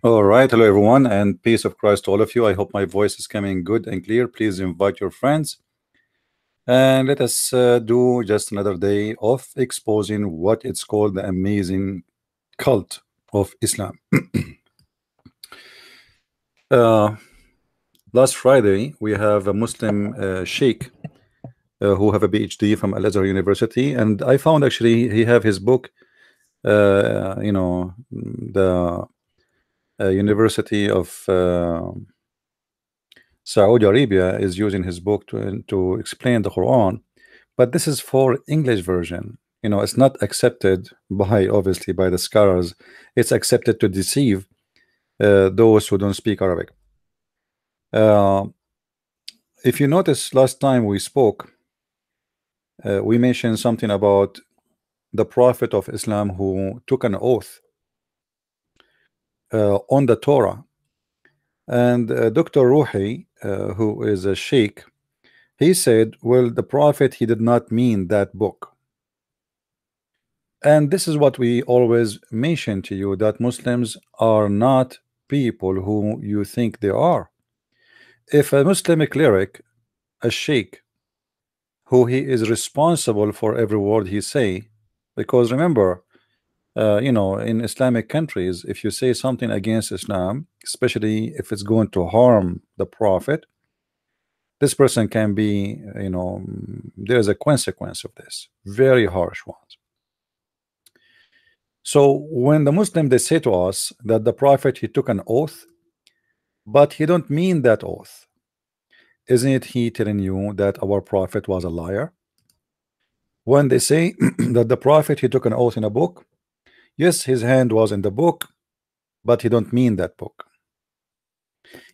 All right, hello everyone, and peace of Christ to all of you. I hope my voice is coming good and clear. Please invite your friends and let us do just another day of exposing what it's called the amazing cult of Islam. Uh, Last Friday, we have a Muslim sheikh who have a PhD from Al Azhar University, and I found actually he have his book. The University of Saudi Arabia is using his book to explain the Quran, but this is for English version. It's not accepted by obviously by the scholars. It's accepted to deceive those who don't speak Arabic. Uh, if you notice, last time we spoke, we mentioned something about the Prophet of Islam who took an oath on the Torah, and Dr. Ruhi, who is a sheikh, he said, well, the Prophet, he did not mean that book. And this is what we always mention to you, that Muslims are not people who you think they are. If a Muslim cleric, a sheikh, who he is responsible for every word he say, because remember, in Islamic countries, if you say something against Islam, especially if it's going to harm the Prophet, this person can be, there is a consequence of this, very harsh ones. So when the Muslim they say to us that the Prophet he took an oath, but he don't mean that oath, isn't it he telling you that our Prophet was a liar? When they say that the Prophet he took an oath in a book, yes, his hand was in the book, but he don't mean that book.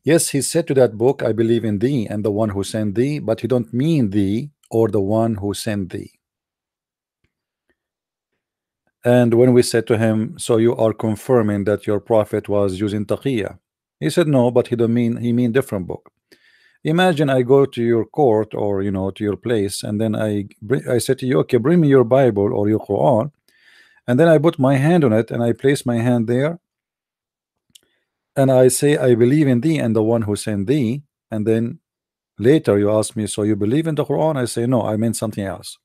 Yes, he said to that book, I believe in thee and the one who sent thee, but he don't mean thee or the one who sent thee. And when we said to him, so you are confirming that your prophet was using taqiyya, he said no, but he mean different book. Imagine I go to your court or to your place, and then I said to you, okay, bring me your Bible or your Quran, and then I put my hand on it and I place my hand there, and I say I believe in thee and the one who sent thee, and then later you ask me, so you believe in the Quran? I say no, I meant something else.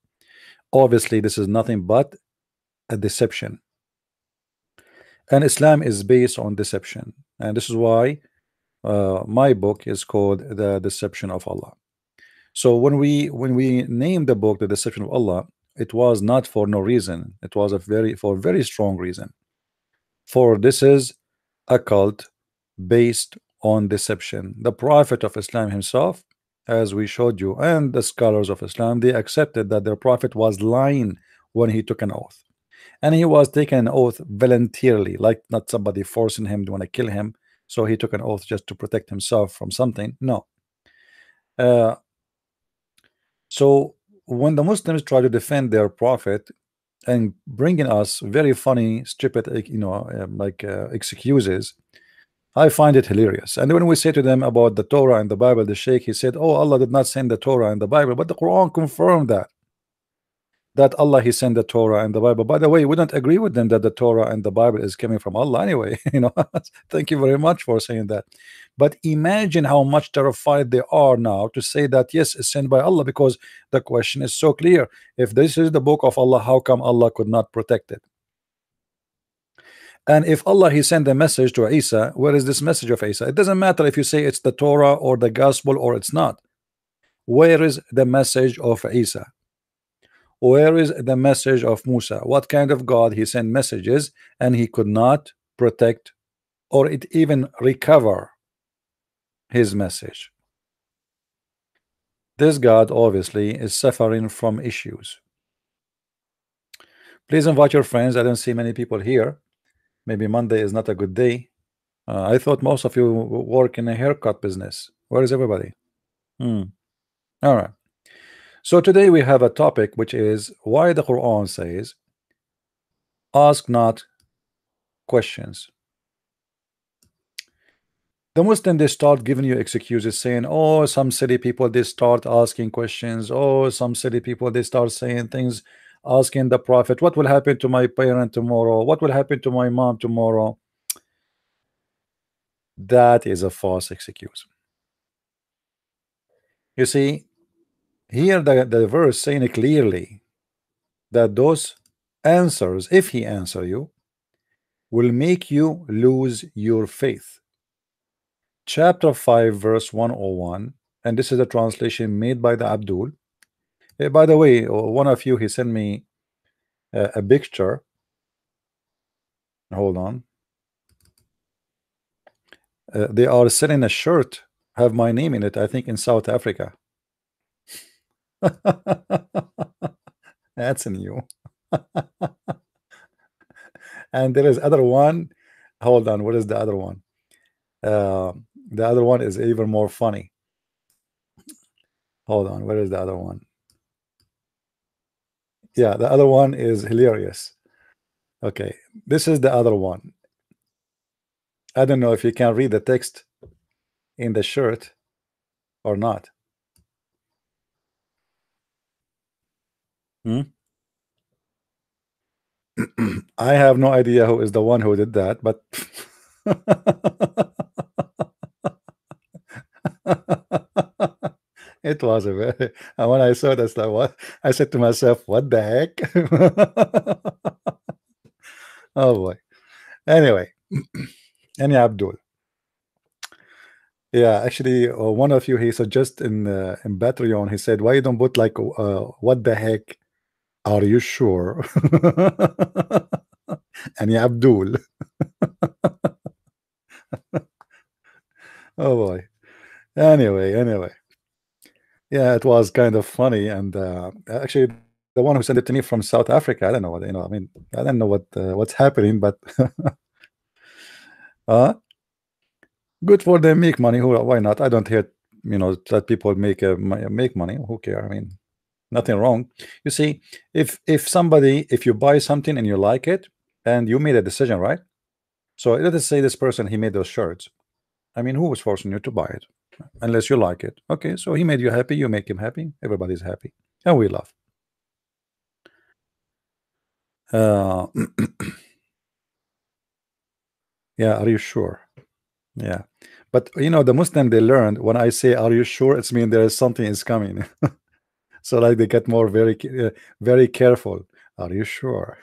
Obviously this is nothing but a deception, and Islam is based on deception, and this is why my book is called The Deception of Allah. So when we named the book The Deception of Allah, it was not for no reason. It was for a very strong reason. For this is a cult based on deception. The Prophet of Islam himself, as we showed you, and the scholars of Islam, they accepted that their Prophet was lying when he took an oath. And he was taking an oath voluntarily, like not somebody forcing him to want to kill him. So he took an oath just to protect himself from something. No. Uh, so when the Muslims try to defend their prophet and bringing us very funny, stupid, excuses, I find it hilarious. And when we say to them about the Torah and the Bible, the Sheikh, he said, oh, Allah did not send the Torah and the Bible, but the Quran confirmed that Allah he sent the Torah and the Bible. By the way, we don't agree with them that the Torah and the Bible is coming from Allah anyway. Thank you very much for saying that. But imagine how much terrified they are now to say that yes, it's sent by Allah, because the question is so clear. If this is the book of Allah, how come Allah could not protect it? And if Allah he sent a message to Isa, where is this message of Isa? It doesn't matter if you say it's the Torah or the gospel or it's not. Where is the message of Isa? Where is the message of Musa? What kind of God he sent messages and he could not protect or it even recover his message? This God obviously is suffering from issues. Please invite your friends. I don't see many people here. Maybe Monday is not a good day. I thought most of you work in a haircut business. Where is everybody? All right. So today we have a topic which is why the Quran says ask not questions. The Muslim they start giving you excuses saying, oh, some silly people they start asking questions. Oh, some silly people they start saying things, asking the Prophet, what will happen to my parent tomorrow? What will happen to my mom tomorrow? That is a false excuse. You see, here the verse saying it clearly that those answers, if he answer you, will make you lose your faith. Chapter 5 verse 101, and this is a translation made by the Abdul. By the way, one of you, he sent me a picture. Hold on. They are selling a shirt have my name in it, I think in South Africa. That's new. And there is other one. Hold on, what is the other one? The other one is even more funny. Hold on, where is the other one? Yeah, the other one is hilarious. Okay, this is the other one. I don't know if you can read the text in the shirt or not. Hmm? I have no idea who is the one who did that, but it was a very, and when I saw that's like what I said to myself, what the heck? Oh boy. Anyway, any Abdul. Yeah, actually, one of you, he suggested in Patreon, he said, why you don't put like what the heck are you sure? And yeah, Abdul. Oh boy. Anyway, yeah, it was kind of funny, and actually, the one who sent it to me from South Africa, I don't know what I mean, I don't know what's happening, but uh, good for them, make money. Who? Why not? I don't hear that people make money. Who care? I mean, nothing wrong. You see, if you buy something and you like it, and you made a decision, right? So let us say this person, he made those shirts. I mean, who was forcing you to buy it? Unless you like it. Okay, so he made you happy, you make him happy, everybody's happy, and we love. Uh, yeah, are you sure? Yeah, but the Muslim, they learned when I say are you sure, it's mean there is something is coming. So like they get more very careful. Are you sure?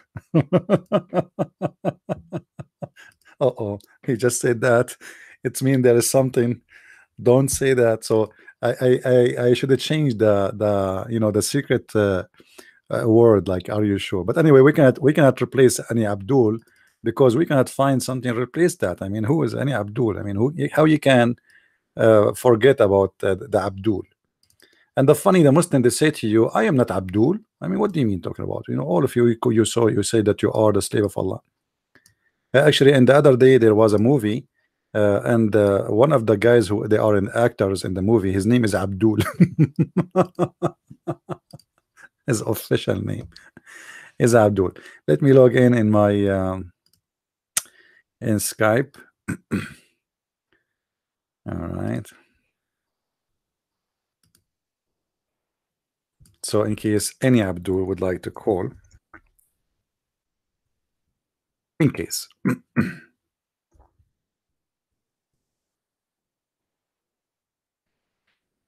Uh-oh, he just said that. It's mean there is something. Don't say that. So I should have changed the secret word, like are you sure? But anyway, we cannot replace any Abdul, because we cannot find something to replace that. I mean, who is any Abdul? I mean, how you can forget about the Abdul? And the funny, the Muslim, they say to you, I am not Abdul. I mean, what do you mean talking about? All of you, you say that you are the slave of Allah. Actually, and the other day there was a movie, and one of the guys who they are in actors in the movie, his name is Abdul. His official name is Abdul. Let me log in my in Skype. All right. So in case any Abdul would like to call, in case.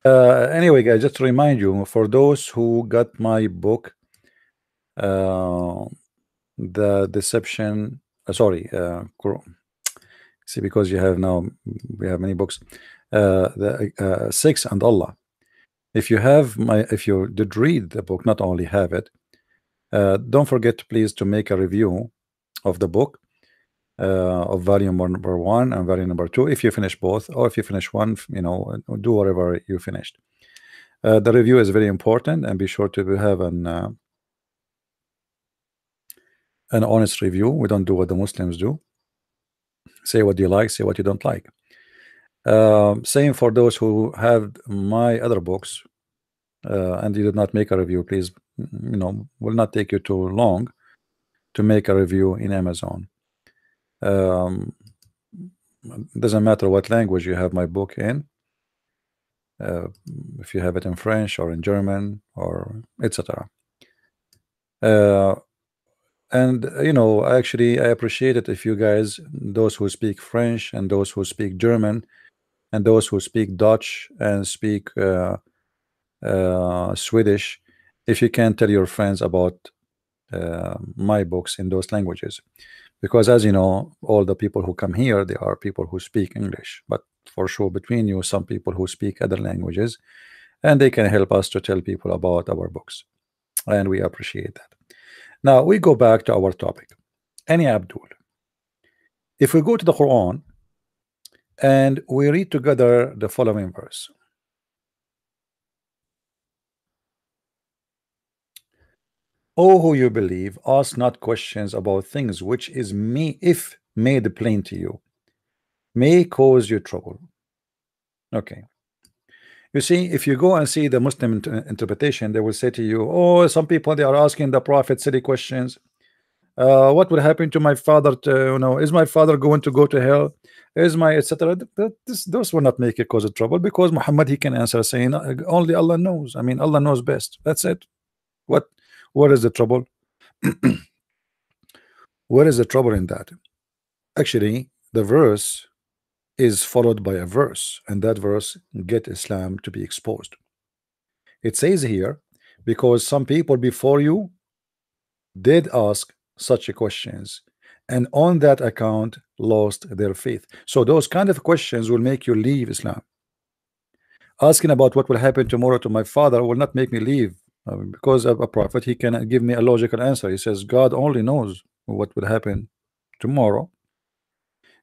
Anyway, guys, just to remind you, for those who got my book, the deception, see, because we have many books, the Six and Allah. If you did read the book, not only have it, don't forget please to make a review of the book, of volume number 1 and volume number 2, if you finish both, or if you finish one, do whatever you finished. The review is very important, and be sure to have an honest review. We don't do what the Muslims do. Say what you like, say what you don't like. Same for those who have my other books, and you did not make a review. Please, will not take you too long to make a review in Amazon. Doesn't matter what language you have my book in, if you have it in French or in German or etc. And you know, actually, I appreciate it if you guys, those who speak French and those who speak German and those who speak Dutch and speak Swedish, if you can tell your friends about my books in those languages, because as you know, all the people who come here, they are people who speak English, but for sure between you, some people who speak other languages, and they can help us to tell people about our books, and we appreciate that. Now we go back to our topic. Any Abdul, if we go to the Quran and we read together the following verse: O who you believe, ask not questions about things which is me, if made plain to you, may cause you trouble. Okay. You see, if you go and see the Muslim interpretation, they will say to you, oh, some people, they are asking the Prophet silly questions. What will happen to my father? You know, is my father going to go to hell? Is my etc. Those will not make it cause of trouble, because Muhammad, he can answer saying only Allah knows. I mean, Allah knows best. That's it. What? What is the trouble? What is the trouble in that? Actually, the verse is followed by a verse, and that verse get Islam to be exposed. It says here, because some people before you did ask such questions, and on that account lost their faith. So those kind of questions will make you leave Islam. Asking about what will happen tomorrow to my father will not make me leave, because of a prophet, he can give me a logical answer. He says God only knows what will happen tomorrow.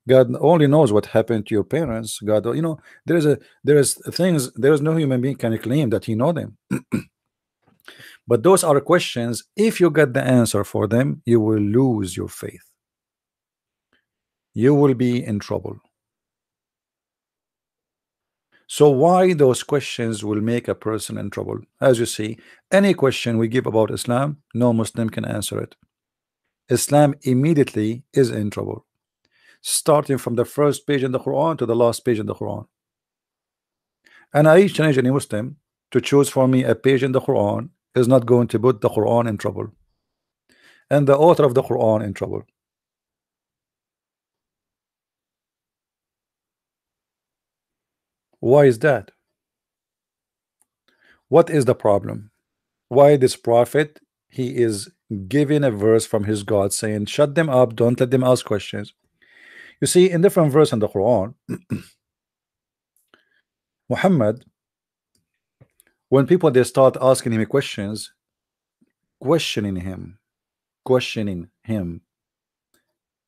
God only knows what happened to your parents. God, you know, there is things, there is no human being can claim that he know them. But those are questions, if you get the answer for them, you will lose your faith. You will be in trouble. So why those questions will make a person in trouble? As you see, any question we give about Islam, no Muslim can answer it. Islam immediately is in trouble, starting from the first page in the Quran to the last page in the Quran. And I challenge any Muslim to choose for me a page in the Quran is not going to put the Quran in trouble and the author of the Quran in trouble. Why is that? What is the problem? Why this prophet, he is giving a verse from his God saying shut them up, don't let them ask questions. You see, in different verse in the Quran, Muhammad, when people they start asking him questions, questioning him,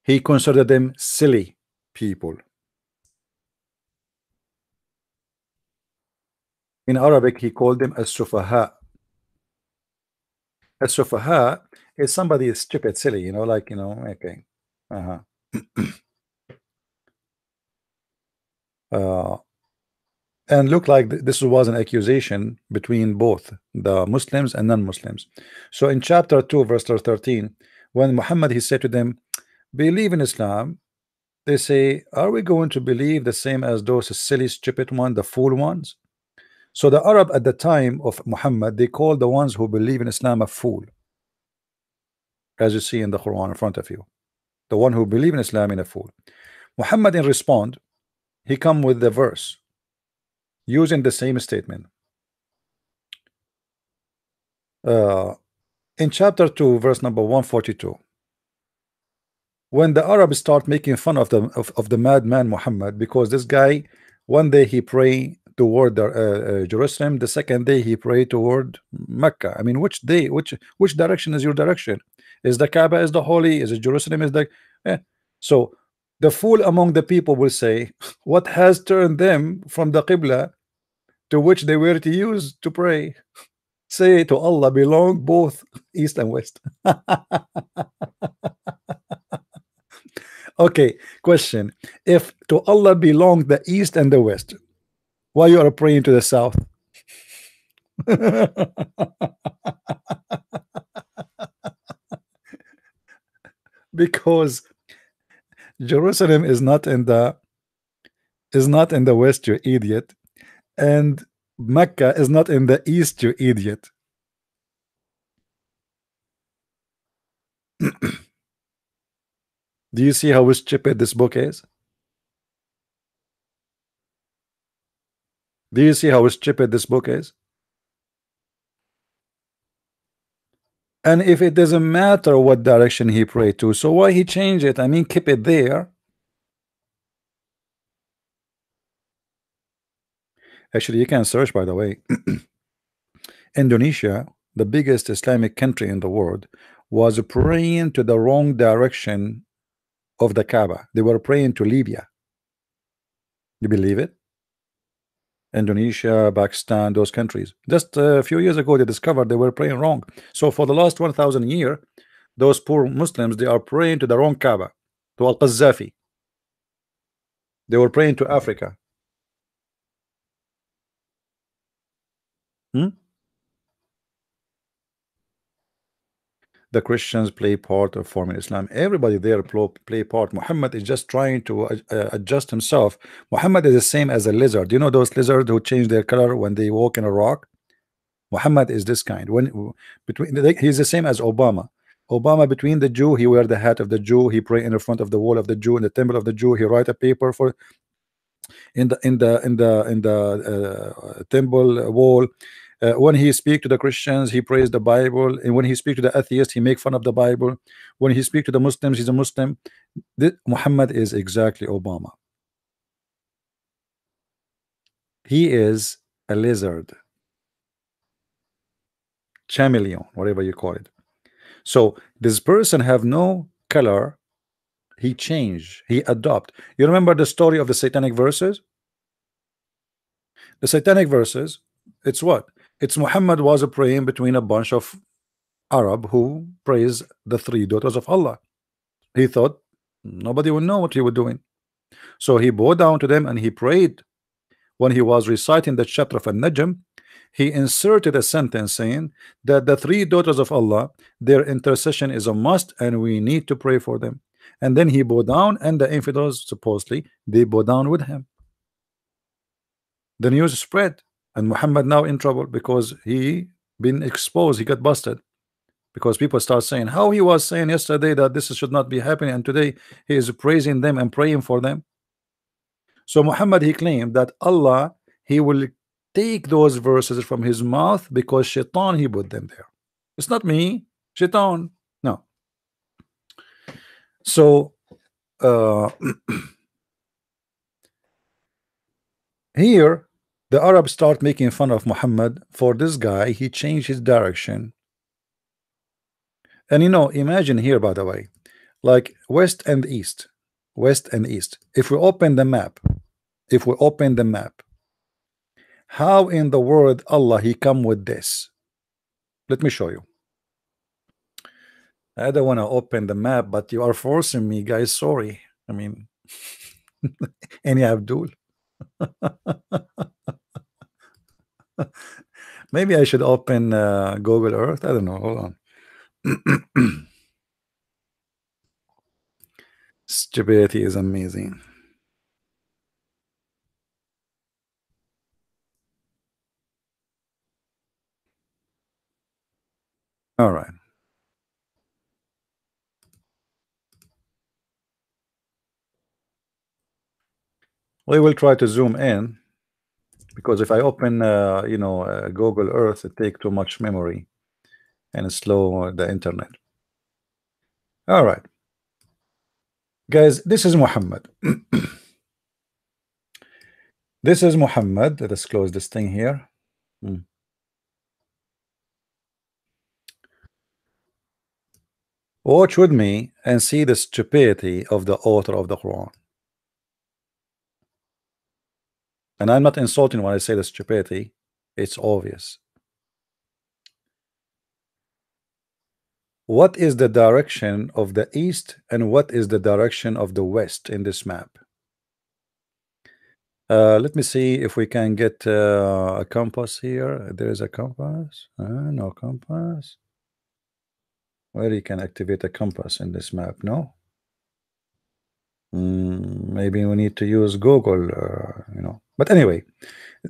he considered them silly people. In Arabic, he called them as-sufaha. As-sufaha is somebody is stupid, silly, you know, like, you know, okay. And look like this was an accusation between both the Muslims and non-Muslims. So in chapter 2 verse 13, when Muhammad he said to them, believe in Islam, they say, are we going to believe the same as those silly stupid ones, the fool ones? So the Arab at the time of Muhammad, they called the ones who believe in Islam a fool, as you see in the Quran in front of you. The one who believe in Islam in a fool. Muhammad in respond, he come with the verse using the same statement. In chapter 2 verse number 142, when the Arabs start making fun of the madman Muhammad, because this guy one day he pray toward the, Jerusalem, the second day he pray toward Mecca. I mean, which day, which direction is your direction? Is the Kaaba is the holy? Is it Jerusalem is the so the fool among the people will say, what has turned them from the Qibla to which they were to use to pray? Say to Allah belong both east and west. Okay, question. If to Allah belong the east and the west, why you are praying to the south? Because Jerusalem is not in the west, you idiot, and Mecca is not in the east, you idiot. Do you see how stupid this book is? Do you see how stupid this book is? And if it doesn't matter what direction he prayed to, so why he changed it? I mean, keep it there. Actually, you can search, by the way. Indonesia, the biggest Islamic country in the world, was praying to the wrong direction of the Kaaba. They were praying to Libya. You believe it? Indonesia, Pakistan, those countries. Just a few years ago, they discovered they were praying wrong. So for the last 1,000 years, those poor Muslims, they are praying to the wrong Kaaba, to Al-Qaddafi. They were praying to Africa. The Christians play part of forming Islam. Everybody there play part. Muhammad is just trying to adjust himself. Muhammad is the same as a lizard. You know those lizards who change their color when they walk in a rock? Muhammad is this kind. When he's the same as Obama. Obama, between the Jew, he wear the hat of the Jew. He pray in the front of the wall of the Jew, in the temple of the Jew. He write a paper for in the temple wall. When he speak to the Christians, he praise the Bible, and when he speak to the atheist, he make fun of the Bible. When he speak to the Muslims, he's a Muslim. Muhammad is exactly Obama. He is a lizard, chameleon, whatever you call it. So this person have no color. He change, he adopt. You remember the story of the satanic verses? The satanic verses, it's what? It's Muhammad was praying between a bunch of Arab who praise the three daughters of Allah. He thought nobody will know what he was doing. So he bowed down to them and he prayed. When he was reciting the chapter of An-Najm, he inserted a sentence saying that the three daughters of Allah, their intercession is a must and we need to pray for them. And then he bowed down, and the infidels, supposedly, they bowed down with him. The news spread, and Muhammad now in trouble because he been exposed. He got busted because people start saying how he was saying yesterday that this should not be happening, and today he is praising them and praying for them. So Muhammad, he claimed that Allah, he will take those verses from his mouth because Shaitan, he put them there. It's not me, Shaitan. No. So here the Arabs start making fun of Muhammad for this guy. He changed his direction. And you know, imagine here, by the way, like west and east, west and east. If we open the map, how in the world Allah he come with this? Let me show you. I don't want to open the map, but you are forcing me, guys. Sorry. I mean, any Abdul. Maybe I should open Google Earth. I don't know. Hold on. Stupidity is amazing. All right. We will try to zoom in because if I open, Google Earth, it takes too much memory and slow the internet. All right, guys, this is Muhammad. This is Muhammad. Let us close this thing here. Watch with me and see the stupidity of the author of the Quran. And I'm not insulting when I say the stupidity, it's obvious. What is the direction of the east and what is the direction of the west in this map? Let me see if we can get a compass here. There is a compass. No compass. Where you can activate a compass in this map? No. Maybe we need to use Google. But anyway,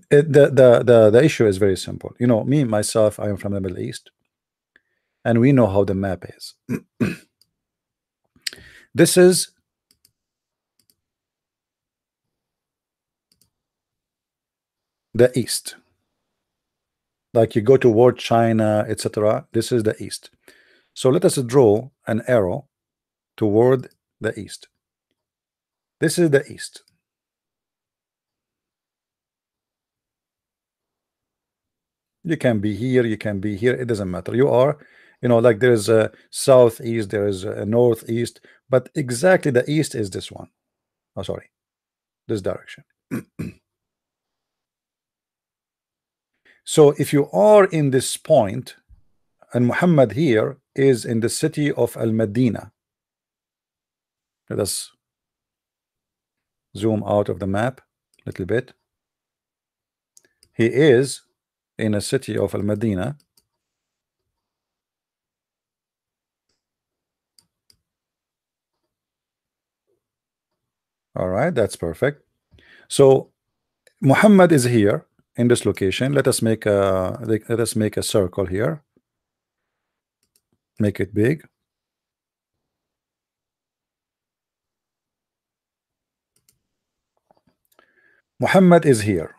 the issue is very simple. Me myself, I am from the Middle East, and we know how the map is. This is the east. Like you go toward China, etc. This is the east. So let us draw an arrow toward the east. This is the east. You can be here, you can be here, it doesn't matter. You are, like there is a southeast, there is a northeast, but exactly the east is this one. Oh, sorry, this direction. So if you are in this point, and Muhammad here is in the city of Al-Madinah. Let us zoom out of the map a little bit. He is in a city of Al-Madinah. All right, that's perfect. So Muhammad is here in this location. Let us make a circle here. Make it big. Muhammad is here.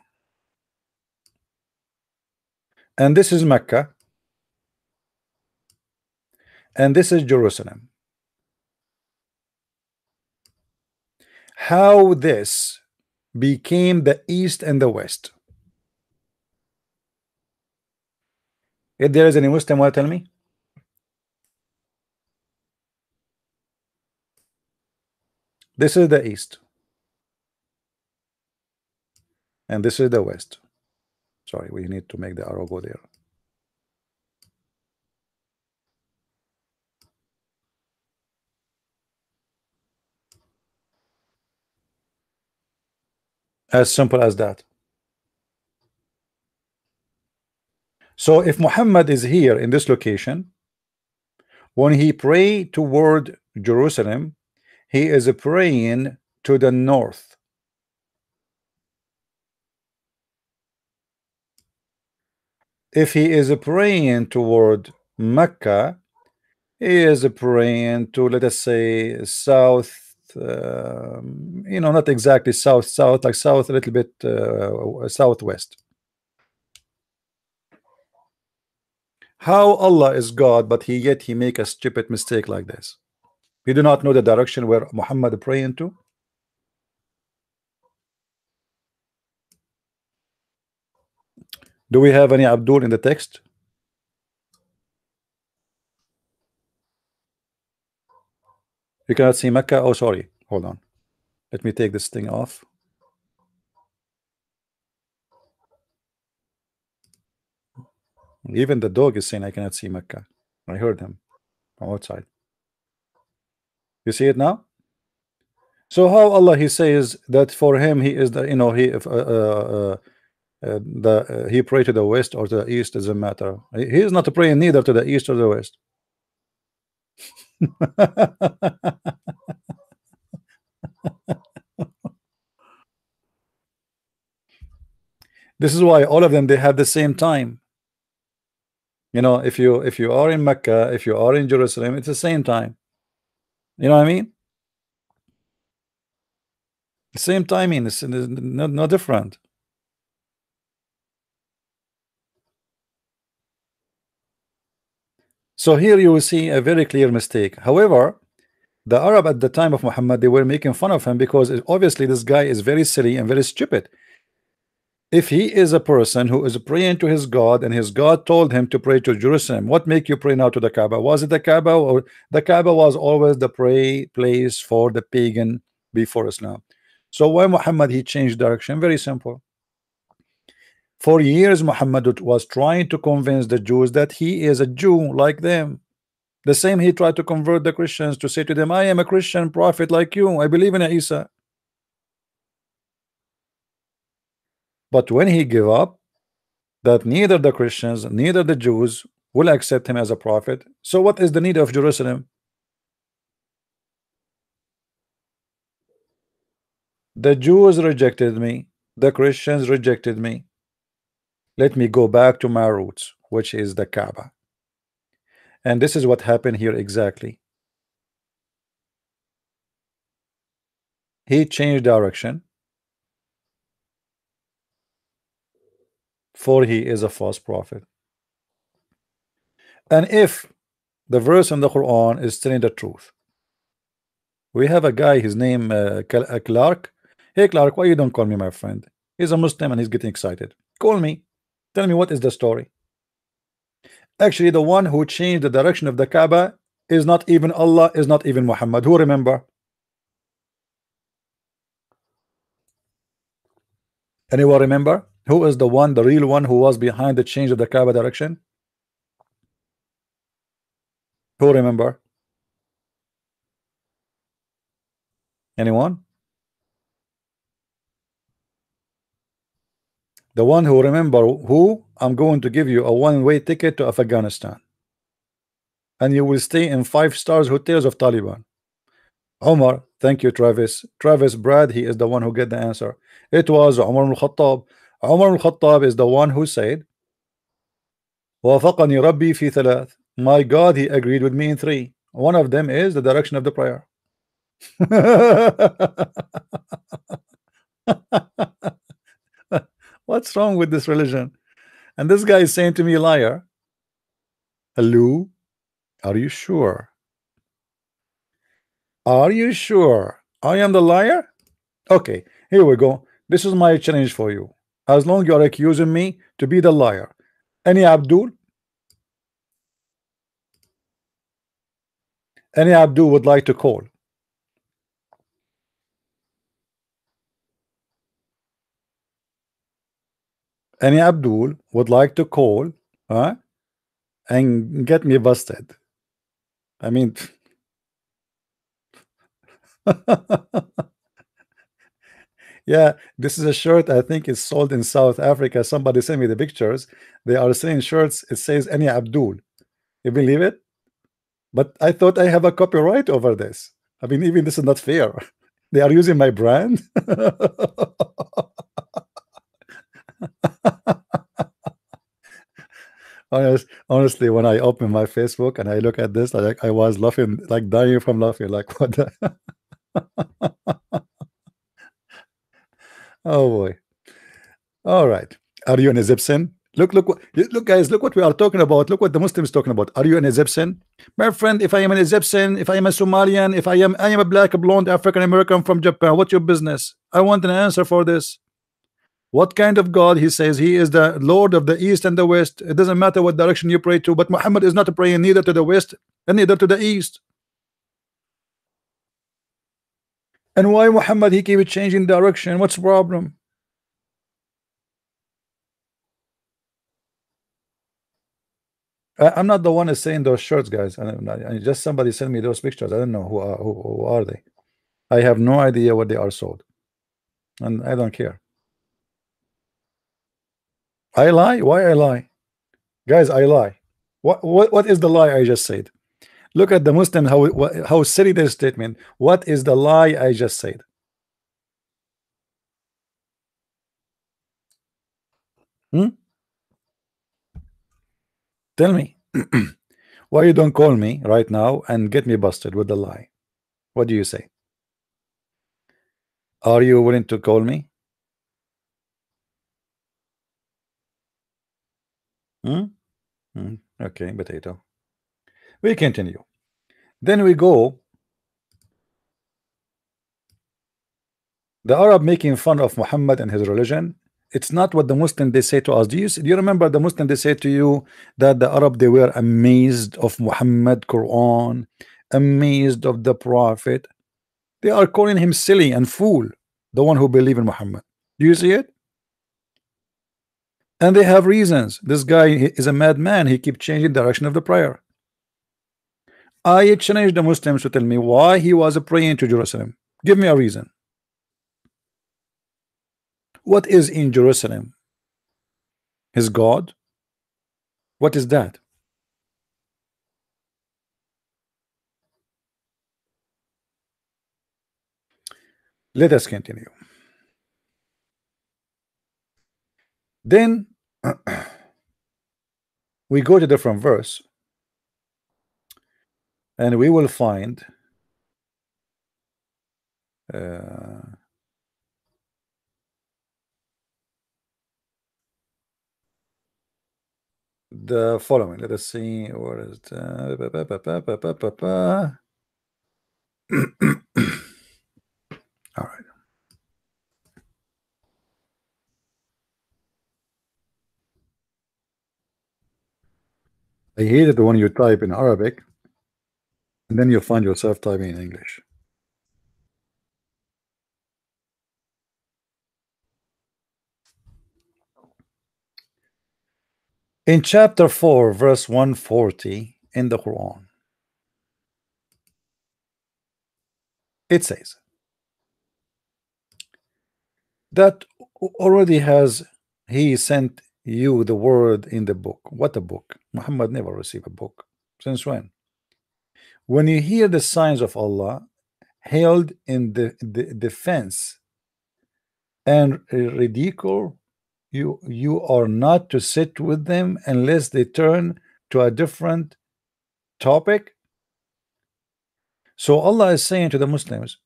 And this is Mecca. And this is Jerusalem. How this became the east and the west? If there is any Muslim, will tell me? This is the east. And this is the west. Sorry, we need to make the arrow go there. As simple as that. So if Muhammad is here in this location, when he pray toward Jerusalem, he is praying to the north. If he is praying toward Mecca, he is praying to, let us say, south, not exactly south, like south, a little bit southwest. How Allah is God, but yet he make a stupid mistake like this? We do not know the direction where Muhammad praying to. Do we have any Abdul in the text? You cannot see Mecca. Oh, sorry. Hold on. Let me take this thing off. Even the dog is saying I cannot see Mecca. I heard him from outside. You see it now? So how Allah he says that for him he is the he pray to the west or to the east doesn't matter. He is not praying neither to the east or the west. This is why all of them they have the same time. If you are in Mecca, if you are in Jerusalem, it's the same time. You know what I mean? The same timing. It's no different. So here you will see a very clear mistake. However, the Arab at the time of Muhammad, they were making fun of him because obviously this guy is very silly and very stupid. If he is a person who is praying to his God and his God told him to pray to Jerusalem, what make you pray now to the Kaaba? Was it the Kaaba, or the Kaaba was always the pray place for the pagan before Islam? So why Muhammad he changed direction? Very simple. For years Muhammad was trying to convince the Jews that he is a Jew like them. The same he tried to convert the Christians to say to them, I am a Christian prophet like you. I believe in Isa. But when he gave up, that neither the Christians, neither the Jews will accept him as a prophet. So what is the need of Jerusalem? The Jews rejected me. The Christians rejected me. Let me go back to my roots, which is the Kaaba. And this is what happened here exactly. he changed direction, for he is a false prophet. And if the verse in the Quran is telling the truth, we have a guy, his name Clark. Hey Clark, why you don't call me my friend? He's a Muslim and he's getting excited. Call me. Tell me what is the story. Actually, the one who changed the direction of the Kaaba is not even Allah, is not even Muhammad. Who remember? Anyone remember? Who is the one, the real one who was behind the change of the Kaaba direction? Who remember? Anyone? The one who remember who? I'm going to give you a one-way ticket to Afghanistan, and you will stay in 5 stars hotels of Taliban. Omar, thank you, Travis. Travis Brad, he is the one who get the answer. It was Umar al-Khattab. Umar al-Khattab is the one who said, وافقني ربي في 3. My God, he agreed with me in 3. One of them is the direction of the prayer. What's wrong with this religion? And this guy is saying to me, liar. Hello? Are you sure? Are you sure I am the liar? Okay, here we go. This is my challenge for you. As long you are accusing me to be the liar. Any Abdul? Any Abdul would like to call? Any Abdul would like to call, huh? And get me busted? I mean, yeah, this is a shirt. I think it's sold in South Africa. Somebody sent me the pictures. They are selling shirts. It says any Abdul. You believe it? But I thought I have a copyright over this. I mean, even this is not fair. They are using my brand. Honestly, when I open my Facebook and I look at this, I was laughing, like dying from laughing. Like, what the? Oh boy. All right. Are you an Egyptian? Look, guys, look what we are talking about. Look what the Muslims talking about. Are you an Egyptian? My friend, if I am an Egyptian, if I am a Somalian, if I am a black, blonde, African American from Japan, what's your business? I want an answer for this. What kind of God? He says he is the Lord of the East and the West. It doesn't matter what direction you pray to, but Muhammad is not praying neither to the West and neither to the East. And why Muhammad he keep changing direction? What's the problem? I'm not the one that's saying those shirts, guys. I just somebody sent me those pictures. I don't know who are they. I have no idea what they are sold, and I don't care. I lie? Why I lie? Guys, I lie. What is the lie I just said? Look at the Muslim how silly this statement. What is the lie I just said? Hmm? Tell me. Why you don't call me right now and get me busted with the lie? What do you say? Are you willing to call me? Hmm? Hmm. Okay, potato. We continue. Then we go. The Arab making fun of Muhammad and his religion. It's not what the Muslim they say to us. Do you remember the Muslim they say to you that the Arab they were amazed of Muhammad Quran, amazed of the Prophet? They are calling him silly and fool, the one who believe in Muhammad. Do you see it? And they have reasons. This guy is a madman. He keeps changing direction of the prayer. I challenge the Muslims to tell me why he was praying to Jerusalem. Give me a reason. What is in Jerusalem? His God? What is that? Let us continue. Then we go to different verse, and we will find Uh, the following. Let us see. Where is it? All right. I hate it when you type in Arabic and then you find yourself typing in English. In chapter 4, verse 140 in the Quran, it says that already has he sent you the word in the book. What a book? Muhammad never received a book. Since when? When you hear the signs of Allah held in the defense and ridicule, you are not to sit with them unless they turn to a different topic. So Allah is saying to the Muslims,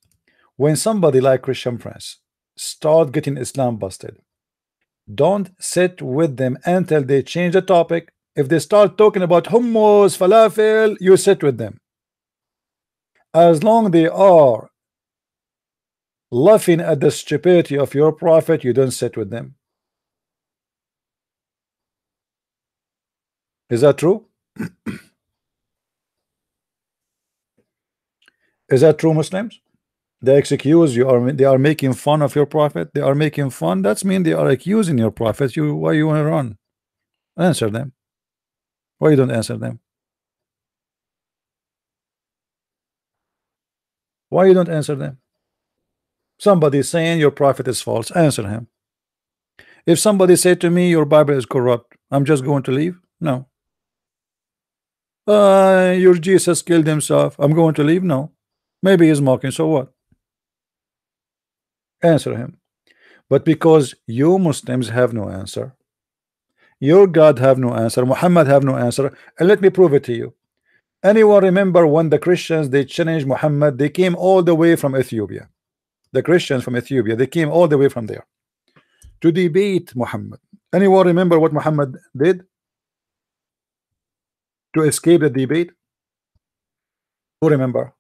when somebody like Christian Prince start getting Islam busted, don't sit with them until they change the topic. If they start talking about hummus, falafel, you sit with them. As long they are laughing at the stupidity of your prophet, you don't sit with them. Is that true? Is that true, Muslims? They excuse you, or they are making fun of your prophet. They are making fun. That's mean they are accusing your prophet. Why you want to run? Answer them. Why you don't answer them? Why you don't answer them? Somebody is saying your prophet is false. Answer him. If somebody said to me your Bible is corrupt, I'm just going to leave. No. Your Jesus killed himself. I'm going to leave. No. Maybe he's mocking. So what? Answer him. But because you Muslims have no answer, your God have no answer, Muhammad have no answer, and let me prove it to you. Anyone remember when the Christians they challenged Muhammad? They came all the way from Ethiopia. The Christians from Ethiopia, they came all the way from there to debate Muhammad. Anyone remember what Muhammad did to escape the debate? Who remember?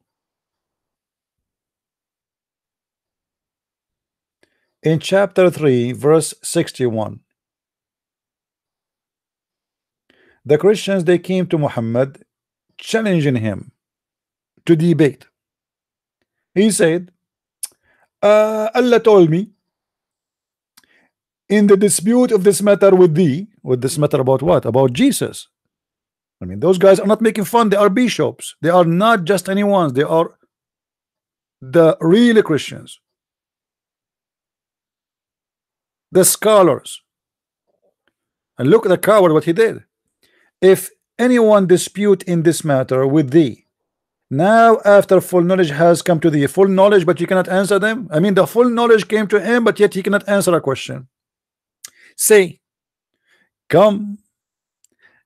In chapter 3, verse 61, the Christians they came to Muhammad challenging him to debate. He said, Allah told me in the dispute of this matter with thee, with this matter about what? About Jesus. I mean, those guys are not making fun. They are bishops. They are not just anyone's. They are the real Christians, the scholars. And look at the coward what he did. If anyone dispute in this matter with thee, now after full knowledge has come to thee, full knowledge, but you cannot answer them. I mean, the full knowledge came to him, but yet he cannot answer a question. Say, come,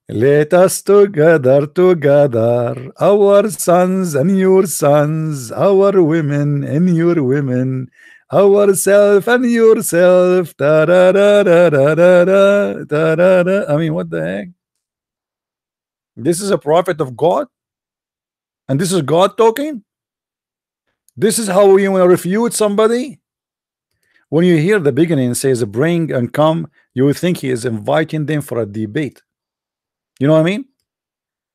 let us together, our sons and your sons, our women and your women, ourself and yourself. Da, da, da, da, da, da, da, da, da, da. I mean, what the heck? This is a prophet of God, and this is God talking. This is how you want to refute somebody. When you hear the beginning says bring and come, you will think he is inviting them for a debate. You know what I mean?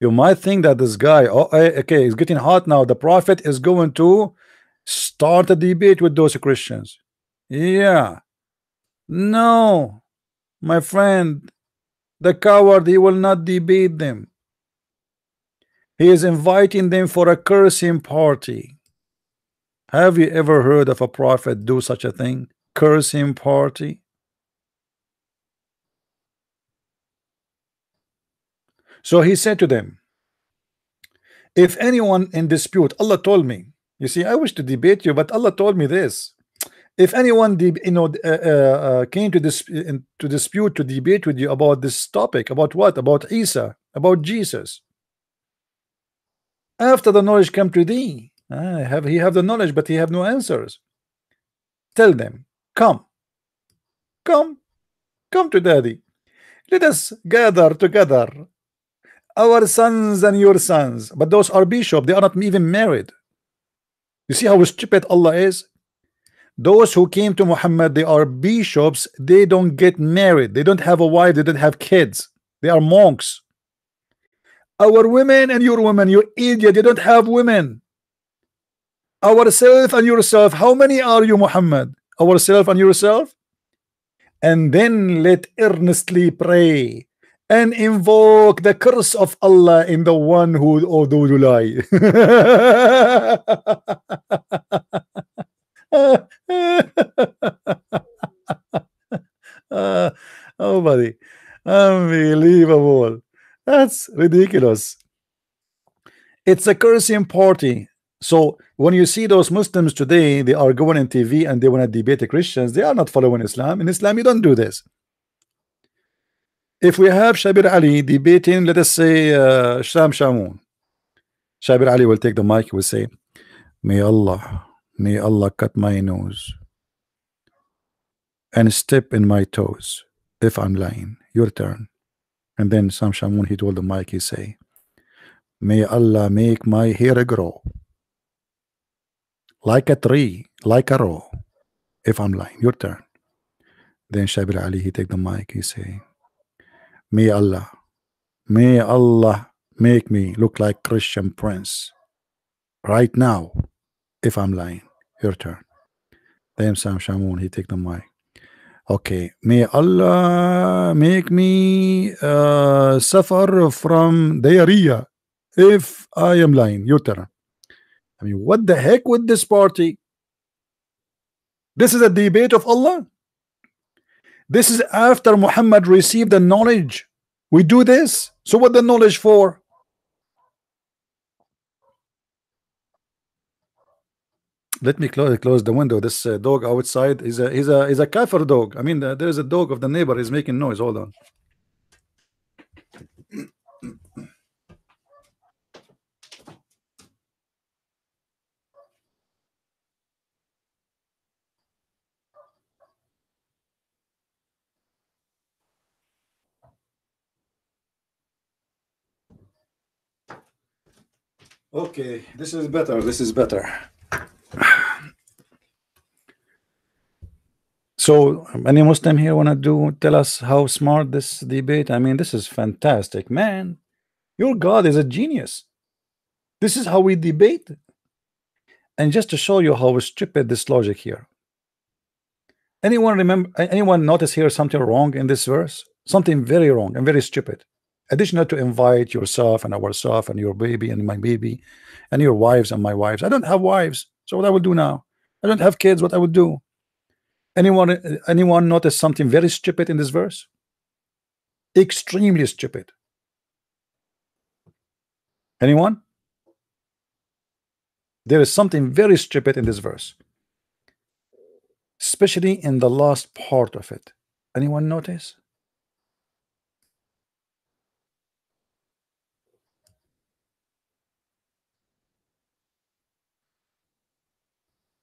You might think that this guy, oh, okay, it's getting hot now. The prophet is going to start a debate with those Christians. Yeah. No, my friend, the coward, he will not debate them. He is inviting them for a cursing party. Have you ever heard of a prophet do such a thing? Cursing party? So he said to them, if anyone in dispute, Allah told me, you see, I wish to debate you, but Allah told me this. If anyone came to dispute, to debate with you about this topic, about what? About Isa, about Jesus. After the knowledge come to thee, he have the knowledge, but he have no answers. Tell them, come, come, come to daddy. Let us gather together, our sons and your sons. But those are bishop, they are not even married. You see how stupid Allah is? Those who came to Muhammad, they are bishops, they don't get married, they don't have a wife, they don't have kids, they are monks. Our women and your women, you idiot, you don't have women. Ourself and yourself, how many are you, Muhammad? Ourself and yourself? And then let earnestly pray and invoke the curse of Allah in the one who do lie. Oh, buddy, unbelievable. That's ridiculous. It's a cursing party. So when you see those Muslims today, they are going on TV and they want to debate the Christians, they are not following Islam. In Islam, you don't do this. If we have Shabir Ali debating, let us say Sham Shamoun, Shabir Ali will take the mic, he will say, may Allah cut my nose and step in my toes if I'm lying. Your turn. And then Sam Shamoun, he told the mic, he say, may Allah make my hair grow like a tree, like a row, if I'm lying. Your turn. Then Shabir Ali, he take the mic, he say, may Allah make me look like Christian Prince right now, if I'm lying. Your turn. Then Sam Shamoun, he take the mic. Okay, may Allah make me suffer from diarrhea if I am lying. Your turn. I mean, what the heck with this party? This is a debate of Allah. This is after Muhammad received the knowledge. We do this. So what the knowledge for? Let me close the window. This dog outside is a kafir dog. I mean, there is a dog of the neighbor is making noise. Hold on. Okay, this is better. This is better. So, any Muslim here want to tell us how smart this debate? I mean, this is fantastic, man. Your God is a genius. This is how we debate. And just to show you how stupid this logic here. Anyone remember? Anyone notice here something wrong in this verse? Something very wrong and very stupid. Additional to invite yourself and ourself and your baby and my baby and your wives and my wives. I don't have wives, so what I will do now? I don't have kids, what I would do? Anyone notice something very stupid in this verse? Extremely stupid. Anyone? There is something very stupid in this verse, especially in the last part of it. Anyone notice?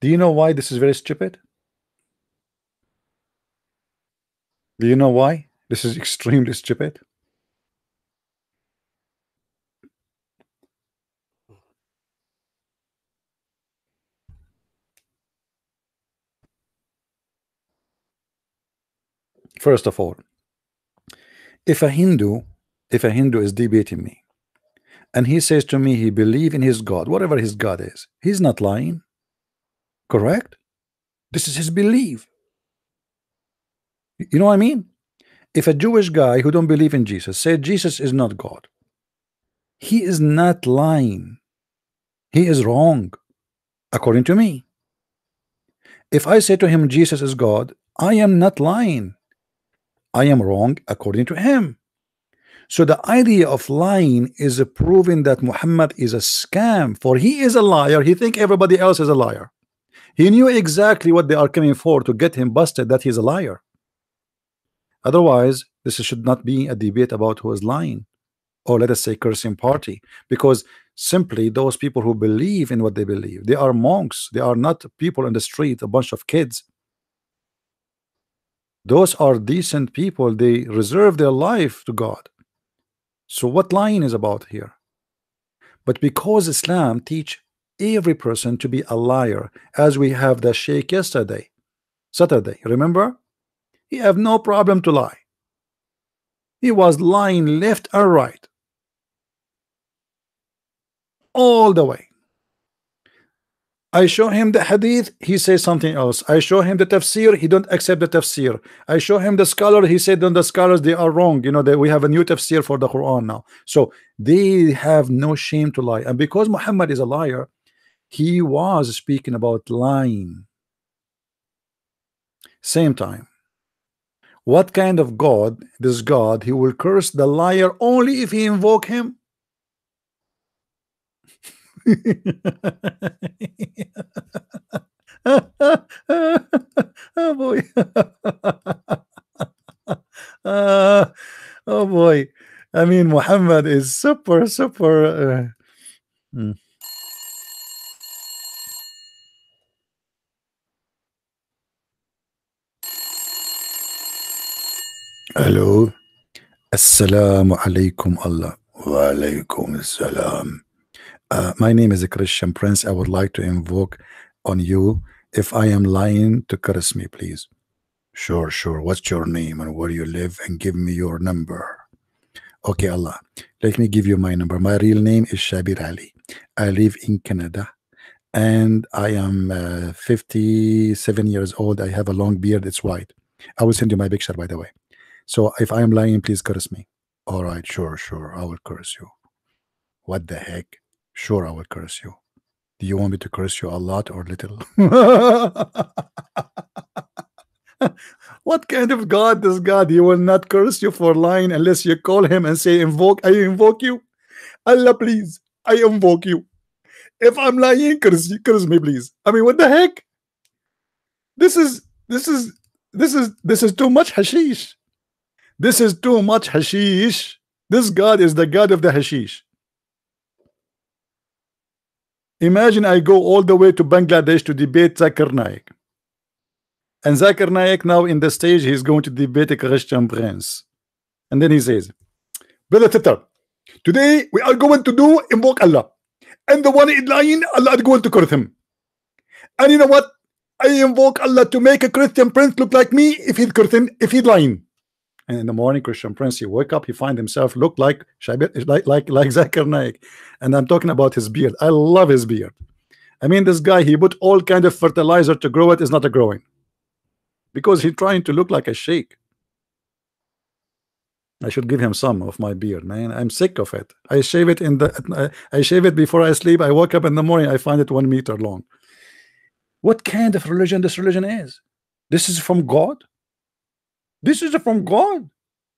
Do you know why this is very stupid? Do you know why this is extremely stupid? First of all, if a Hindu is debating me and he says to me he believes in his God, whatever his God is, he's not lying. Correct? This is his belief. You know what I mean? If a Jewish guy who don't believe in Jesus said Jesus is not God, he is not lying. He is wrong, according to me. If I say to him Jesus is God, I am not lying. I am wrong according to him. So the idea of lying is proving that Muhammad is a scam, for he is a liar. He think everybody else is a liar. He knew exactly what they are coming for to get him busted, that he's a liar. Otherwise, this should not be a debate about who is lying, or let us say cursing party, because simply those people who believe in what they believe, they are monks. They are not people in the street, a bunch of kids. Those are decent people. They reserve their life to God. So what lying is about here? But because Islam teach every person to be a liar, as we have the Sheikh yesterday, Saturday, remember? He have no problem to lie. He was lying left and right, all the way. I show him the hadith, he says something else. I show him the tafsir, he don't accept the tafsir. I show him the scholar, he said on the scholars they are wrong. You know that we have a new tafsir for the Quran now. So they have no shame to lie. And because Muhammad is a liar, he was speaking about lying. Same time, what kind of God? This God, he will curse the liar only if he invoke him. Oh boy. Oh boy. I mean, Muhammad is super mm. Hello. Assalamu alaikum Allah. Wa alaikum assalam. My name is a Christian Prince. I would like to invoke on you. If I am lying, to curse me, please. Sure, sure. What's your name and where you live? And give me your number. Okay, Allah. Let me give you my number. My real name is Shabir Ali. I live in Canada. And I am 57 years old. I have a long beard. It's white. I will send you my picture, by the way. So if I am lying, please curse me. All right, sure, sure. I will curse you. What the heck? Sure, I will curse you. Do you want me to curse you a lot or little? What kind of God is God? He will not curse you for lying unless you call him and say, invoke, I invoke you. Allah, please, I invoke you. If I'm lying, curse me, please. I mean, what the heck? This is too much hashish. This is too much hashish. This God is the God of the hashish. Imagine I go all the way to Bangladesh to debate Zakir Naik. And Zakir Naik now in the stage, he's going to debate a Christian Prince. And then he says, Brother Titter, today we are going to do invoke Allah. And the one is lying, Allah is going to curse him. And you know what? I invoke Allah to make a Christian Prince look like me if he's cursing, if he's lying. And in the morning, Christian Prince, he wake up, he find himself look like Zakir Naik. And I'm talking about his beard. I love his beard. I mean, this guy, he put all kind of fertilizer to grow it. Is not a growing, because he's trying to look like a sheikh. I should give him some of my beard, man. I'm sick of it. I shave it I shave it before I sleep. I wake up in the morning, I find it 1 meter long. What kind of religion this religion is? This is from God? This is from God?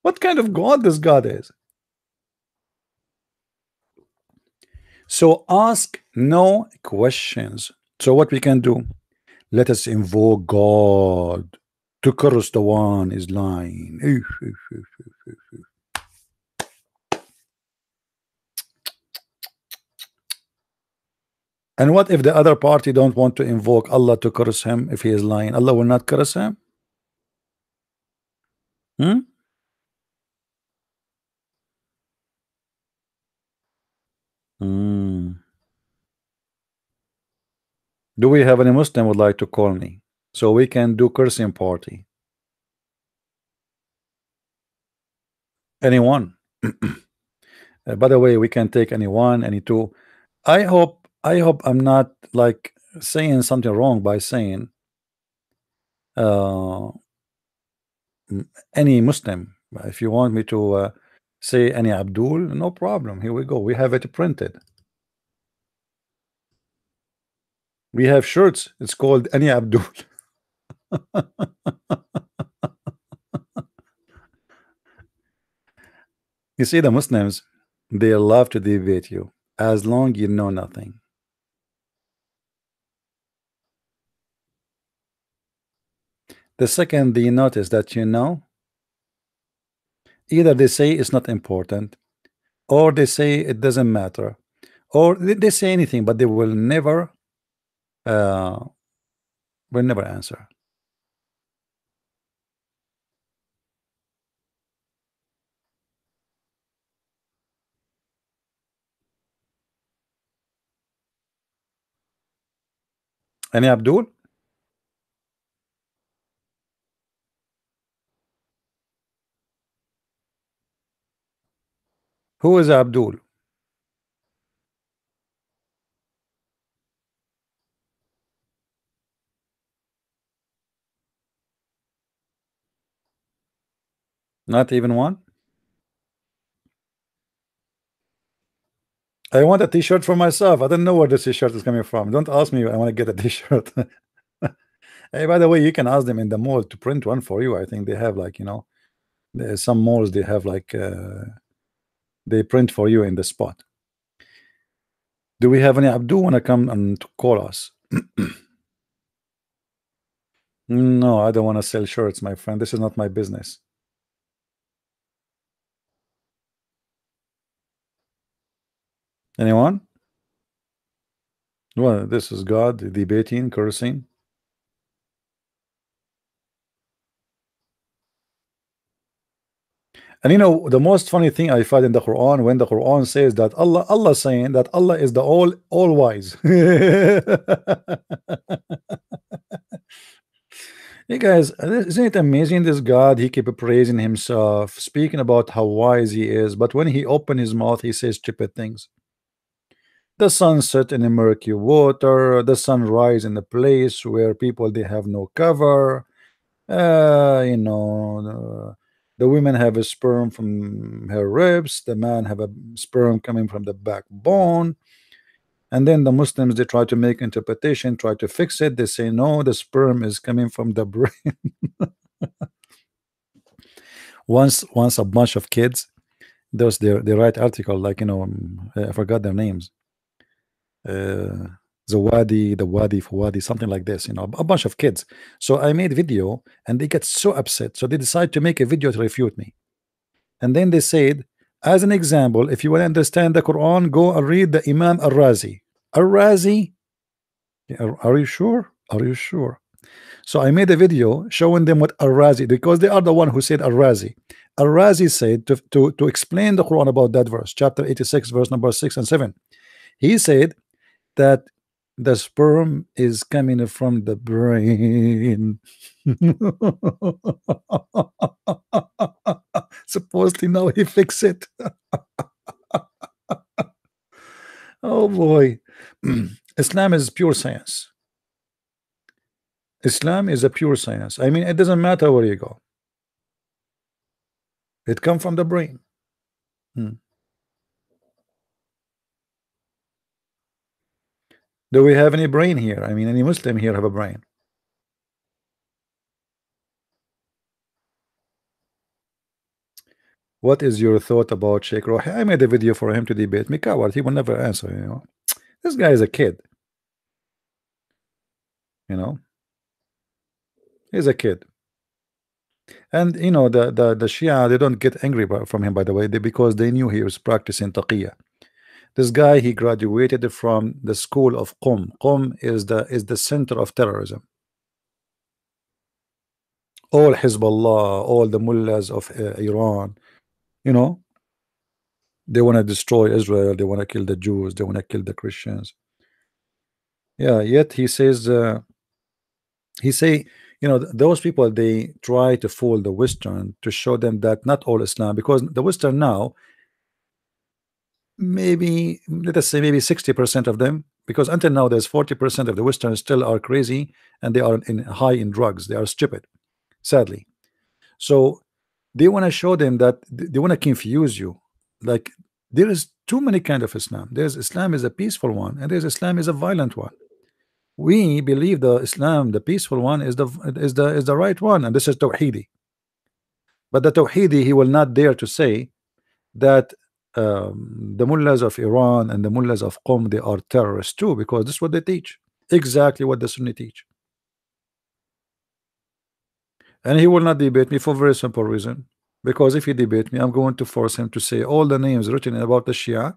What kind of God this God is? So ask no questions. So what we can do? Let us invoke God to curse the one is lying. And what if the other party don't want to invoke Allah to curse him if he is lying? Allah will not curse him? Do we have any Muslim would like to call me so we can do cursing party? Anyone? By the way, we can take anyone, any two. I hope I'm not like saying something wrong by saying any Muslim. If you want me to say any Abdul, no problem. Here we go. We have it printed. We have shirts. It's called any Abdul. You see, the Muslims, they love to debate you as long you know nothing. The second they notice that you know, either they say it's not important, or they say it doesn't matter, or they say anything, but they will never answer. Any Abdul? Who is Abdul? Not even one. I want a t-shirt for myself. I don't know where this t-shirt is coming from. Don't ask me. I want to get a t-shirt. Hey, by the way, you can ask them in the mall to print one for you. I think they have, like, there's some malls they have, like, they print for you in the spot. Do we have any Abdul want to come and to call us? No, I don't want to sell shirts, my friend. This is not my business. Anyone? Well, this is God debating, cursing. And the most funny thing I find in the Quran, when the Quran says that Allah saying that Allah is the all wise. Hey guys, isn't it amazing? This God, he keep praising himself, speaking about how wise he is, but when he open his mouth, he says stupid things. The sun set in a murky water, the sun rise in a place where people they have no cover. The women have a sperm from her ribs, the man have a sperm coming from the backbone. And then the Muslims, they try to make interpretation, try to fix it. They say no, the sperm is coming from the brain. Once a bunch of kids, those they write article, like, I forgot their names. The Wadi for Wadi, something like this, a bunch of kids. So I made video and they get so upset, so they decide to make a video to refute me. And then they said, as an example, if you want to understand the Quran, go and read the Imam Al-Razi. Al-Razi, are you sure? Are you sure? So I made a video showing them what Al-Razi, because they are the one who said Al-Razi. Al-Razi said to explain the Quran about that verse, chapter 86, verse number 6 and 7. He said that the sperm is coming from the brain. Supposedly now he fixed it. Oh boy. Islam is pure science. Islam is a pure science. I mean, it doesn't matter where you go. It comes from the brain. Do we have any brain here? I mean, any Muslim here have a brain? What is your thought about Sheikh Rohi? I made a video for him to debate me. Coward, he will never answer. This guy is a kid. He's a kid. And the Shia, they don't get angry from him, by the way, because they knew he was practicing taqiyya. This guy, he graduated from the school of Qum. Qum is the center of terrorism. All Hezbollah, all the mullahs of Iran, they want to destroy Israel, they want to kill the Jews, they want to kill the Christians. Yeah, yet he says, those people, they try to fool the Western to show them that not all Islam, because the Western now, maybe, let us say, maybe 60% of them, because until now there's 40% of the Western still are crazy, and they are high in drugs, they are stupid, sadly. So they want to show them that they want to confuse you, like there is too many kind of Islam. There's Islam is a peaceful one, and there's Islam is a violent one. We believe the Islam, the peaceful one, is the right one, and this is Tawhidi. But the Tawhidi, he will not dare to say that the mullahs of Iran and the mullahs of Qom, they are terrorists too, because this is what they teach, exactly what the Sunni teach. And he will not debate me for a very simple reason, because if he debate me, I'm going to force him to say all the names written about the Shia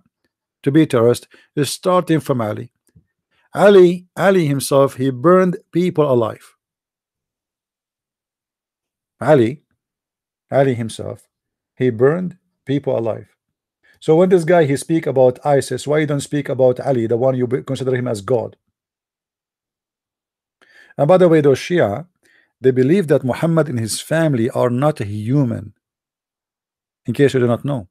to be terrorist, is starting from Ali. Ali himself, he burned people alive. Ali himself, he burned people alive. So when this guy, he speak about ISIS, why you don't speak about Ali, the one you consider him as God? And by the way, those Shia, they believe that Muhammad and his family are not a human. In case you do not know,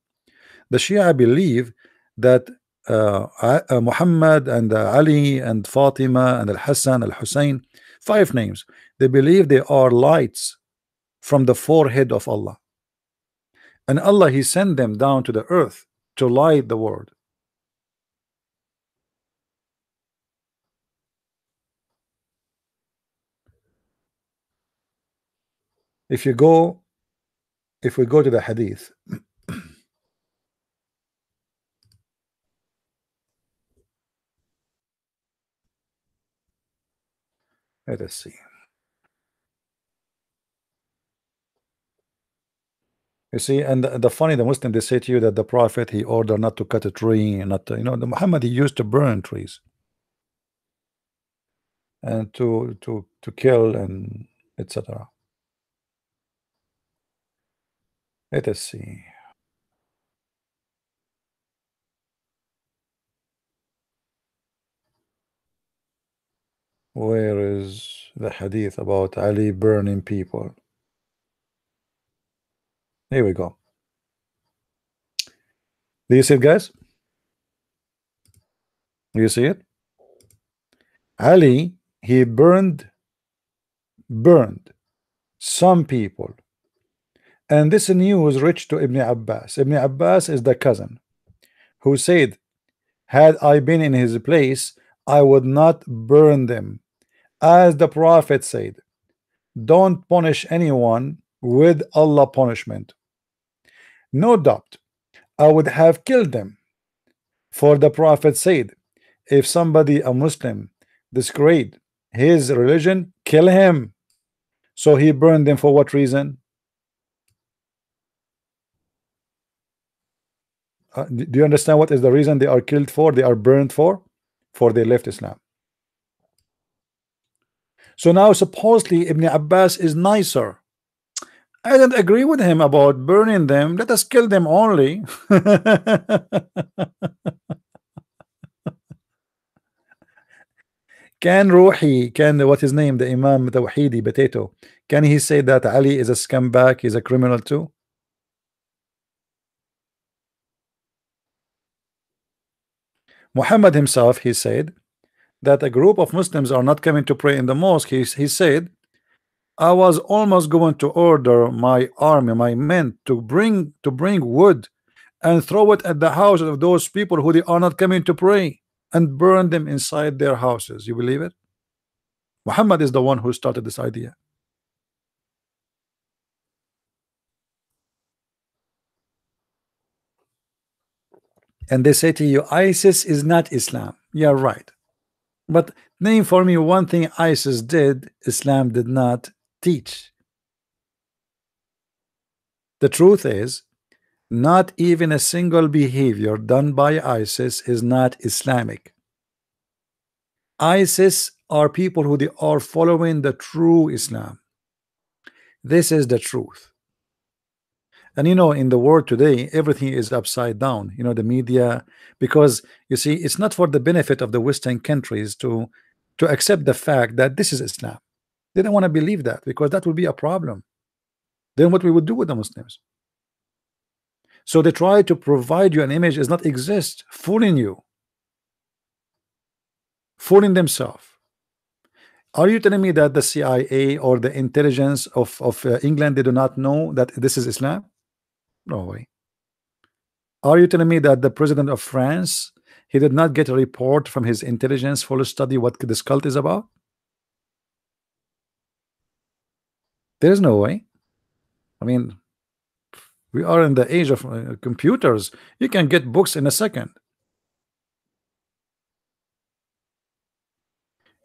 the Shia believe that Muhammad and Ali and Fatima and Al Hassan, Al Hussein, 5 names, they believe they are lights from the forehead of Allah, and Allah, He sent them down to the earth to light the world. If we go to the hadith, let us see. You see, and the funny, the Muslim, they say to you that the Prophet, he ordered not to cut a tree, not to, the Muhammad, he used to burn trees and to kill and etc. Let us see. Where is the hadith about Ali burning people? Here we go. Do you see it, guys? Do you see it? Ali, he burned some people, and this news reached to Ibn Abbas. Ibn Abbas is the cousin who said, had I been in his place, I would not burn them. As the Prophet said, don't punish anyone with Allah punishment. No doubt I would have killed them, for the Prophet said, if somebody, a Muslim, disgrade his religion, kill him. So he burned them for what reason? Do you understand what is the reason they are killed for? They are burned for they left Islam. So now supposedly Ibn Abbas is nicer. I don't agree with him about burning them. Let us kill them only. Can Ruhi, what his name, the Imam Tawhidi Potato, can he say that Ali is a scumbag, he's a criminal too? Muhammad himself, he said that a group of Muslims are not coming to pray in the mosque. He said, I was almost going to order my army, my men, to bring wood and throw it at the houses of those people who they are not coming to pray and burn them inside their houses. You believe it? Muhammad is the one who started this idea. And they say to you, ISIS is not Islam. Yeah, right. But name for me one thing ISIS did, Islam did not teach. The truth is, not even a single behavior done by ISIS is not Islamic. ISIS are people who they are following the true Islam. This is the truth. And in the world today, everything is upside down. The media, because you see, it's not for the benefit of the Western countries to accept the fact that this is Islam. They don't want to believe that, because that will be a problem. Then what we would do with the Muslims? So they try to provide you an image does not exist, fooling you, fooling themselves. Are you telling me that the CIA or the intelligence of England, they do not know that this is Islam? No way. Are you telling me that the president of France, he did not get a report from his intelligence for to study what this cult is about? There's no way. I mean, we are in the age of computers. You can get books in a second.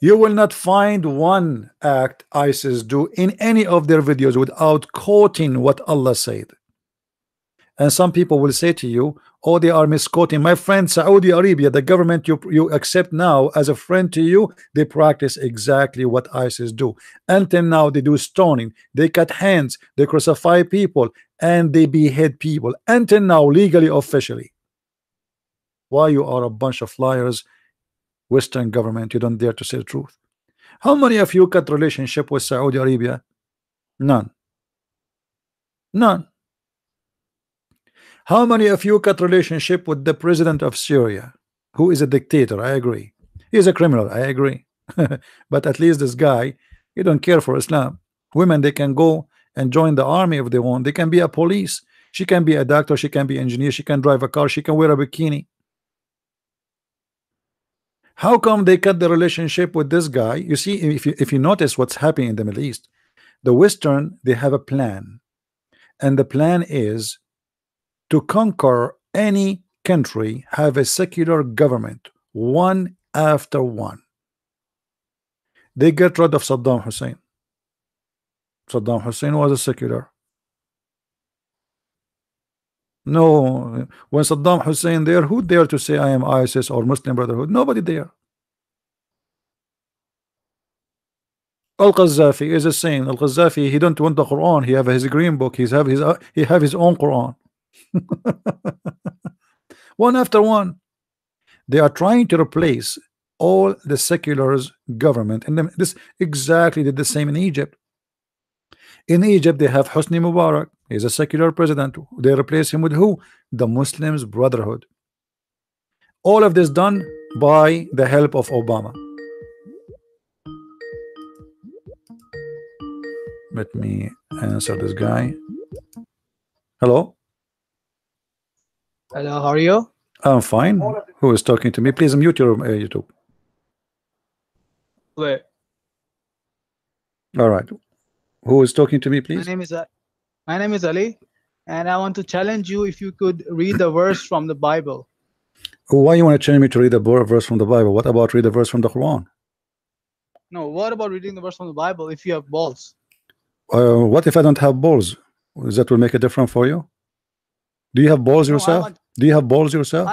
You will not find one act ISIS do in any of their videos without quoting what Allah said. And some people will say to you, oh, they are misquoting. My friend, Saudi Arabia, the government you accept now as a friend to you, they practice exactly what ISIS do. Until now, they do stoning, they cut hands, they crucify people, and they behead people. Until now, legally, officially. Why you are a bunch of liars, Western government? You don't dare to say the truth. How many of you cut relationship with Saudi Arabia? None. None. How many of you cut relationship with the president of Syria, who is a dictator? I agree. He's a criminal. I agree. But at least this guy, he don't care for Islam. Women, they can go and join the army if they want. They can be a police. She can be a doctor. She can be an engineer. She can drive a car. She can wear a bikini. How come they cut the relationship with this guy? You see, if you notice what's happening in the Middle East, the Western, they have a plan, and the plan is to conquer any country, have a secular government, one after one. They get rid of Saddam Hussein. Saddam Hussein was a secular. No, when Saddam Hussein there, who dare to say I am ISIS or Muslim Brotherhood? Nobody there. Al-Qaddafi is the same. Al-Qaddafi, he don't want the Quran. He have his green book. He have his own Quran. One after one. They are trying to replace all the seculars government, and then this exactly did the same in Egypt. In Egypt, they have Hosni Mubarak. He's a secular president. They replace him with who? The Muslims Brotherhood. All of this done by the help of Obama. Let me answer this guy. Hello. Hello, how are you? I'm fine. Who is talking to me? Please mute your YouTube. Wait. All right. Who is talking to me, please? My name is Ali, and I want to challenge you if you could read the verse from the Bible. Why you want to challenge me to read a verse from the Bible? What about read a verse from the Quran? No, what about reading the verse from the Bible if you have balls? What if I don't have balls? That will make a difference for you? Do you have balls yourself? Do you have balls yourself?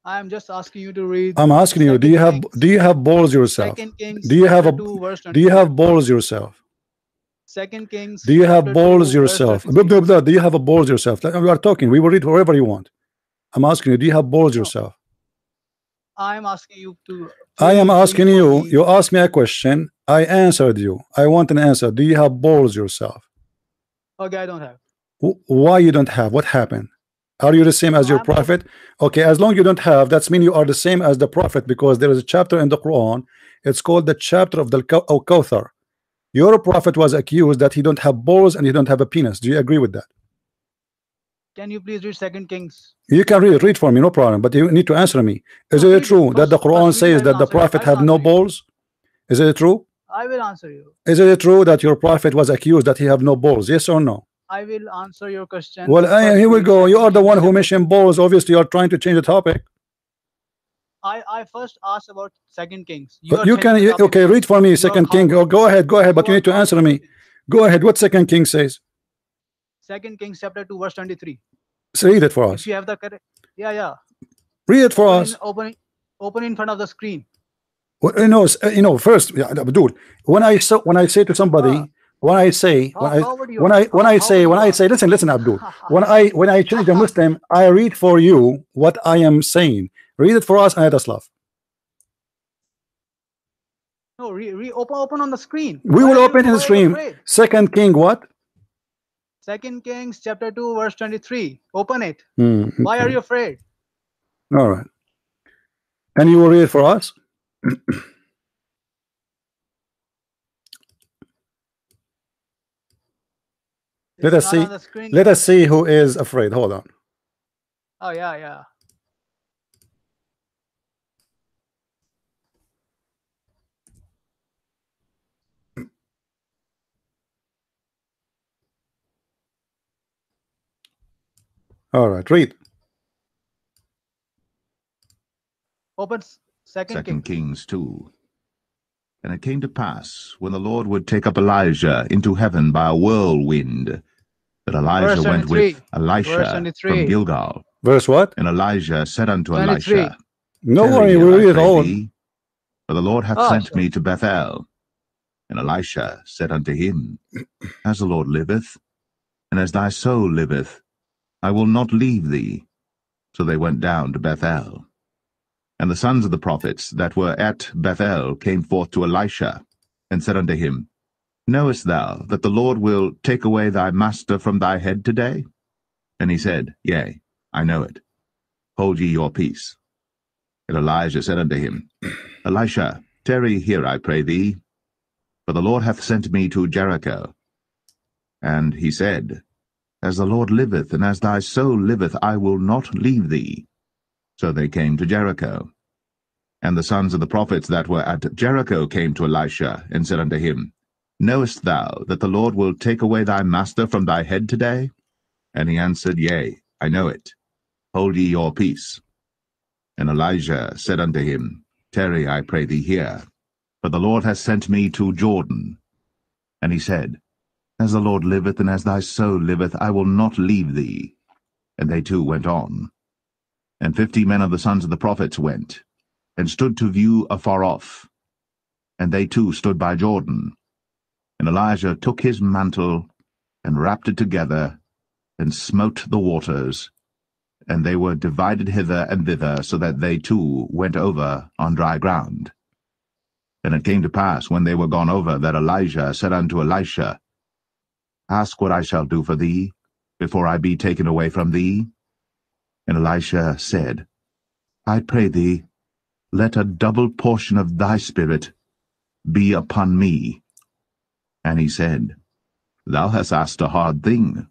I am just asking you to read. I'm asking you, do you have balls yourself? Do you have balls yourself? 2 Kings. Do you have balls yourself? Do you have a balls yourself? We are talking. We will read wherever you want. I'm asking you, do you have balls yourself? I am asking you to. I am asking you. You asked me a question. I answered you. I want an answer. Do you have balls yourself? Okay, I don't have. Why you don't have? What happened? Are you the same as your prophet? Okay, as long as you don't have, that's mean you are the same as the prophet, because there is a chapter in the Quran. It's called the chapter of the Kawthar. Your prophet was accused that he don't have balls and he don't have a penis. Do you agree with that? Can you please read 2 Kings? You can read for me, no problem. But you need to answer me. Is it true that the Quran says that the prophet had no balls? Is it true? I will answer you. Is it true that your prophet was accused that he have no balls? Yes or no? I will answer your question. Well, here we go. You are the one who mentioned balls. Obviously, you are trying to change the topic. I first asked about 2 Kings. You can okay, read for me 2 King. Oh, go ahead, but you need to answer me. Go ahead. What 2 King says? 2 Kings chapter 2 verse 23. So read it for us. If you have the correct, yeah. Read it for us. Open in front of the screen. Well, first, Abdul, when I say to somebody, listen, Abdul, when I change a Muslim, I read for you what I am saying. Read it for us, and let us laugh. No, open on the screen. We will open in the screen. 2 King what? 2 Kings chapter 2 verse 23. Open it. Okay. Why are you afraid? All right. And you will read it for us? Let us see who is afraid. Hold on. Oh yeah. All right, read. Open 2 Kings 2. And it came to pass, when the Lord would take up Elijah into heaven by a whirlwind, that Elijah went with Elisha from Gilgal. Verse what? And Elijah said unto Elisha, no worry, we'll read it all. For the Lord hath sent me to Bethel. And Elisha said unto him, As the Lord liveth, and as thy soul liveth, I will not leave thee. So they went down to Bethel. And the sons of the prophets that were at Bethel came forth to Elisha, and said unto him, Knowest thou that the Lord will take away thy master from thy head today? And he said, Yea, I know it. Hold ye your peace. And Elijah said unto him, Elisha, tarry here, I pray thee, for the Lord hath sent me to Jericho. And he said, As the Lord liveth, and as thy soul liveth, I will not leave thee. So they came to Jericho. And the sons of the prophets that were at Jericho came to Elisha, and said unto him, Knowest thou that the Lord will take away thy master from thy head today? And he answered, Yea, I know it. Hold ye your peace. And Elijah said unto him, Tarry, I pray thee here, for the Lord hath sent me to Jordan. And he said, As the Lord liveth, and as thy soul liveth, I will not leave thee. And they two went on. And 50 men of the sons of the prophets went, and stood to view afar off. And they too stood by Jordan. And Elijah took his mantle, and wrapped it together, and smote the waters, and they were divided hither and thither, so that they too went over on dry ground. And it came to pass, when they were gone over, that Elijah said unto Elisha, Ask what I shall do for thee, before I be taken away from thee. And Elisha said, I pray thee, let a double portion of thy spirit be upon me. And he said, Thou hast asked a hard thing.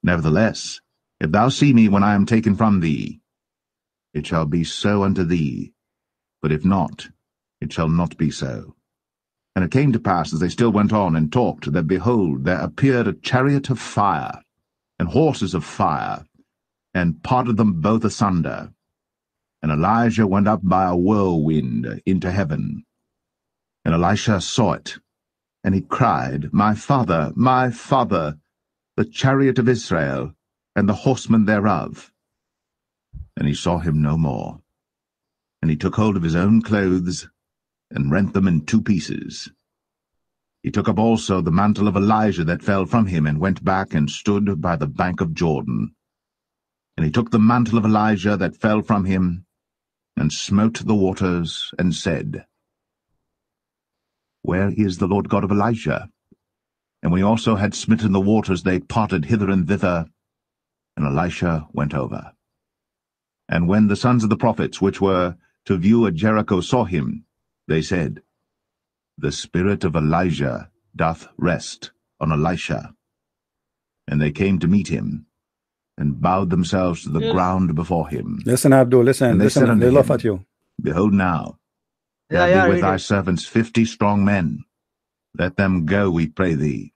Nevertheless, if thou see me when I am taken from thee, it shall be so unto thee, but if not, it shall not be so. And it came to pass, as they still went on and talked, that, behold, there appeared a chariot of fire, and horses of fire, and parted them both asunder. And Elijah went up by a whirlwind into heaven. And Elisha saw it, and he cried, My father, the chariot of Israel, and the horsemen thereof. And he saw him no more. And he took hold of his own clothes, and rent them in 2 pieces. He took up also the mantle of Elijah that fell from him, and went back and stood by the bank of Jordan. And he took the mantle of Elijah that fell from him, and smote the waters, and said, Where is the Lord God of Elijah? And when he also had smitten the waters, they parted hither and thither, and Elisha went over. And when the sons of the prophets which were to view at Jericho saw him, they said, The spirit of Elijah doth rest on Elisha. And they came to meet him, and bowed themselves to the ground before him. Listen, Abdul, listen, They said unto they laugh him, at you. Behold now, there be with thy servants 50 strong men. Let them go, we pray thee,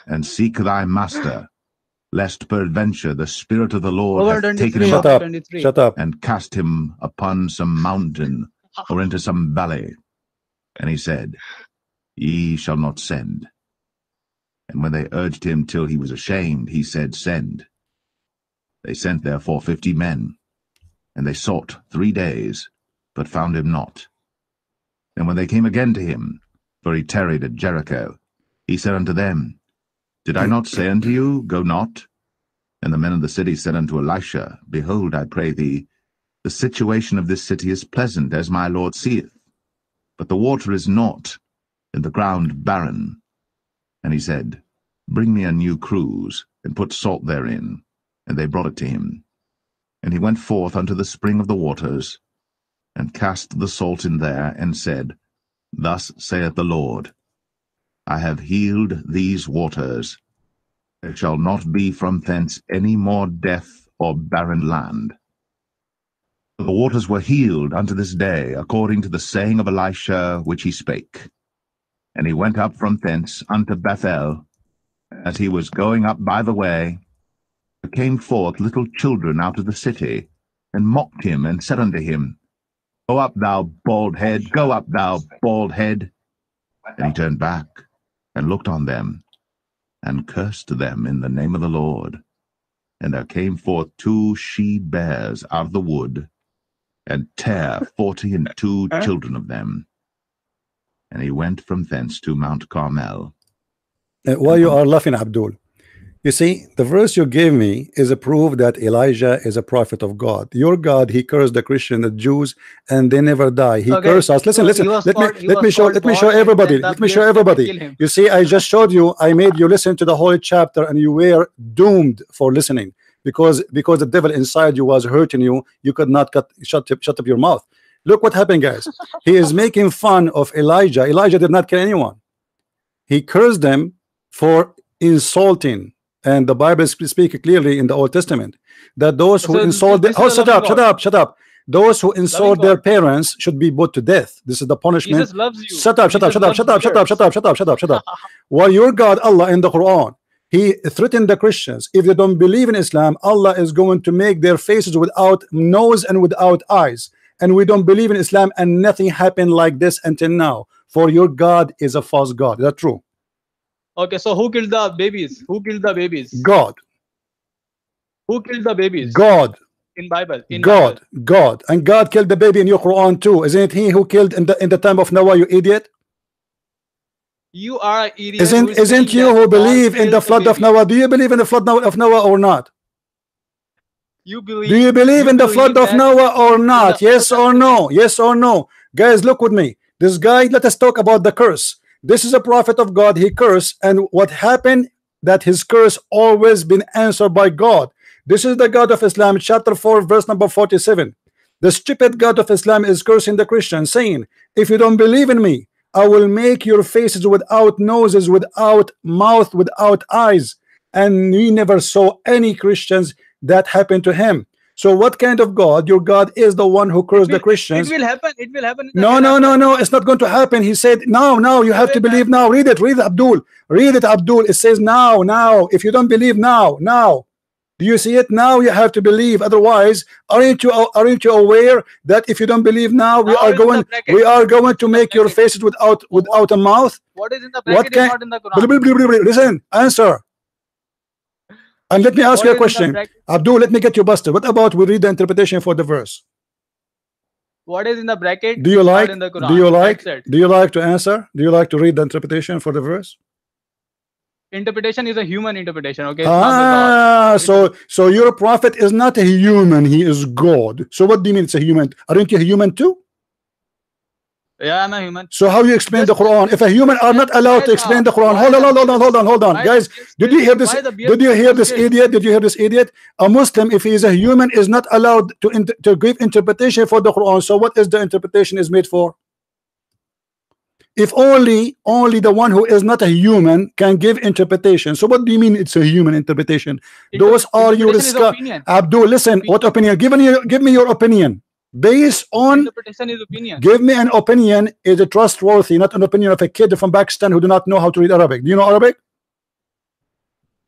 and seek thy master, lest peradventure the Spirit of the Lord hath taken him up, Shut up. and cast him upon some mountain, or into some valley. And he said, Ye shall not send. And when they urged him till he was ashamed, he said, Send. They sent therefore 50 men, and they sought 3 days, but found him not. And when they came again to him, for he tarried at Jericho, he said unto them, Did I not say unto you, Go not? And the men of the city said unto Elisha, Behold, I pray thee, the situation of this city is pleasant, as my Lord seeth, but the water is not, and the ground barren. And he said, Bring me a new cruse, and put salt therein. And they brought it to him. And he went forth unto the spring of the waters, and cast the salt in there, and said, Thus saith the Lord, I have healed these waters. There shall not be from thence any more death or barren land. The waters were healed unto this day, according to the saying of Elisha which he spake. And he went up from thence unto Bethel. As he was going up by the way, there came forth little children out of the city, and mocked him, and said unto him, Go up, thou bald head, go up, thou bald head. And he turned back, and looked on them, and cursed them in the name of the Lord. And there came forth 2 she-bears out of the wood, and tare 42 children of them. And he went from thence to Mount Carmel. Why you are laughing, Abdul? You see, the verse you gave me is a proof that Elijah is a prophet of God. Your God, he cursed the Christian, the Jews, and they never die. He Okay, cursed us. Listen, so listen. he was Let called me show God, and everybody. then the Let me show bears came and everybody. killed him. You see, I just showed you. I made you listen to the whole chapter, and you were doomed for listening because the devil inside you was hurting you. You could not shut up your mouth. Look what happened, guys. He is making fun of Elijah. Elijah did not kill anyone. He cursed them for insulting. And the Bible speaks clearly in the Old Testament that those who So insult this is a shut loving up, shut God. up, shut up. Those who insult Loving their God. parents should be put to death. This is the punishment. Jesus loves you. Shut up, shut up, Jesus shut up, loves shut up, shut up, bears. shut up, shut up, shut up, shut up. While your God Allah in the Quran, he threatened the Christians. If they don't believe in Islam, Allah is going to make their faces without nose and without eyes. And we don't believe in Islam, and nothing happened like this until now. For your God is a false God. Is that true? Okay, so who killed the babies? Who killed the babies? God. Who killed the babies? God. In Bible. In God. Bible. God. And God killed the baby in your Quran too. Isn't it he who killed in the time of Noah, you idiot? You are an idiot. Isn't you who believe in the flood of Noah? Do you believe in the flood of Noah or not? You believe. Do you believe in the flood of Noah or not? Yes or no? Yes or no? Guys, look with me. This guy, let us talk about the curse. This is a prophet of God. He cursed, and what happened? That his curse always been answered by God. This is the God of Islam, chapter 4, verse number 47. The stupid God of Islam is cursing the Christians, saying, if you don't believe in me, I will make your faces without noses, without mouth, without eyes. And we never saw any Christians that happened to him. So what kind of God? Your God is the one who cursed the Christians. It will happen. It will happen. No, it's not going to happen. He said now you have to believe now. Read it, Abdul. Read it, Abdul. It says now. If you don't believe now. Do you see it? Now you have to believe. Otherwise, aren't you aware that if you don't believe now, we are going to make your faces without a mouth? What is in the bracket is not in the Quran. Listen, answer. And let me ask you a question. Abdul, let me get you busted. What about we read the interpretation for the verse? What is in the bracket? Do you like? In the Quran. Do you like to answer? Do you like to read the interpretation for the verse? Interpretation is a human interpretation. Okay. So your prophet is not a human. He is God. So what do you mean it's a human? Aren't you a human too? Yeah, I'm a human. So how you explain the Quran? If a human are not allowed to explain the Quran, hold on, guys. Did you hear this? Did you hear this idiot? Did you hear this idiot? A Muslim, if he is a human, is not allowed to give interpretation for the Quran. So what is the interpretation is made for? If only the one who is not a human can give interpretation. So what do you mean it's a human interpretation? Those are your Abdul, listen, what opinion? Give me your opinion. Based on interpretation is opinion. Give me an opinion is it trustworthy, not an opinion of a kid from Pakistan who do not know how to read Arabic. Do you know Arabic?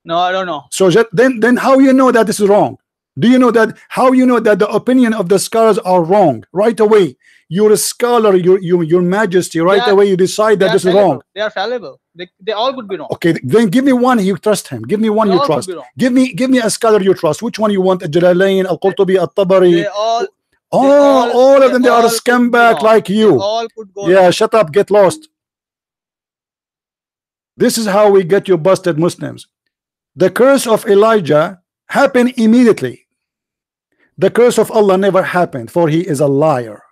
No, I don't know. So then how you know that this is wrong? Do you know that how you know that the opinion of the scholars are wrong? Right away, you're a scholar, your majesty, right away you decide that this is wrong. They are fallible. They all could be wrong. Okay, then give me one you trust him. Give me one you trust. Give me a scholar you trust. Which one you want? Jalalain, Al-Qurtubi, At-Tabari. All of them, they are a scumbag like you. Yeah, shut up, get lost. This is how we get you busted Muslims. The curse of Elijah happened immediately. The curse of Allah never happened, for he is a liar.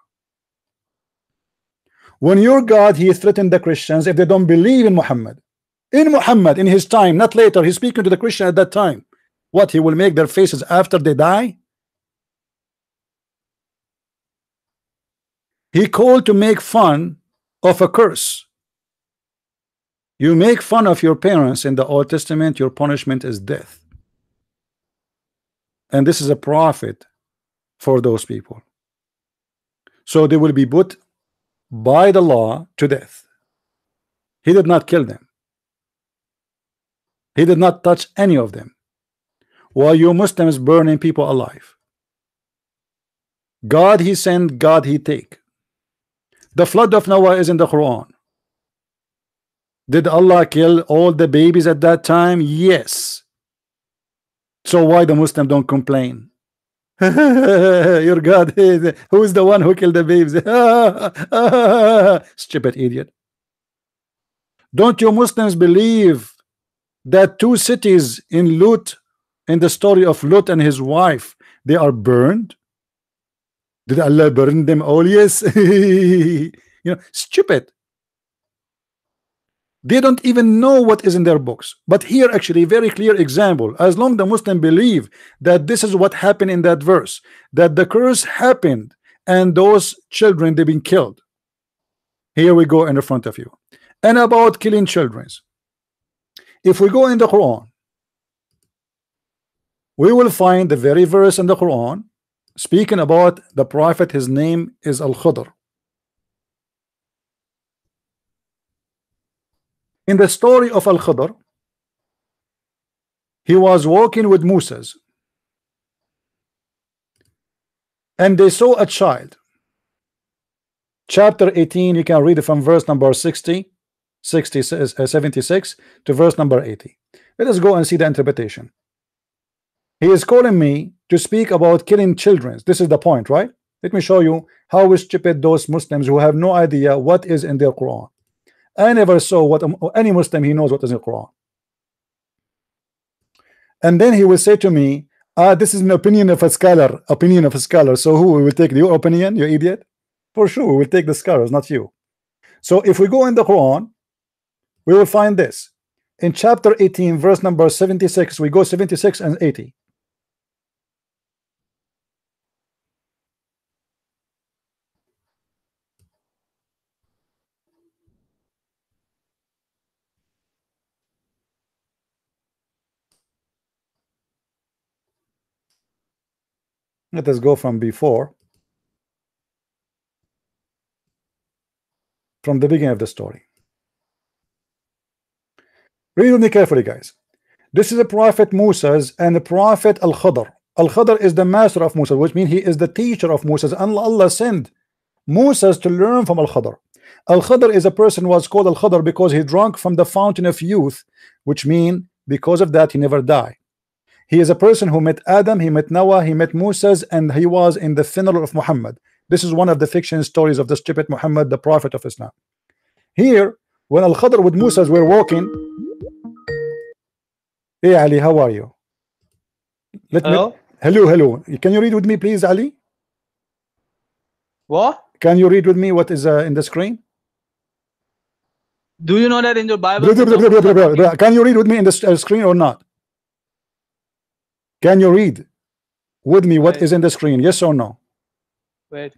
When your God, he threatened the Christians if they don't believe in Muhammad. In his time, not later. He's speaking to the Christian at that time. What, he will make their faces after they die? He called to make fun of a curse. You make fun of your parents in the Old Testament, your punishment is death. And this is a prophet for those people. So they will be put by the law to death. He did not kill them. He did not touch any of them. While you Muslims burning people alive. God he sent, God he take. The flood of Noah is in the Quran. Did Allah kill all the babies at that time? Yes. So why the Muslim don't complain? Your God, who is the one who killed the babies? Stupid idiot. Don't you Muslims believe that 2 cities in Lut, in the story of Lut and his wife, they are burned? Did Allah burn them all? Yes. You know, stupid. They don't even know what is in their books. But here actually very clear example. As long the Muslim believe that this is what happened in that verse, that the curse happened and those children they've been killed. Here we go in the front of you. And about killing children, if we go in the Quran, we will find the very verse in the Quran speaking about the prophet. His name is Al-Khidr. In the story of Al-Khidr, he was walking with Moses, and they saw a child. Chapter 18, you can read it from verse number 76 to verse number 80. Let us go and see the interpretation. He is calling me to speak about killing children. This is the point, right? Let me show you how stupid those Muslims who have no idea what is in their Quran. I never saw what any Muslim he knows what is in the Quran. And then he will say to me, this is an opinion of a scholar. So who will take your opinion, you idiot? For sure, we will take the scholars, not you. So if we go in the Quran, we will find this. In chapter 18, verse number 76, we go 76 and 80. Let us go from before, from the beginning of the story. Read with me carefully, guys. This is a prophet Moses and a prophet Al-Khidr. Al-Khidr is the master of Moses, which means he is the teacher of Moses, and Allah sent Moses to learn from Al-Khidr. Al-Khidr is a person who was called Al-Khidr because he drank from the fountain of youth, which means because of that he never died. He is a person who met Adam, he met Noah, he met Moses, and he was in the funeral of Muhammad. This is one of the fiction stories of the stupid Muhammad, the prophet of Islam. Here, when Al-Khidr with Moses were walking. Hey Ali, how are you? Hello. Can you read with me, please, Ali? What? Can you read with me what is in the screen? Do you know that in your Bible? Can you read with me in the screen or not? Can you read with me what is in the screen? Yes or no? Wait.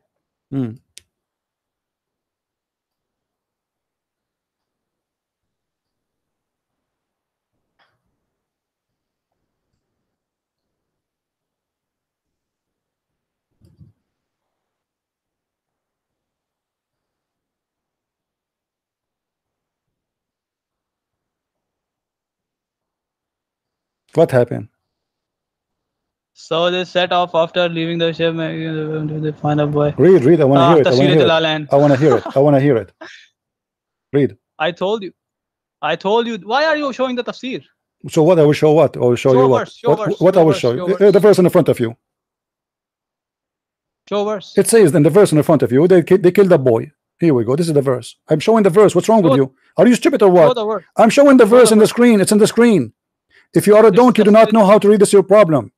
What happened? So they set off after leaving the ship. They find a boy. Read. I want to hear it. I want to hear it. Read. I told you. Why are you showing the tafsir? So what? I will show what? I will show you what? What I will show you? The verse in the front of you. Show verse. It says in the verse in the front of you, they killed a boy. Here we go. This is the verse. I'm showing the verse. What's wrong with you? Are you stupid or what? I'm showing the verse in the screen. It's in the screen. If you are a donkey, you do not know how to read. This is your problem.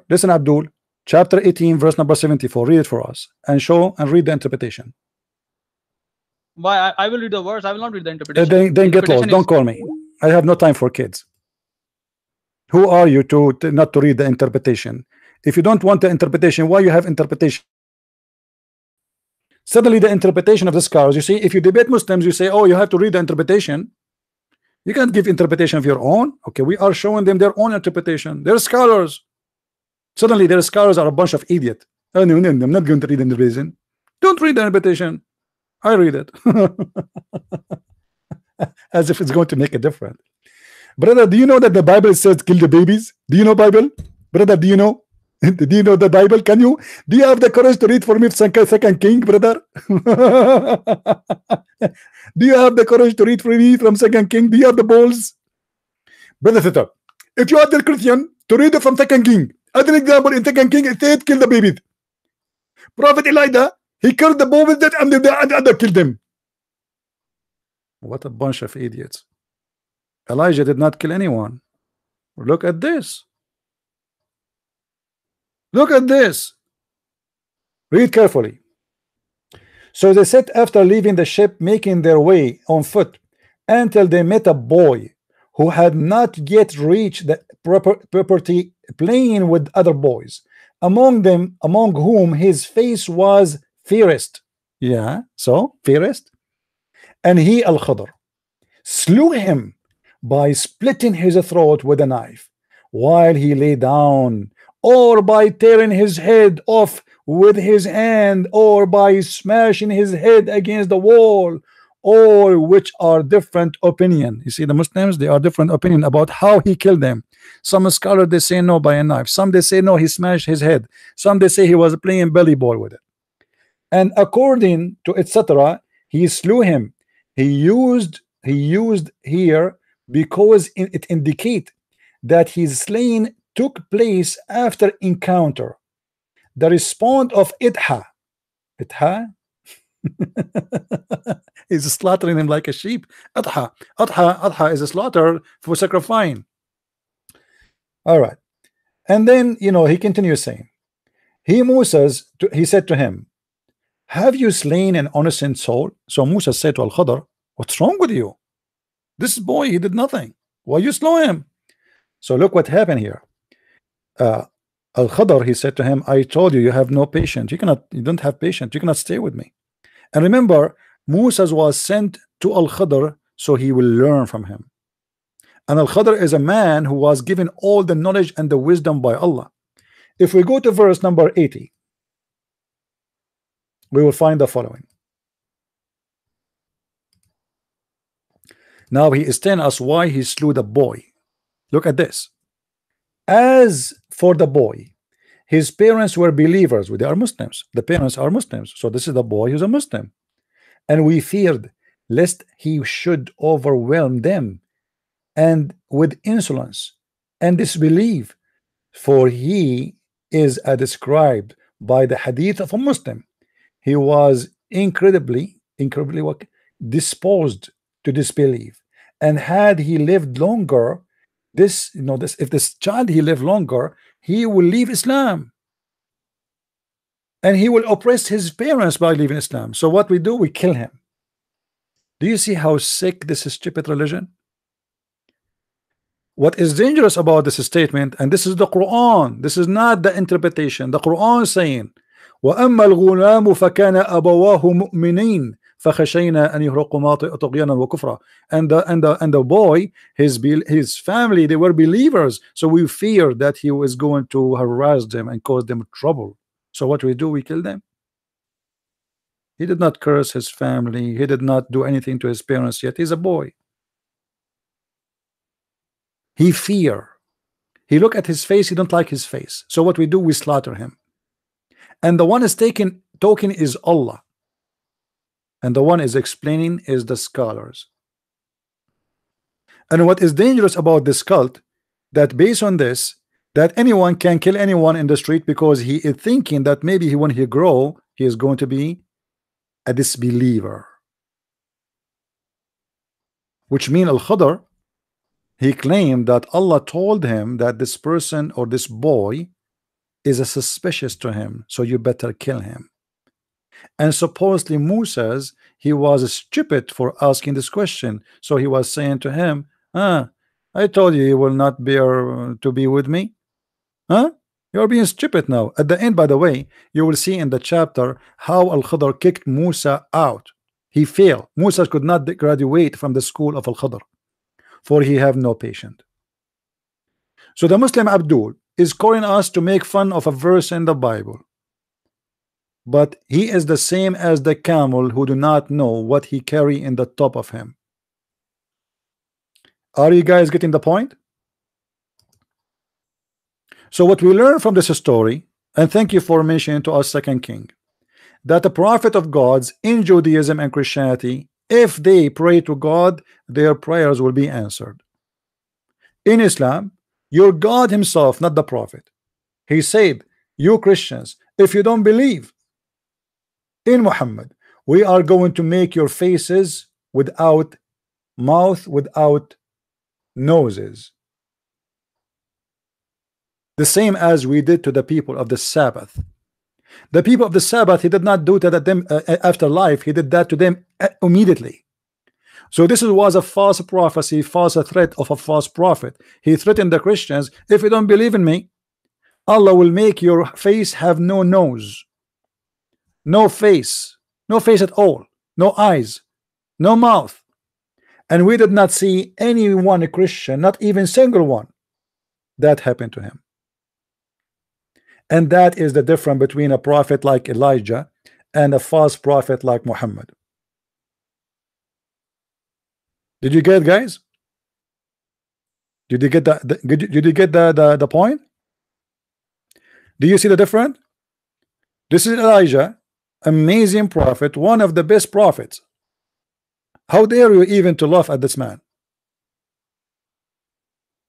Listen, Abdul. Chapter 18, verse number 74. Read it for us and show and read the interpretation. Why? I will read the verse. I will not read the interpretation. Then get lost. Don't call me. I have no time for kids. Who are you to not to read the interpretation? If you don't want the interpretation, why you have interpretation? Suddenly the interpretation of the scholars. You see, if you debate Muslims, you say, oh, you have to read the interpretation. You can't give interpretation of your own. Okay, we are showing them their own interpretation. They're scholars. Suddenly their scholars are a bunch of idiots. Oh, no, I'm not going to read the interpretation. Don't read the interpretation. I read it. As if it's going to make a difference. Brother, do you know that the Bible says kill the babies? Do you know Bible? Brother, do you know? Do you know the Bible? Do you have the courage to read for me Second King, brother? Do you have the courage to read for me from Second King? Do you have the balls? Brother Theta, if you are the Christian to read it from Second King, as an example, in Second King, it said kill the babies. Prophet Elijah, he killed the babies and the other killed them. What a bunch of idiots. Elijah did not kill anyone. Look at this. Look at this. Read carefully. So they set after leaving the ship, making their way on foot until they met a boy who had not yet reached the property, playing with other boys, among whom his face was fairest. Yeah, so fairest. And he, Al-Khadr, slew him by splitting his throat with a knife while he lay down, or by tearing his head off with his hand, or by smashing his head against the wall, all which are different opinion. You see, the Muslims, they are different opinion about how he killed them. Some scholars, they say no, by a knife. Some they say no, he smashed his head. Some they say he was playing belly ball with it. And according to etc., he slew him. He used here because it indicate that his slaying took place after encounter. The response of Idha is slaughtering him like a sheep. Adha is a slaughter for sacrificing. All right. And then, you know, he continues saying, he said to him, have you slain an innocent soul? So Musa said to Al-Khadr, what's wrong with you? This boy, he did nothing. Why you slow him? So look what happened here. Al-Khadr, he said to him, I told you, you have no patience. You don't have patience. You cannot stay with me. And remember, Musa was sent to Al-Khadr so he will learn from him. And Al-Khadr is a man who was given all the knowledge and the wisdom by Allah. If we go to verse number 80, we will find the following. Now he is telling us why he slew the boy. Look at this. As for the boy, his parents were believers. They are Muslims. The parents are Muslims. So this is the boy who's a Muslim. And we feared lest he should overwhelm them and with insolence and disbelief, for he is described by the hadith of a Muslim. He was incredibly disposed to disbelieve, and had he lived longer, if this child he lived longer, he will leave Islam, and he will oppress his parents by leaving Islam. So what we do, we kill him. Do you see how sick this stupid religion? What is dangerous about this statement, and this is the Quran, this is not the interpretation. The Quran is saying, وَأَمَّا الْغُلَامُ فَكَانَ أَبَوَاهُ مُؤْمِنِينَ فَخَشَيْنَا أَنْ يُرْهِقُهُمَا طُغْيَانًا وَكُفْرًا. And the boy, his family, they were believers, so we feared that he was going to harass them and cause them trouble. So what we do, we kill them. He did not curse his family, he did not do anything to his parents yet. He's a boy. He fear. He look at his face, he don't like his face. So what we do, we slaughter him. And the one is talking is Allah, and the one is explaining is the scholars. And what is dangerous about this cult, that based on this, that anyone can kill anyone in the street because he is thinking that maybe when he grow, he is going to be a disbeliever. Which means Al-Khadr, he claimed that Allah told him that this person or this boy is a suspicious to him, so you better kill him. And supposedly Musa's, he was stupid for asking this question, so he was saying to him, I told you you will not bear to be with me. You're being stupid now. At the end, by the way, you will see in the chapter how Al-Khadr kicked Musa out. He failed. Musa could not graduate from the school of Al-Khadr, for he have no patience. So the Muslim Abdul is calling us to make fun of a verse in the Bible, but he is the same as the camel who do not know what he carry in the top of him. Are you guys getting the point? So what we learn from this story, and thank you for mentioning to us 2 King, that the prophet of gods in Judaism and Christianity, if they pray to God, their prayers will be answered. In Islam, your God himself, not the prophet, he said, you Christians, if you don't believe in Muhammad, we are going to make your faces without mouth, without noses, the same as we did to the people of the Sabbath. The people of the Sabbath, he did not do that at them after life. He did that to them immediately. So this was a false prophecy, false threat of a false prophet. He threatened the Christians, if you don't believe in me, Allah will make your face have no nose, no face at all, no eyes, no mouth. And we did not see anyone, a Christian, not even single one, that happened to him. And that is the difference between a prophet like Elijah and a false prophet like Muhammad. Did you get, guys? Did you get the point? Do you see the difference? This is Elijah, amazing prophet, one of the best prophets. How dare you even to laugh at this man?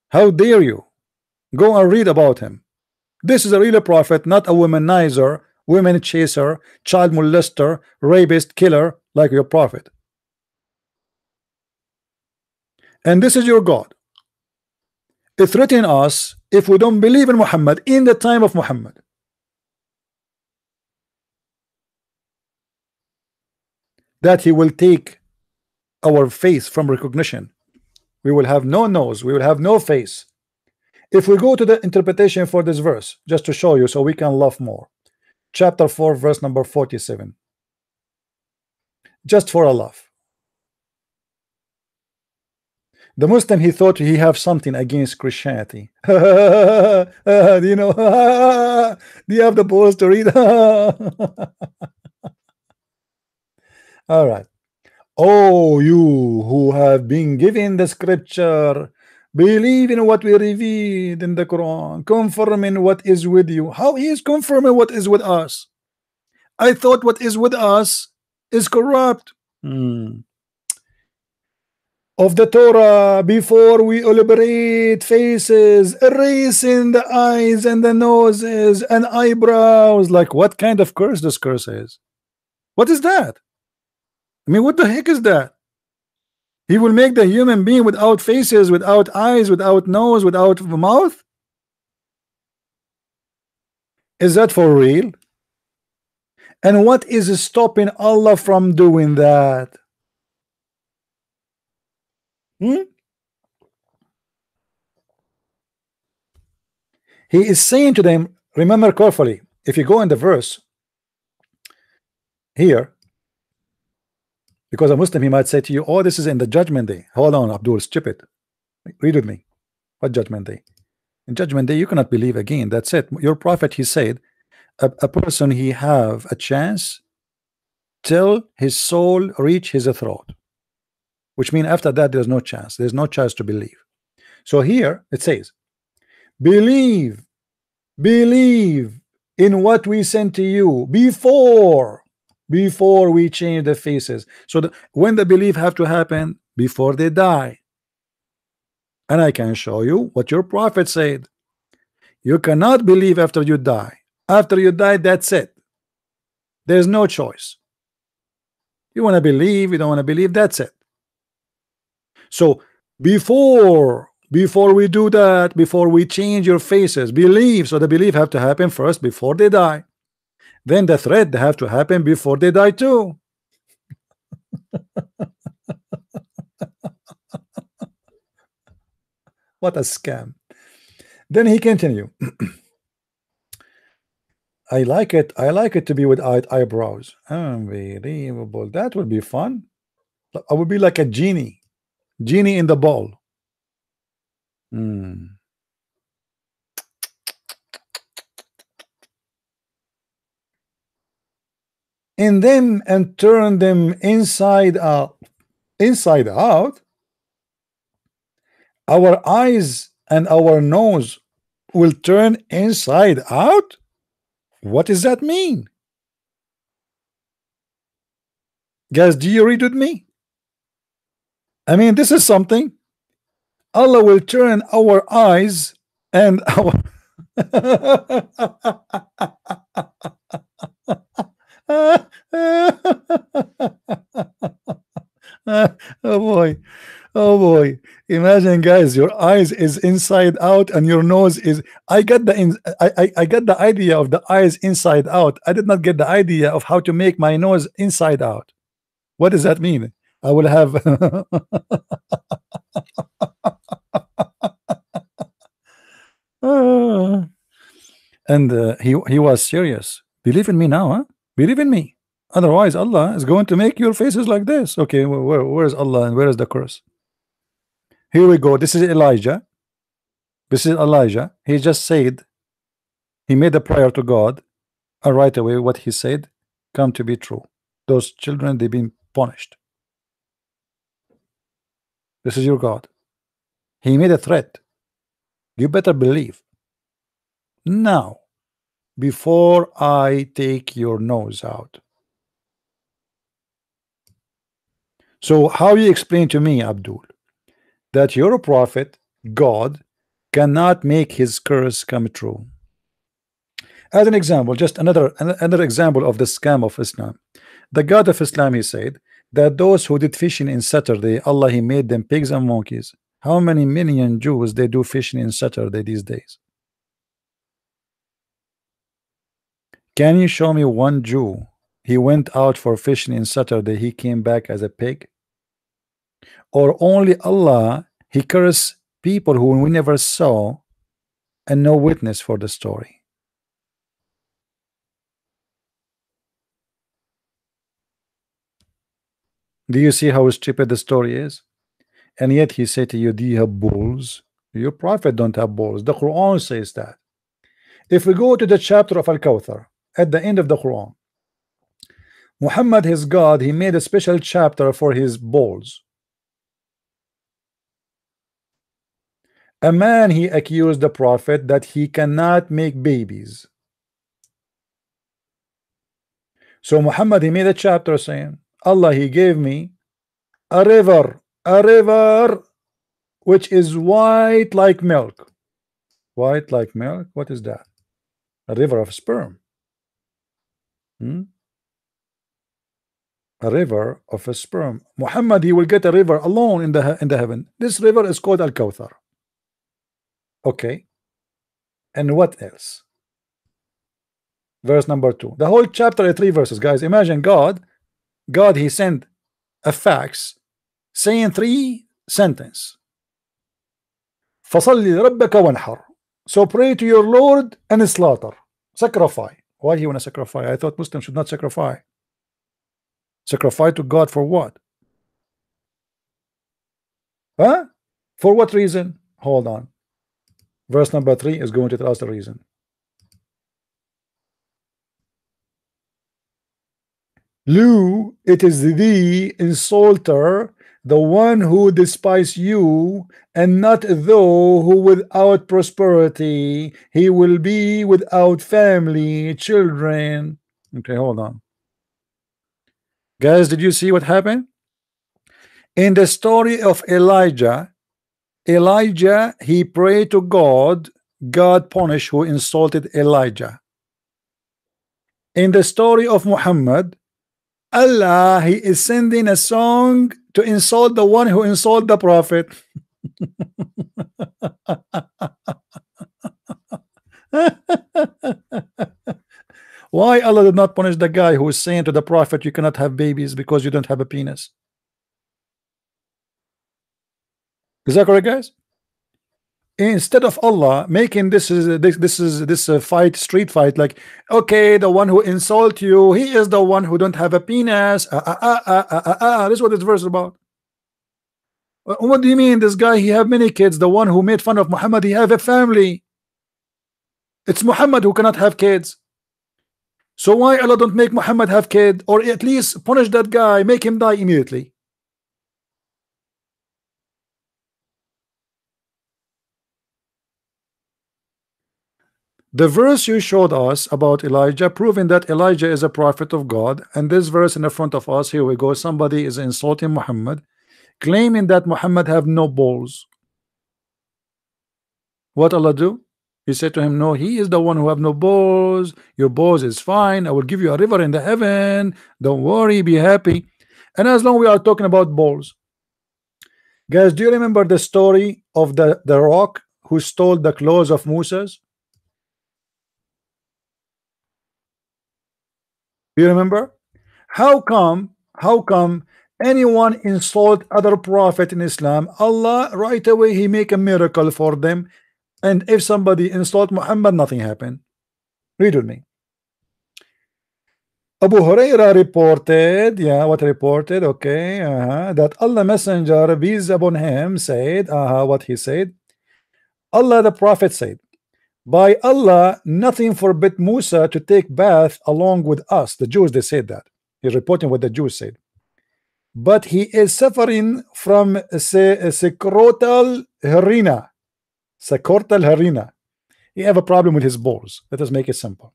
How dare you? Go and read about him. This is a real prophet, not a womanizer, women chaser, child molester, rapist, killer like your prophet. And this is your God. It threatens us if we don't believe in Muhammad in the time of Muhammad. That he will take our face from recognition. We will have no nose, we will have no face. If we go to the interpretation for this verse, just to show you so we can laugh more. Chapter 4, verse number 47. Just for a laugh. The Muslim, he thought he have something against Christianity. Do you know? Do you have the balls to read? All right. Oh, you who have been given the scripture, believe in what we revealed in the Quran, confirming what is with you. How he is confirming what is with us? I thought what is with us is corrupt. Of the Torah, before we elaborate faces, erasing the eyes and the noses and eyebrows. Like, what kind of curse this curse is? What is that? I mean, what the heck is that? He will make the human being without faces, without eyes, without nose, without mouth? Is that for real? And what is stopping Allah from doing that? He is saying to them, remember carefully, if you go in the verse here, because a Muslim, he might say to you, oh, this is in the judgment day. Hold on, Abdul, stupid. Read with me. What judgment day? In judgment day, you cannot believe again. That's it. Your prophet, he said, a person, he have a chance till his soul reach his throat, which means after that there's no chance. There's no chance to believe. So here it says, believe in what we sent to you before we change the faces. So when the belief have to happen, before they die. And I can show you what your prophet said. You cannot believe after you die. After you die, that's it. There's no choice. You want to believe, you don't want to believe, that's it. So before we do that, before we change your faces, believe. So the belief have to happen first before they die. Then the threat have to happen before they die too. What a scam. Then he continue. I like it to be with eyebrows. Unbelievable. That would be fun. I would be like a genie in the ball. In them and turn them inside out. Our eyes and our nose will turn inside out. What does that mean? Guys, do you read with me? I mean, this is something. Allah will turn our eyes and our Oh boy. Oh boy. Imagine, guys, your eyes is inside out and your nose is. I got the I got the idea of the eyes inside out. I did not get the idea of how to make my nose inside out. What does that mean? I will have and he was serious. Believe in me now, huh? Believe in me. Otherwise, Allah is going to make your faces like this. Okay, where's Allah and where is the curse? Here we go. This is Elijah. This is Elijah. He just said, he made a prayer to God, and right away what he said come to be true. Those children, they've been punished. This is your God. He made a threat. You better believe. Now, before I take your nose out. So how you explain to me, Abdul, that you're a prophet, God cannot make his curse come true? As an example, just another example of the scam of Islam. The God of Islam, he said that those who did fishing in Saturday, Allah, he made them pigs and monkeys. How many million Jews they do fishing in Saturday these days? Can you show me one Jew? He went out for fishing in Saturday, he came back as a pig? Or only Allah, he cursed people who we never saw and no witness for the story? Do you see how stupid the story is? And yet he said to you, do you have balls? Your prophet don't have balls. The Quran says that. If we go to the chapter of Al-Kawthar, at the end of the Quran, Muhammad, his God, he made a special chapter for his balls. A man, he accused the prophet that he cannot make babies. So Muhammad, he made a chapter saying, Allah, he gave me a river which is white like milk. White like milk? What is that? A river of sperm. A river of a sperm. Muhammad, he will get a river alone in the heaven. This river is called Al-Kawthar. Okay. And what else? Verse number 2. The whole chapter is 3 verses, guys. Imagine God, he sent a fax saying 3 sentences. فَصَلِّ لِرَبَّكَ وَانْحَرْ. So pray to your Lord and slaughter. Sacrifice. Why do you want to sacrifice? I thought Muslims should not sacrifice. Sacrifice to God for what? Huh? For what reason? Hold on. Verse number 3 is going to tell us the reason. Lu, it is the insulter, the one who despise you, and not though who without prosperity, he will be without family, children. Okay, hold on. Guys, did you see what happened? In the story of Elijah, he prayed to God, God punished who insulted Elijah. In the story of Muhammad, Allah, he is sending a song to insult the one who insulted the prophet. Why Allah did not punish the guy who is saying to the prophet, you cannot have babies because you don't have a penis? Is that correct, guys? Instead of Allah making this fight, street fight, like, okay, the one who insult you, he is the one who don't have a penis. This is what this verse is about. What do you mean? This guy, he have many kids. The one who made fun of Muhammad, he have a family. It's Muhammad who cannot have kids. So why Allah don't make Muhammad have kid, or at least punish that guy, make him die immediately? The verse you showed us about Elijah, proving that Elijah is a prophet of God, and this verse in the front of us, here we go, somebody is insulting Muhammad, claiming that Muhammad have no balls. What Allah do? He said to him, no, he is the one who have no balls. Your balls is fine. I will give you a river in the heaven. Don't worry, be happy. And as long we are talking about balls, guys, do you remember the story of the rock who stole the clothes of Moses? Do you remember? How come anyone insult other prophet in Islam, Allah right away he make a miracle for them, and if somebody insult Muhammad, nothing happened? Read with me. Abu Huraira reported, what reported? Okay, that Allah Messenger, peace upon him, said, what he said. Allah the Prophet said, by Allah, nothing forbid Musa to take bath along with us. The Jews, they said that. He's reporting what the Jews said. But he is suffering from secrotal hernia. Secrotal hernia. He have a problem with his balls. Let us make it simple.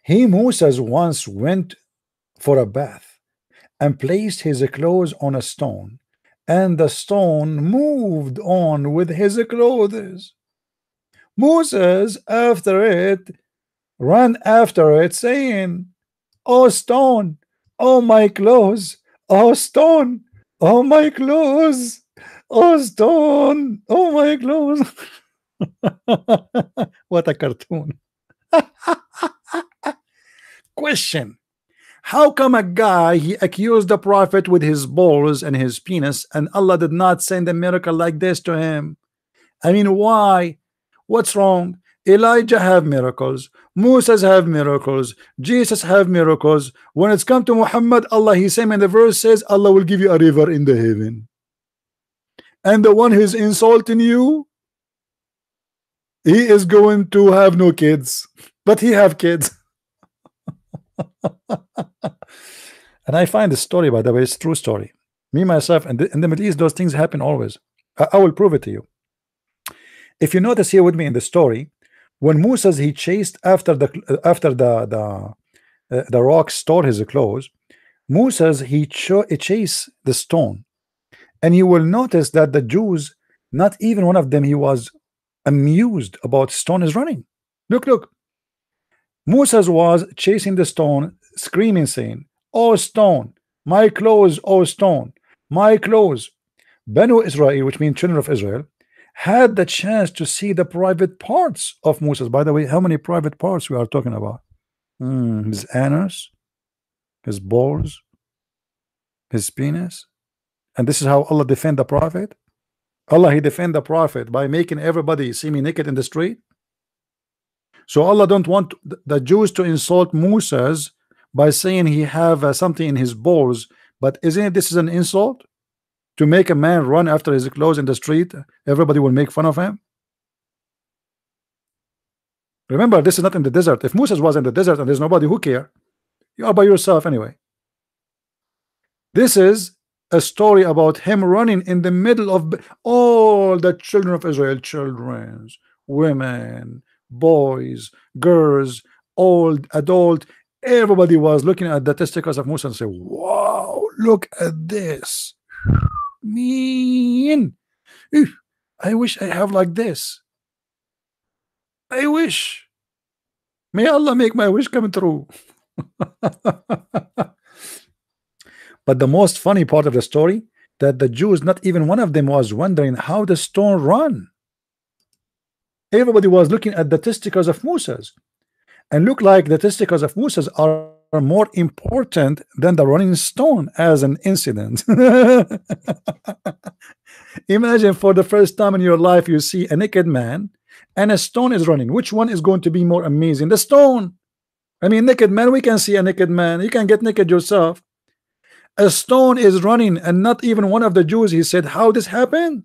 He, Moses, once went for a bath and placed his clothes on a stone, and the stone moved on with his clothes. Moses, after it, ran after it, saying, "Oh stone, oh my clothes, oh stone, oh my clothes, oh stone, oh my clothes." What a cartoon. Question: how come a guy he accused the prophet with his balls and his penis, and Allah did not send a miracle like this to him? I mean, why? What's wrong? Elijah have miracles, Moses have miracles, Jesus have miracles. When it's come to Muhammad, Allah, he said in the verse says, Allah will give you a river in the heaven. And the one who's insulting you, he is going to have no kids, but he have kids. And I find the story, by the way, it's a true story. Me myself, and in the Middle East, those things happen always. I will prove it to you. If you notice here with me in the story, when Moses he chased after the rock stole his clothes, Moses he chased the stone, and you will notice that the Jews, not even one of them he was amused about stone is running. Look. Moses was chasing the stone, screaming, saying, "Oh stone, my clothes, oh stone, my clothes." Banu Israel, which means children of Israel, had the chance to see the private parts of Moses. By the way, how many private parts we are talking about? His anus, his balls, his penis. And this is how Allah defend the prophet. Allah, he defend the prophet by making everybody see me naked in the street. So Allah don't want the Jews to insult Moses by saying he have something in his balls. But isn't it, this is an insult? To make a man run after his clothes in the street, everybody will make fun of him. Remember, this is not in the desert. If Moses was in the desert and there's nobody who care, you are by yourself anyway. This is a story about him running in the middle of all the children of Israel, children, women, boys, girls, old, adult. Everybody was looking at the testicles of Moses and say, "Wow, look at this. Mean. I wish I have like this. I wish. May Allah make my wish come true." But the most funny part of the story, that the Jews, not even one of them was wondering how the stone run. Everybody was looking at the testicles of Moses, and look like the testicles of Moses are more important than the running stone as an incident. Imagine for the first time in your life you see a naked man and a stone is running. Which one is going to be more amazing? The stone. I mean, naked man, we can see a naked man, you can get naked yourself. A stone is running, and not even one of the Jews, he said, how this happened?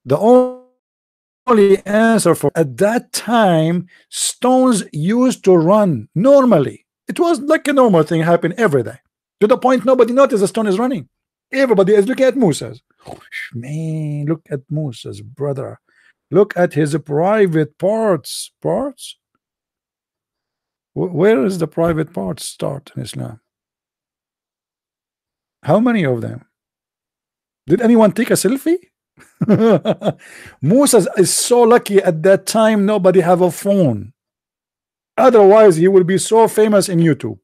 The only answer for, at that time, stones used to run normally. It was like a normal thing happen every day, to the point nobody noticed the stone is running. Everybody is looking at Moses. Man, look at Moses, brother. Look at his private parts. Where is the private parts start in Islam? How many of them? Did anyone take a selfie? Moses is so lucky at that time nobody have a phone. Otherwise he will be so famous in YouTube.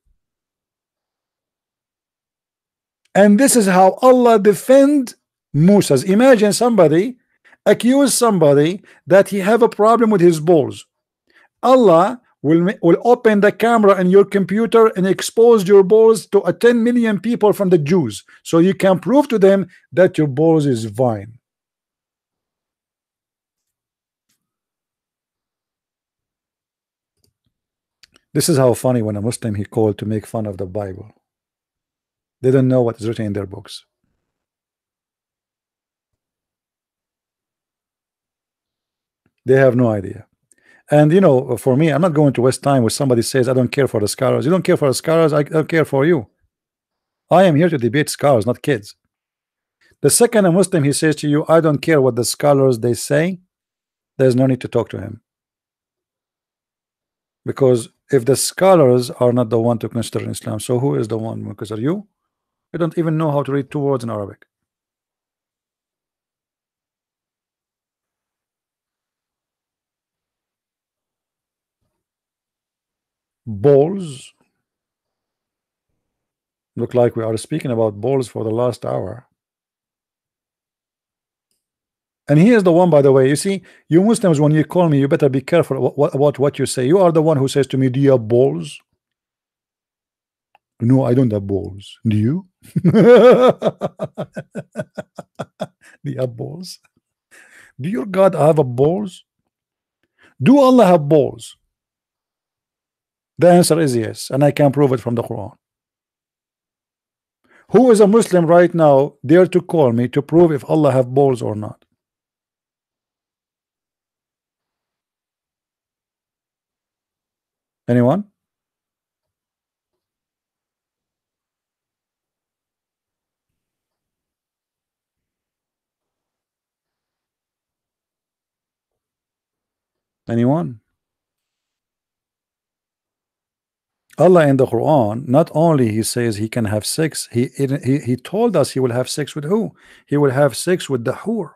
And this is how Allah defend Musa's. Imagine somebody accuse somebody that he have a problem with his balls. Allah will open the camera in your computer and expose your balls to 10 million people from the Jews, so you can prove to them that your balls is fine. This is how funny when a Muslim he called to make fun of the Bible. They don't know what is written in their books. They have no idea. And you know, for me, I'm not going to waste time with somebody says I don't care for the scholars. You don't care for the scholars, I don't care for you. I am here to debate scholars, not kids. The second a Muslim he says to you, I don't care what the scholars they say, there's no need to talk to him. Because if the scholars are not the one to consider in Islam, so who is the one? Because are you? You don't even know how to read 2 words in Arabic. Balls. Look like we are speaking about balls for the last hour. And he is the one, by the way, you see, you Muslims, when you call me, you better be careful about what you say. You are the one who says to me, do you have balls? No, I don't have balls. Do you? Do you have balls? Do your God have a balls? Do Allah have balls? The answer is yes, and I can prove it from the Quran. Who is a Muslim right now dare to call me to prove if Allah have balls or not? Anyone? Anyone? Allah in the Quran, not only he says he can have sex, he told us he will have sex with who? He will have sex with the hur.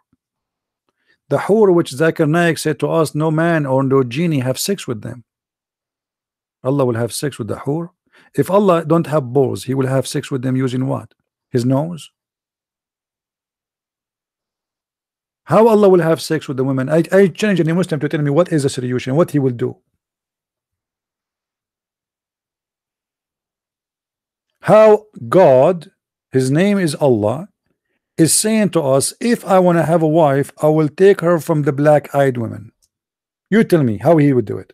The hur which Zakir Naik said to us, no man or no genie have sex with them. Allah will have sex with the hur. If Allah don't have balls, he will have sex with them using what? His nose? How Allah will have sex with the women? I challenge any Muslim to tell me what is the solution, what he will do. How God, his name is Allah, is saying to us, if I want to have a wife, I will take her from the black-eyed women. You tell me how he would do it.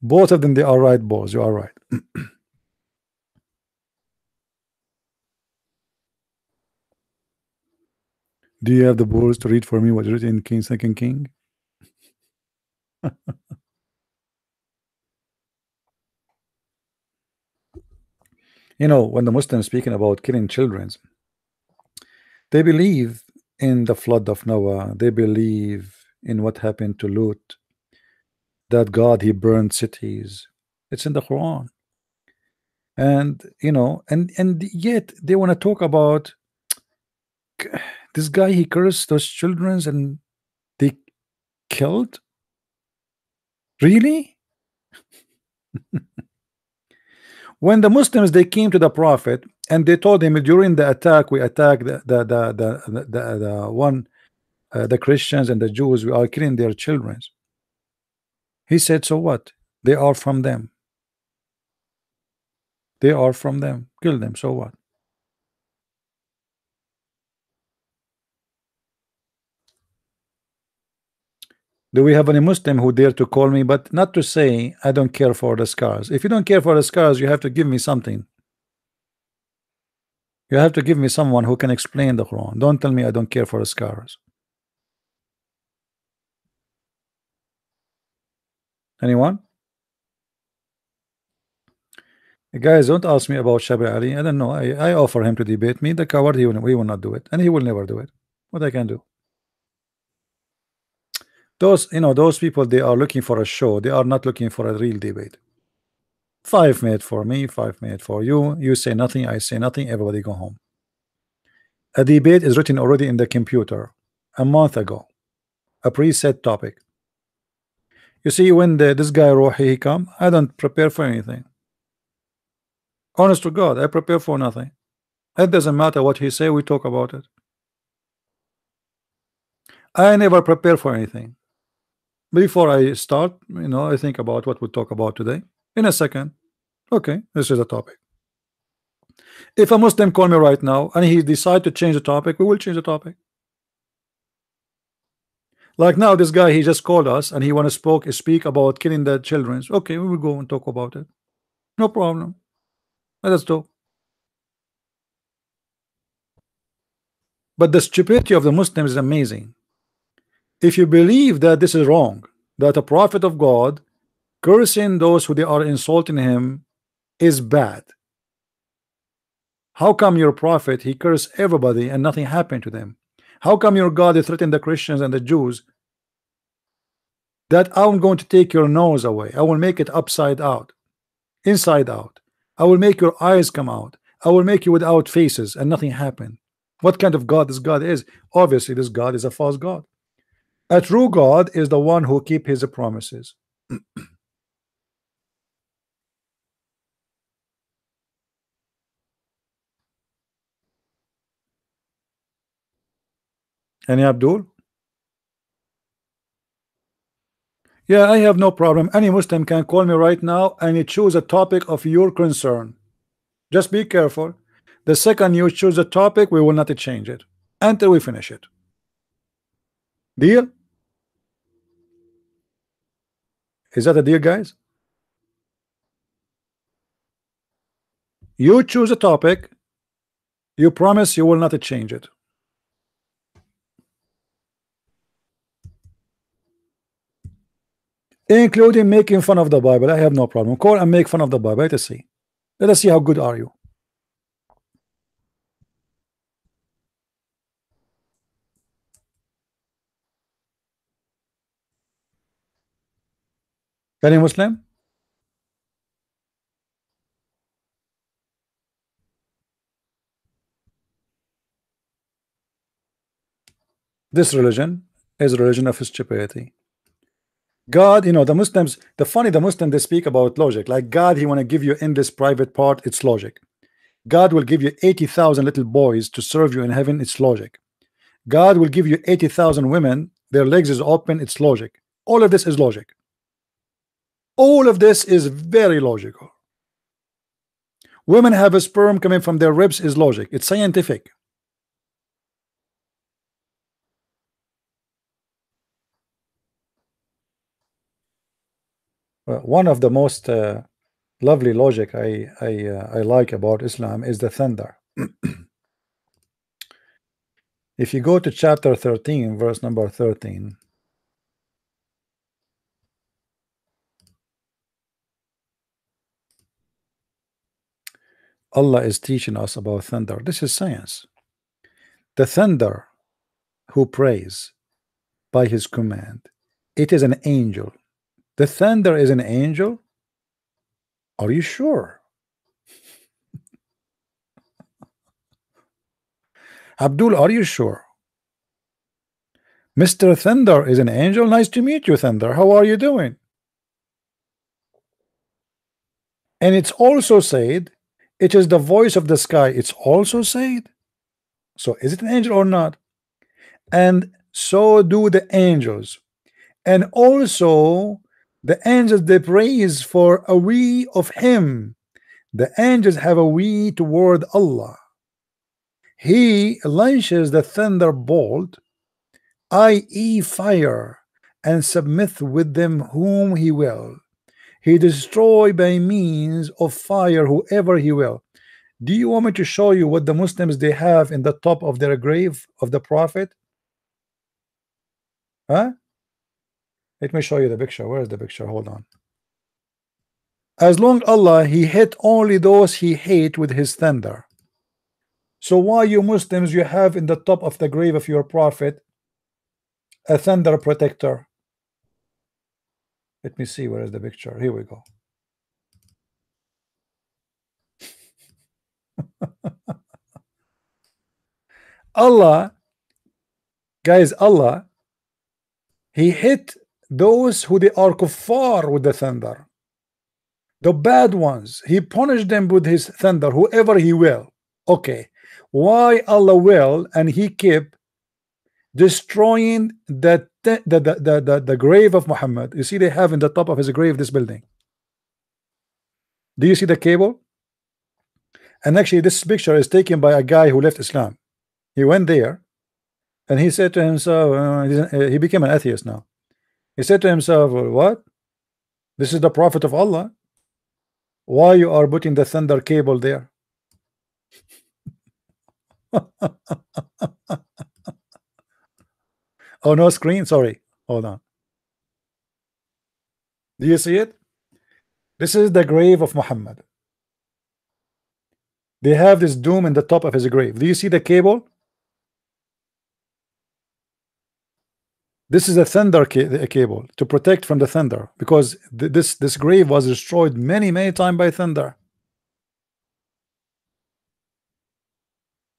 Both of them, they are right, balls. You are right. Do you have the balls to read for me what is written in King, 2nd King? You know, when the Muslims speaking about killing children, they believe in the flood of Noah. They believe in what happened to Lut, that God, he burned cities. It's in the Quran. And you know, and yet they want to talk about this guy, he cursed those children and they killed. Really? When the Muslims they came to the Prophet and they told him during the attack, we attacked the Christians and the Jews, we are killing their children. He said, so what? They are from them. They are from them. Kill them. So what? Do we have any Muslim who dare to call me, but not to say I don't care for the scars? If you don't care for the scars, you have to give me something. You have to give me someone who can explain the Quran. Don't tell me I don't care for the scars. Anyone? Guys, don't ask me about Shabir Ali. I don't know. I offer him to debate me. The coward, he will not do it, and he will never do it. What I can do? Those, you know, those people, they are looking for a show. They are not looking for a real debate. 5 minutes for me, 5 minutes for you. You say nothing, I say nothing. Everybody go home. A debate is written already in the computer a month ago. A preset topic. You see, when this guy Rohi he come, I don't prepare for anything. Honest to God, I prepare for nothing. It doesn't matter what he say, we talk about it. I never prepare for anything. Before I start, I think about what we'll talk about today. In a second, okay, this is a topic. If a Muslim call me right now and he decide to change the topic, we will change the topic. Like now, this guy, he just called us and he want to speak about killing the children. Okay, we will go and talk about it. No problem. Let's do. But the stupidity of the Muslims is amazing. If you believe that this is wrong, that a prophet of God cursing those who they are insulting him is bad, how come your prophet he cursed everybody and nothing happened to them? How come your God threatened the Christians and the Jews that I'm going to take your nose away, I will make it upside out, inside out, I will make your eyes come out, I will make you without faces, and nothing happened? What kind of God this God is? Obviously this God is a false God. A true God is the one who keeps his promises. Any Abdul? Yeah, I have no problem. Any Muslim can call me right now and you choose a topic of your concern. Just be careful. The second you choose a topic, we will not change it until we finish it. Deal? Is that a deal, guys? You choose a topic, you promise you will not change it. Including making fun of the Bible. I have no problem. Call and make fun of the Bible. Let us see. Let us see how good are you. Any Muslim? This religion is a religion of stupidity. God, the Muslims, the Muslims, they speak about logic. Like God, he want to give you in this private part, it's logic. God will give you 80,000 little boys to serve you in heaven, it's logic. God will give you 80,000 women, their legs is open, it's logic. All of this is logic. All of this is very logical. Women have a sperm coming from their ribs is logic. It's scientific. One of the most lovely logic I like about Islam is the thunder. If you go to chapter 13, verse number 13, Allah is teaching us about thunder. This is science. The thunder who prays by his command, it is an angel. The thunder is an angel? Are you sure? Abdul, are you sure? Mr. Thunder is an angel? Nice to meet you, Thunder. How are you doing? And it's also said, it is the voice of the sky. It's also said. So is it an angel or not? And so do the angels. And also the angels, they praise for a we of him. The angels have a we toward Allah. He launches the thunderbolt, i.e. fire, and submit with them whom he will. He destroy by means of fire whoever he will. Do you want me to show you what the Muslims they have in the top of their grave of the Prophet? Huh? Let me show you the picture. Where is the picture? Hold on. As long Allah, he hit only those he hate with his thunder. So why you Muslims, you have in the top of the grave of your Prophet a thunder protector? Let me see, where is the picture? Here we go. Allah, guys, Allah, he hit those who they are kuffar with the thunder. The bad ones, he punished them with his thunder, whoever he will. Okay, why Allah will and he kept destroying the grave of Muhammad? You see, they have in the top of his grave this building. Do you see the cable? And actually, this picture is taken by a guy who left Islam. He went there and he said to himself, he became an atheist now. He said to himself, what? This is the Prophet of Allah. Why you are putting the thunder cable there? Oh, no screen. Sorry. Hold on. Do you see it? This is the grave of Muhammad. They have this doom in the top of his grave. Do you see the cable? This is a thunder cable to protect from the thunder, because this grave was destroyed many times by thunder.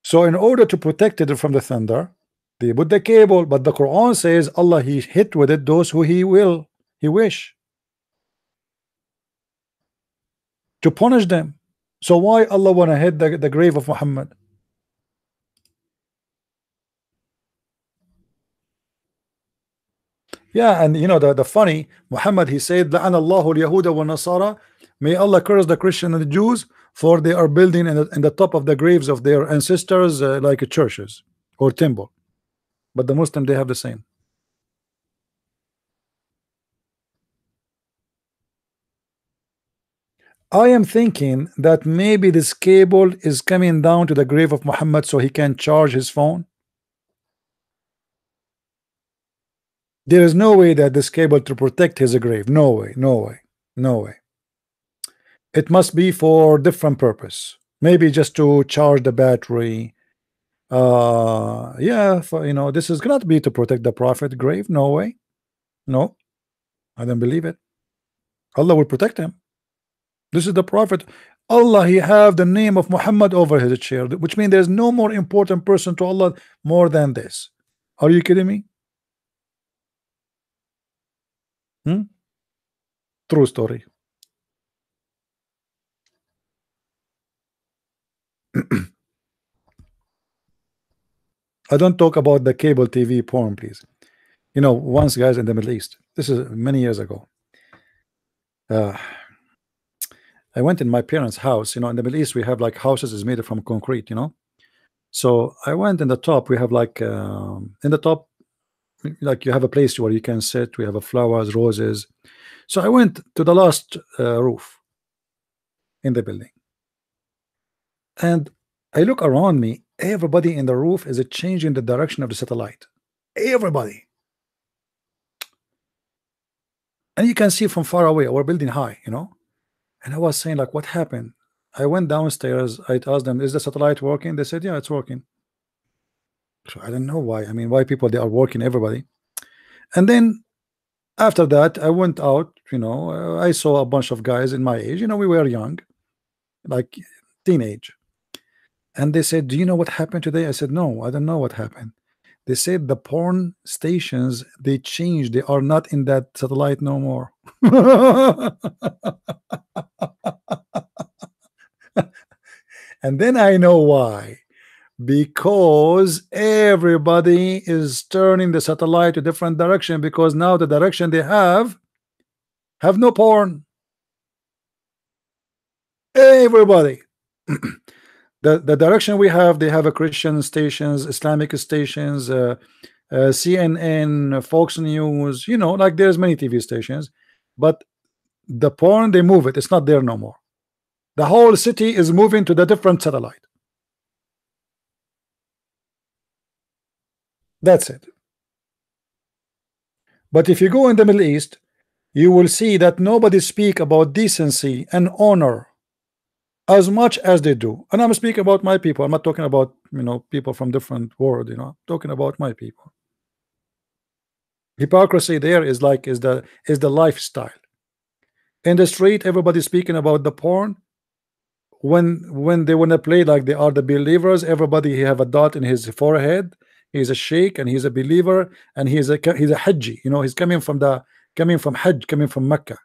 So in order to protect it from the thunder, they put the cable. But the Quran says Allah, he hit with it those who he wish to punish them. So why Allah want to hit the grave of Muhammad? Yeah, and you know the funny, Muhammad, he said, لَعَنَ اللَّهُ الْيَهُودَ وَالنَّصَارَى, may Allah curse the Christian and the Jews, for they are building in the top of the graves of their ancestors like churches or temple. But the Muslim, they have the same. I am thinking that maybe this cable is coming down to the grave of Muhammad so he can charge his phone. There is no way that this cable to protect his grave. No way, no way, no way. It must be for different purpose. Maybe just to charge the battery. Yeah, for, you know, this is gonna be to protect the Prophet grave. No way. No, I don't believe it. Allah will protect him. This is the Prophet. Allah, he have the name of Muhammad over his chair, which means there's no more important person to Allah more than this. Are you kidding me? True story. I don't talk about the cable TV porn, please. You know, once, guys, in the Middle East, this is many years ago, I went in my parents' house. You know, in the Middle East, we have like houses is made from concrete, you know. So I went in the top. We have like in the top, like you have a place where you can sit. We have a flowers, roses. So I went to the last roof in the building, and I look around me. Everybody in the roof is changing the direction of the satellite. Everybody. And you can see from far away, we're building high, you know. And I was saying, like, what happened? I went downstairs. I asked them, is the satellite working? They said, yeah, it's working. So I don't know why. I mean, why people, they are working, everybody. And then after that, I went out, you know, I saw a bunch of guys in my age, you know, we were young, like teenage. And they said, do you know what happened today? I said, no, I don't know what happened. They said the porn stations, they changed. They are not in that satellite no more. And then I know why. Because everybody is turning the satellite to different direction, because now the direction they have no porn. Everybody. The direction we have, they have a Christian stations, Islamic stations, CNN, Fox News, you know, like there's many TV stations, but the porn, they move it. It's not there no more. The whole city is moving to the different satellite. That's it. But if you go in the Middle East, you will see that nobody speak about decency and honor as much as they do. And I'm speaking about my people. I'm not talking about, you know, people from different world, you know. I'm talking about my people. Hypocrisy there is like is the lifestyle. In the street, everybody's speaking about the porn. When they want to play like they are the believers, everybody he have a dot in his forehead. He's a sheikh and he's a believer and he's a Hajji. You know, he's coming from Hajj, coming from Mecca.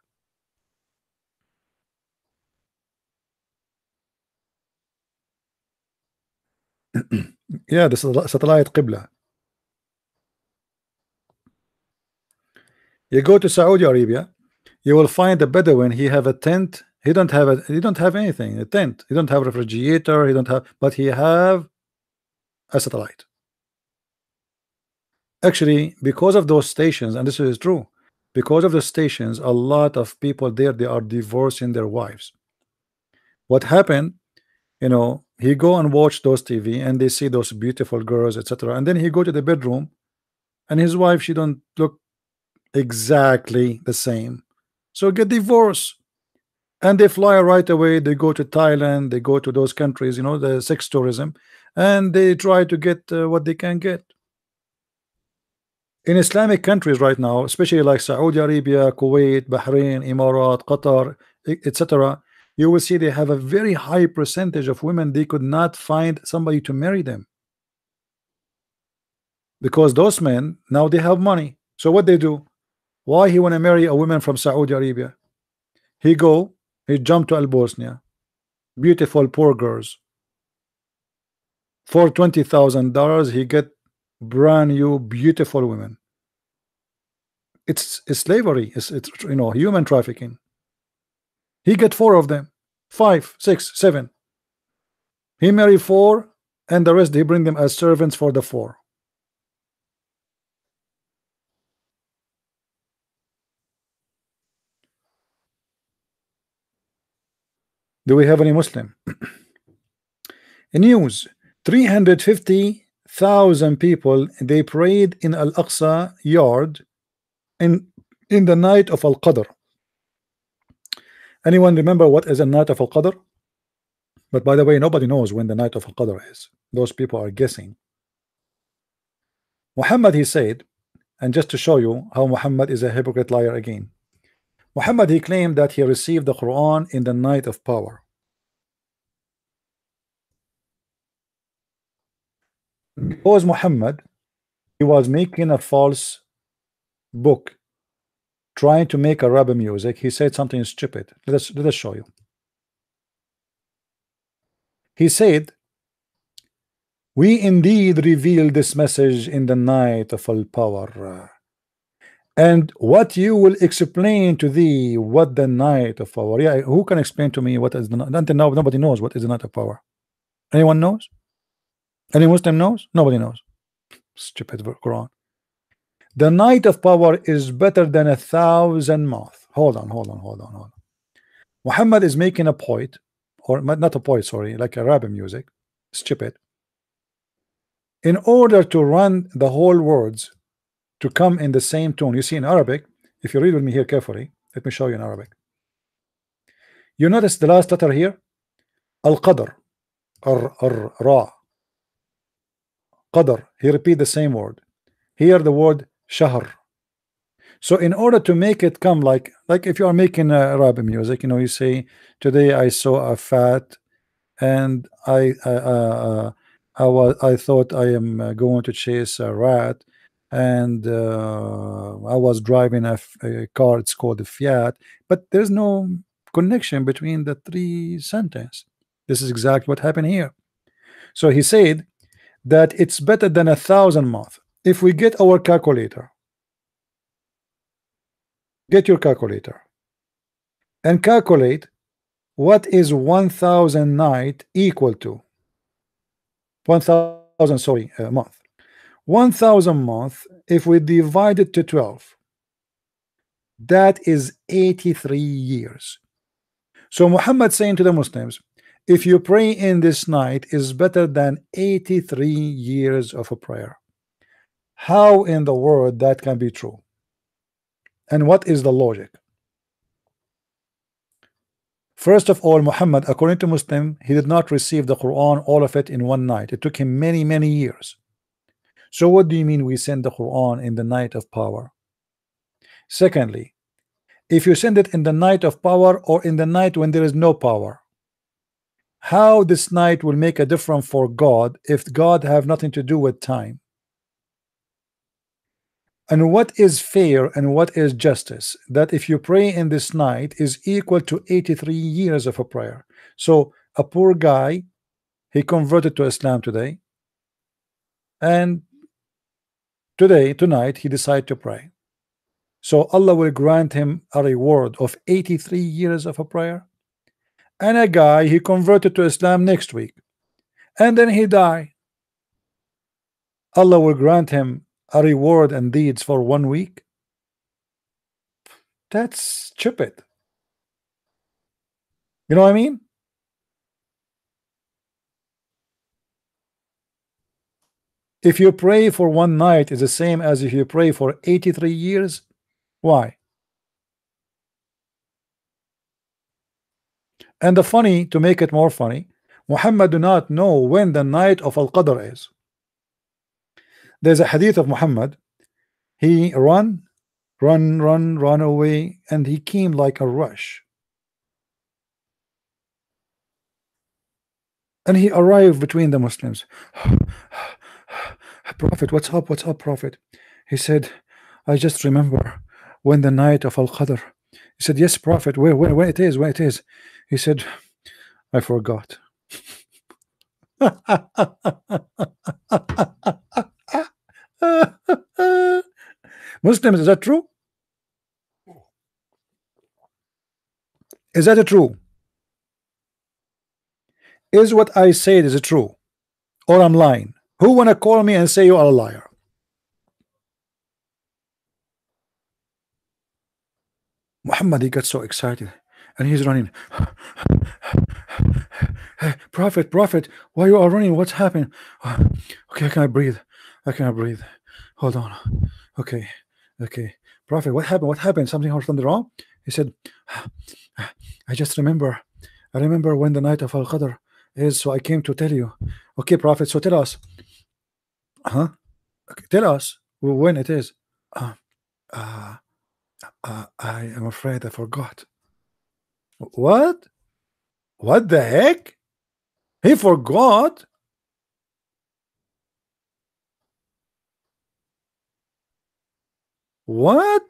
Yeah, this is satellite Qibla. You go to Saudi Arabia, you will find a Bedouin. He have a tent. He don't have anything. A tent. He don't have a refrigerator. He don't have, but he have a satellite. Actually, because of those stations, and this is true, because of the stations, a lot of people there, they are divorcing their wives. What happened? You know, he go and watch those TV, and they see those beautiful girls, etc. And then he go to the bedroom, and his wife, she don't look exactly the same, so get divorced. And they fly right away. They go to Thailand, they go to those countries, you know, the sex tourism, and they try to get what they can get. In Islamic countries right now, especially like Saudi Arabia, Kuwait, Bahrain, Emirat, Qatar, etc., you will see they have a very high percentage of women, they could not find somebody to marry them, because those men now they have money. So what they do? Why he want to marry a woman from Saudi Arabia? He jump to Al-Bosnia, beautiful poor girls. For $20,000 he get brand new beautiful women. It's slavery. It's you know, human trafficking. He get 4 of them, 5, 6, 7. He marry 4, and the rest he bring them as servants for the 4. Do we have any Muslim? News: 350,000 people, they prayed in Al-Aqsa yard in the night of Al-Qadr. Anyone remember what is the night of Al-Qadr? But by the way, nobody knows when the night of Al-Qadr is. Those people are guessing. Muhammad, he said, and just to show you how Muhammad is a hypocrite liar again, Muhammad, he claimed that he received the Quran in the night of power. Because Muhammad, he was making a false book, trying to make Arabic music, he said something stupid. Let us show you. He said, we indeed revealed this message in the night of al-power, and what you will explain to thee what the night of power. Yeah, who can explain to me what is the night? Until now nobody knows what is the night of power. Anyone knows? Any Muslim knows? Nobody knows. Stupid Quran. The night of power is better than 1,000 months. Hold on. Muhammad is making a point, or not a point, sorry, like Arabic music. Stupid. In order to run the whole words to come in the same tone. You see in Arabic, if you read with me here carefully, let me show you in Arabic. You notice the last letter here, Al-Qadr, Ra. Qadr, he repeat the same word. Here the word Shahr. So in order to make it come like if you are making Arabic music, you know, you say, today I saw a fat, and I thought I am going to chase a rat, and I was driving a car, it's called a Fiat, but there's no connection between the 3 sentences. This is exactly what happened here. So he said that it's better than 1,000 months. If we get our calculator, get your calculator and calculate what is 1,000 night equal to 1,000, sorry, month. 1,000 month, if we divide it to 12, that is 83 years. So Muhammad saying to the Muslims, if you pray in this night is better than 83 years of a prayer. How in the world that can be true? And what is the logic? First of all, Muhammad, according to Muslim, he did not receive the Quran, all of it in one night. It took him many, many years. So what do you mean we send the Quran in the night of power? Secondly, if you send it in the night of power or in the night when there is no power, how this night will make a difference for God if God have nothing to do with time? And what is fair and what is justice? That if you pray in this night is equal to 83 years of a prayer. So a poor guy, he converted to Islam today, and tonight he decided to pray. So Allah will grant him a reward of 83 years of a prayer. And a guy, he converted to Islam next week, and then he died. Allah will grant him a reward and deeds for 1 week. That's stupid. You know what I mean? If you pray for 1 night is the same as if you pray for 83 years. Why? And the funny, to make it more funny, Muhammad do not know when the night of Al-Qadr is. There's a hadith of Muhammad. He run away, and he came like a rush. And he arrived between the Muslims. Prophet, what's up? What's up, Prophet? He said, I just remember when the night of Al-Qadr. He said, yes, Prophet, where it is, where it is. He said, I forgot. Muslims, is that true? Is that true? Is what I said is it true? Or I'm lying? Who wanna call me and say you are a liar? Muhammad, he got so excited and he's running. Hey, Prophet, why you are running? What's happened? Okay, I cannot breathe. Hold on. Okay. Prophet, what happened? What happened? Something wrong? He said, I just remember. I remember when the night of Al-Qadr is, so I came to tell you. Okay, Prophet, so tell us. Huh? Okay, tell us when it is. I am afraid I forgot. What? What the heck? He forgot? What?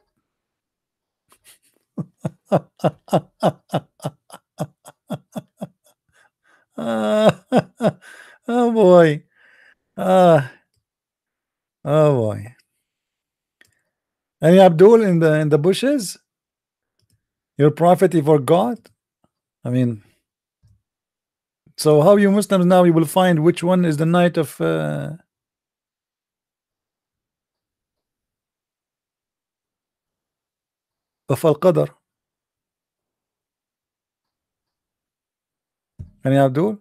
Oh boy. Oh boy. Any Abdul in the bushes? Your prophet he forgot? I mean, so how you Muslims now you will find which one is the night of Al-Qadr? Any Abdul?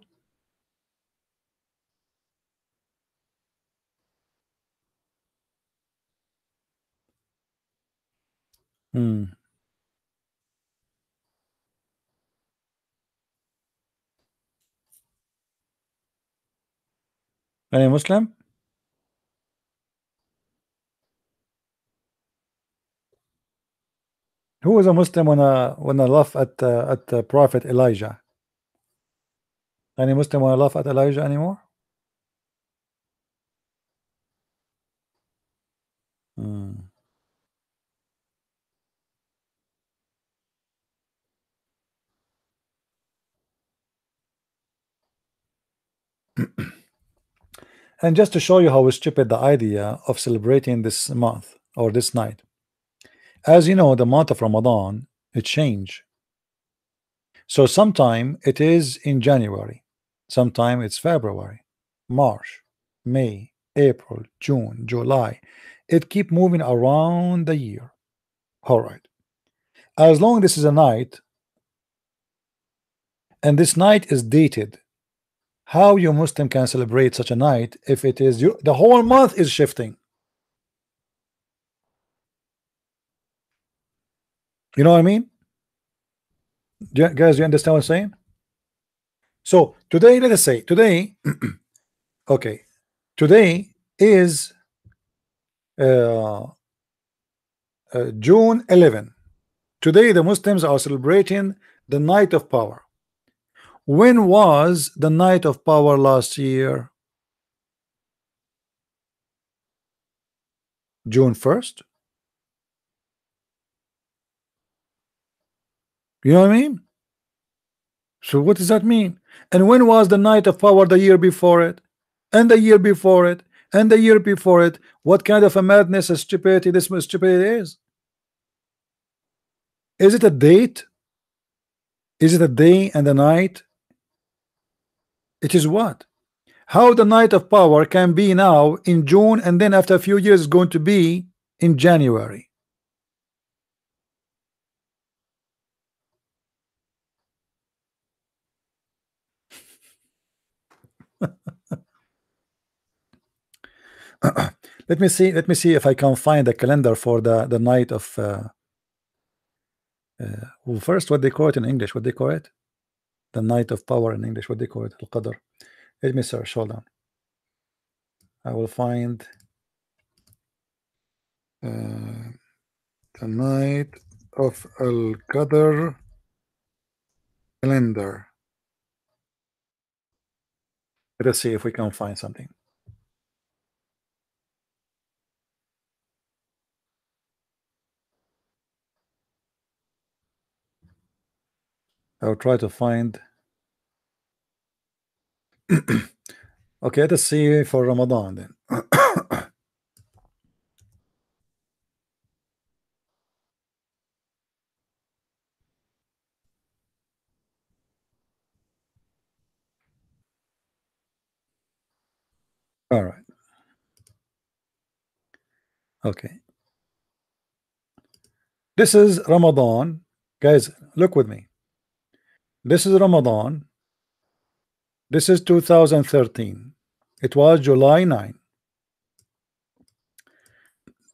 Any Muslim? Who was a Muslim when I laugh at Prophet Elijah? Any Muslim want to laugh at Elijah anymore? And just to show you how stupid the idea of celebrating this month or this night. As you know, the month of Ramadan, it changed. So sometime it is in January, sometime it's February, March, May, April, June, July. It keep moving around the year. All right. As long this is a night, and this night is dated, how you Muslim can celebrate such a night if it is the whole month is shifting? You know what I mean? Guys, you understand what I'm saying? So today, let us say today, okay, today is June 11. Today the Muslims are celebrating the night of power. When was the night of power last year? June 1st. You know what I mean? So what does that mean? And when was the night of power the year before it? And the year before it? And the year before it, what kind of a madness and stupidity this stupidity is? Is it a date? Is it a day and a night? It is what? How the night of power can be now in June, and then after a few years is going to be in January? Let me see if I can find a calendar for the night of well, first, what they call it in English, what they call it, the night of power in English, what they call it, Al-Qadr. Let me search, hold on. I will find the night of Al-Qadr calendar. Let us see if we can find something. I'll try to find. Okay, let us see for Ramadan then. All right. Okay. This is Ramadan. Guys, look with me. This is Ramadan. This is 2013. It was July 9.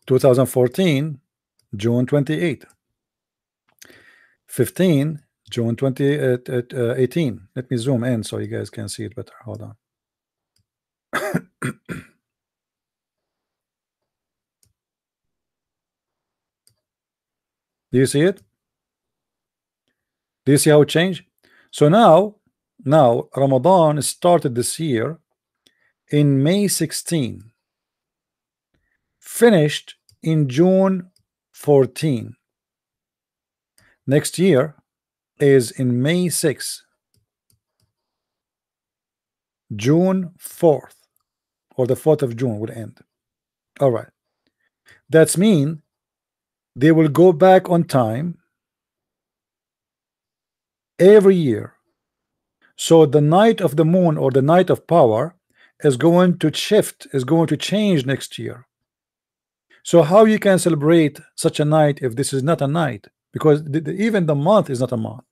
2014, June 28. 15, June 18. Let me zoom in so you guys can see it better. Hold on. Do you see it? Do you see how it changed? So now Ramadan started this year in May 16, finished in June 14. Next year is in May 6, June 4th, or the 4th of June will end. All right, that's mean they will go back on time every year. So the night of the moon or the night of power is going to shift, is going to change next year. So how you can celebrate such a night if this is not a night? Because even the month is not a month.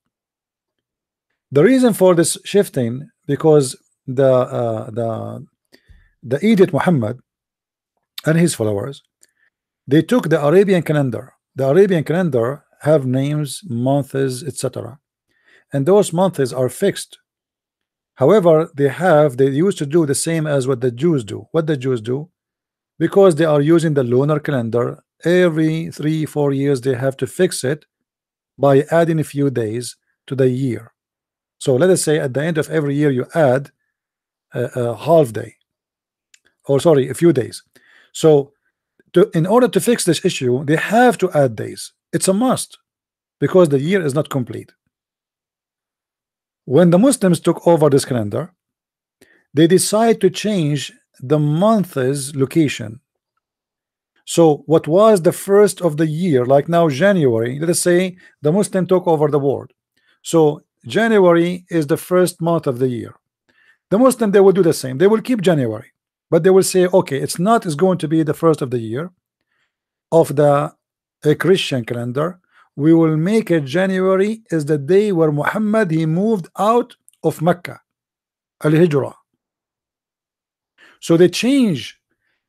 The reason for this shifting, because the Idiot Muhammad and his followers, they took the Arabian calendar. The Arabian calendar have names, months, etc. And those months are fixed. However, they used to do the same as what the Jews do. What the Jews do, because they are using the lunar calendar, every 3-4 years they have to fix it by adding a few days to the year. So let us say at the end of every year you add a half day, or sorry, a few days. So in order to fix this issue, they have to add days. It's a must, because the year is not complete. When the Muslims took over this calendar, they decide to change the month's location. So what was the first of the year, like now January, let us say the Muslim took over the world. So January is the first month of the year. The Muslim, they will do the same. They will keep January, but they will say, okay, it's going to be the first of the year of the Christian calendar. We will make it January is the day where Muhammad, he moved out of Mecca, al-Hijrah. So they change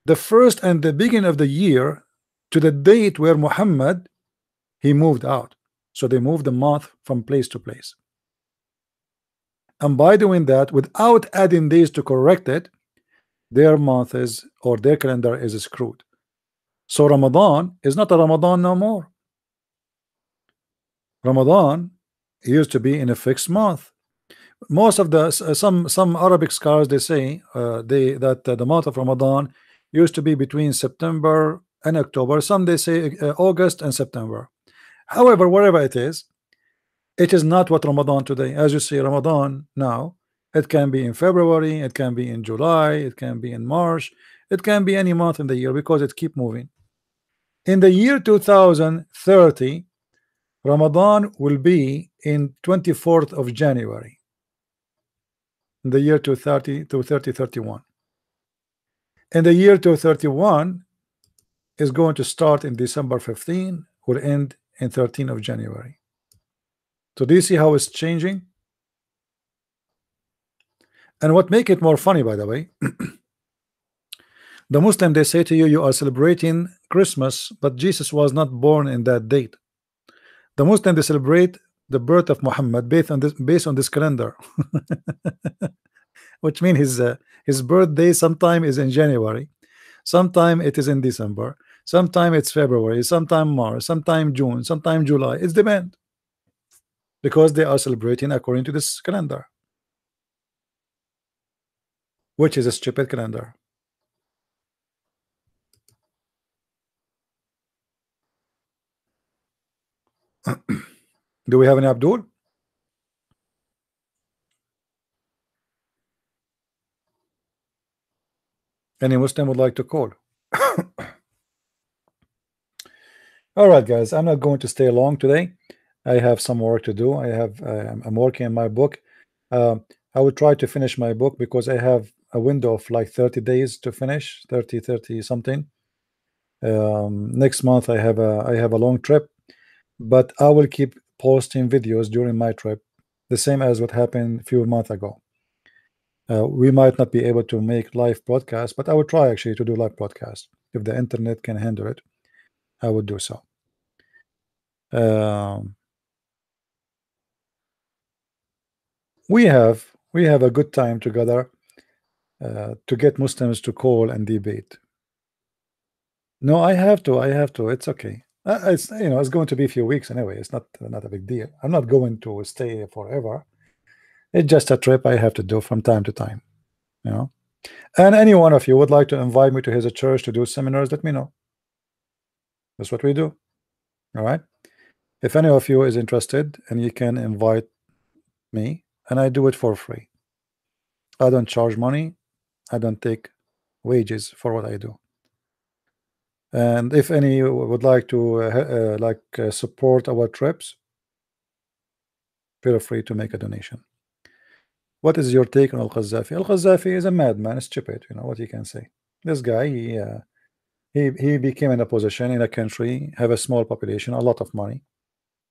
the first and the beginning of the year to the date where Muhammad, he moved out. So they moved the month from place to place. And by doing that, without adding days to correct it, their month is, or their calendar is screwed. So Ramadan is not a Ramadan no more. Ramadan used to be in a fixed month. Most of the some Arabic scholars, they say that the month of Ramadan used to be between September and October. Some they say August and September. However, wherever it is not what Ramadan today. As you see, Ramadan now, it can be in February, it can be in July, it can be in March, It can be any month in the year because it keep moving. In the year 2030, Ramadan will be in 24th of January. In the year 2031. In the year 2031 is going to start in December 15, will end in 13th of January. So do you see how it's changing? And what make it more funny, by the way, the Muslim, they say to you, you are celebrating Christmas, but Jesus was not born in that date. The Muslim, they celebrate the birth of Muhammad based on this calendar, which means his birthday sometime is in January, sometime it is in December, sometime it's February, sometime March, sometime June, sometime July. It's depend, because they are celebrating according to this calendar, which is a stupid calendar. Do we have any Abdul? Any Muslim would like to call? All right, guys, I'm not going to stay long today. I have some work to do. I'm working on my book. I will try to finish my book because I have a window of like 30 days to finish, 30 something. Next month I have a long trip, but I will keep posting videos during my trip, the same as what happened a few months ago. We might not be able to make live broadcast, but I will try actually to do live broadcast. If the internet can handle it, I would do so. We have a good time together to get Muslims to call and debate. No, I have to. It's okay. It's it's going to be a few weeks anyway. It's not a big deal. I'm not going to stay forever. It's just a trip I have to do from time to time. And any one of you would like to invite me to his church to do seminars, let me know. That's what we do. All right. If any of you is interested, and you can invite me, and I do it for free. I don't charge money. I don't take wages for what I do. And if any would like to support our trips, feel free to make a donation. What is your take on Al-Qaddafi? Al-Qaddafi is a madman, stupid. What you can say. This guy, he became in a position in a country, have a small population, a lot of money.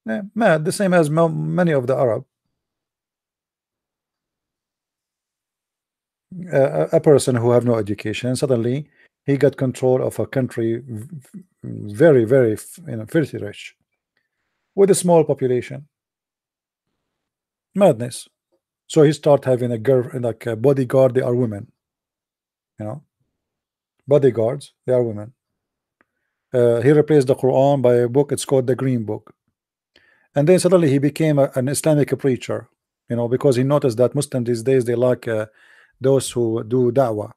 Yeah, mad, the same as many of the Arab. A person who have no education, suddenly he got control of a country very, very, filthy rich, with a small population. Madness. So he start having a girl, like a bodyguard. They are women. Bodyguards. They are women. He replaced the Quran by a book. It's called the Green Book. And then suddenly he became an Islamic preacher. Because he noticed that Muslims these days, they like those who do da'wah.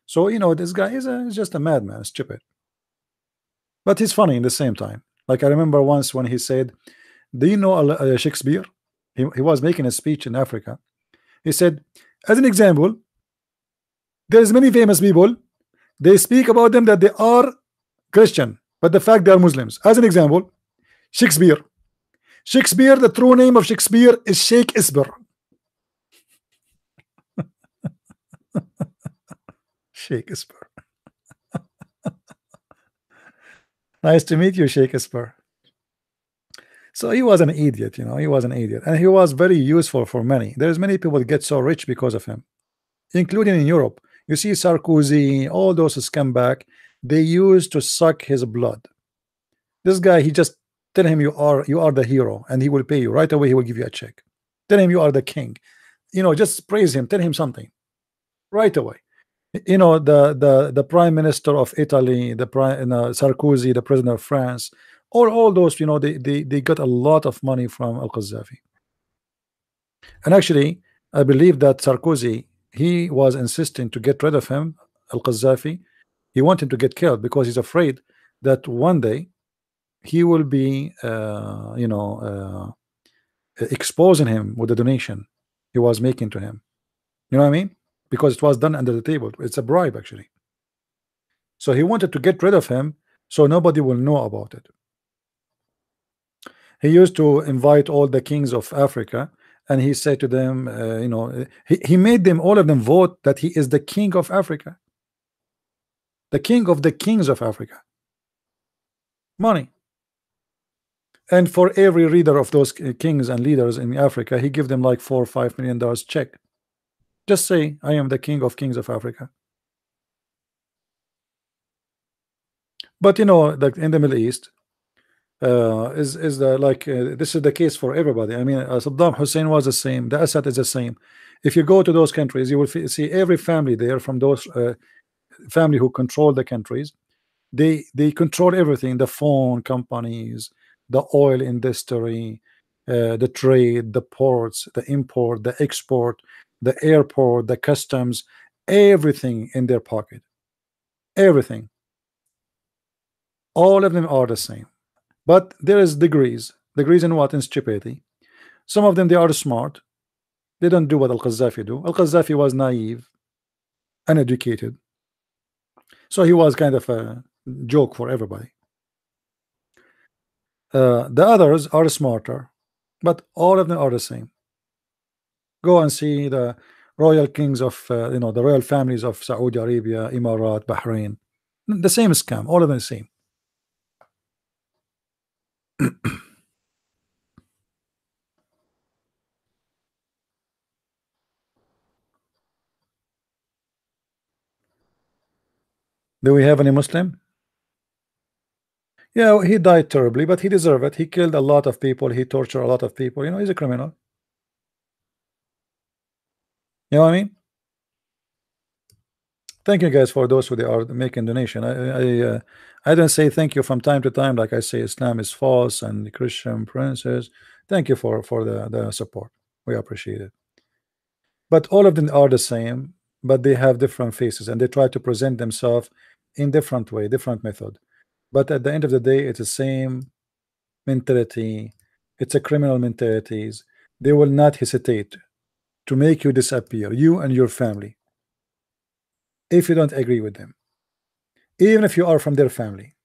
So this guy is just a madman, stupid. But he's funny in the same time. Like I remember once when he said, "Do you know Shakespeare?" He was making a speech in Africa. He said, as an example, there's many famous people. They speak about them that they are Christian, but the fact they are Muslims. As an example, Shakespeare. Shakespeare, the true name of Shakespeare is Shakespeare. Shakespeare. Nice to meet you, Shakespeare. So he was an idiot, he was an idiot, and he was very useful for many. There's many people that get so rich because of him, including in Europe. You see Sarkozy, all those scumbag, they used to suck his blood. This guy, he just tell him you are the hero, and he will pay you right away. He will give you a check. Tell him you are the king. Just praise him. Tell him something right away. The prime minister of Italy, Sarkozy, the president of France, all those, they got a lot of money from Al-Qaddafi. And actually, I believe that Sarkozy, he was insisting to get rid of him, Al-Qaddafi. He wanted him to get killed because he's afraid that one day he will be, exposing him with the donation he was making to him. You know what I mean? Because it was done under the table. It's a bribe, actually. So he wanted to get rid of him so nobody will know about it. He used to invite all the kings of Africa, and he said to them, you know, he made them, all of them, vote that he is the king of Africa, the king of the kings of Africa. Money. And for every reader of those kings and leaders in Africa, he give them like $4 or $5 million check. Just say, I am the king of kings of Africa. But you know, like in the Middle East, is the like this is the case for everybody. I mean, Saddam Hussein was the same. The Assad is the same. If you go to those countries, you will see every family there from those family who control the countries. They control everything: the phone companies, the oil industry, the trade, the ports, the import, the export, the airport, the customs, everything in their pocket. Everything. All of them are the same. But there is degrees. Degrees in what? In stupidity. Some of them, they are smart. They don't do what Al-Qaddafi do. Al-Qaddafi was naive, uneducated. So he was kind of a joke for everybody. The others are smarter, but all of them are the same. Go and see the royal kings of, you know, the royal families of Saudi Arabia, Emirat, Bahrain. The same scam. All of them the same. Do we have any Muslim? Yeah, he died terribly, but he deserved it. He killed a lot of people. He tortured a lot of people. You know, he's a criminal. You know what I mean? Thank you guys for those who they are making donation. I don't say thank you from time to time, like I say Islam is false and Christian princes. Thank you for the support. We appreciate it. But all of them are the same, but they have different faces, and they try to present themselves in different way, different method. But at the end of the day, it's the same mentality. It's a criminal mentalities. They will not hesitate to make you disappear, you and your family, if you don't agree with them, even if you are from their family.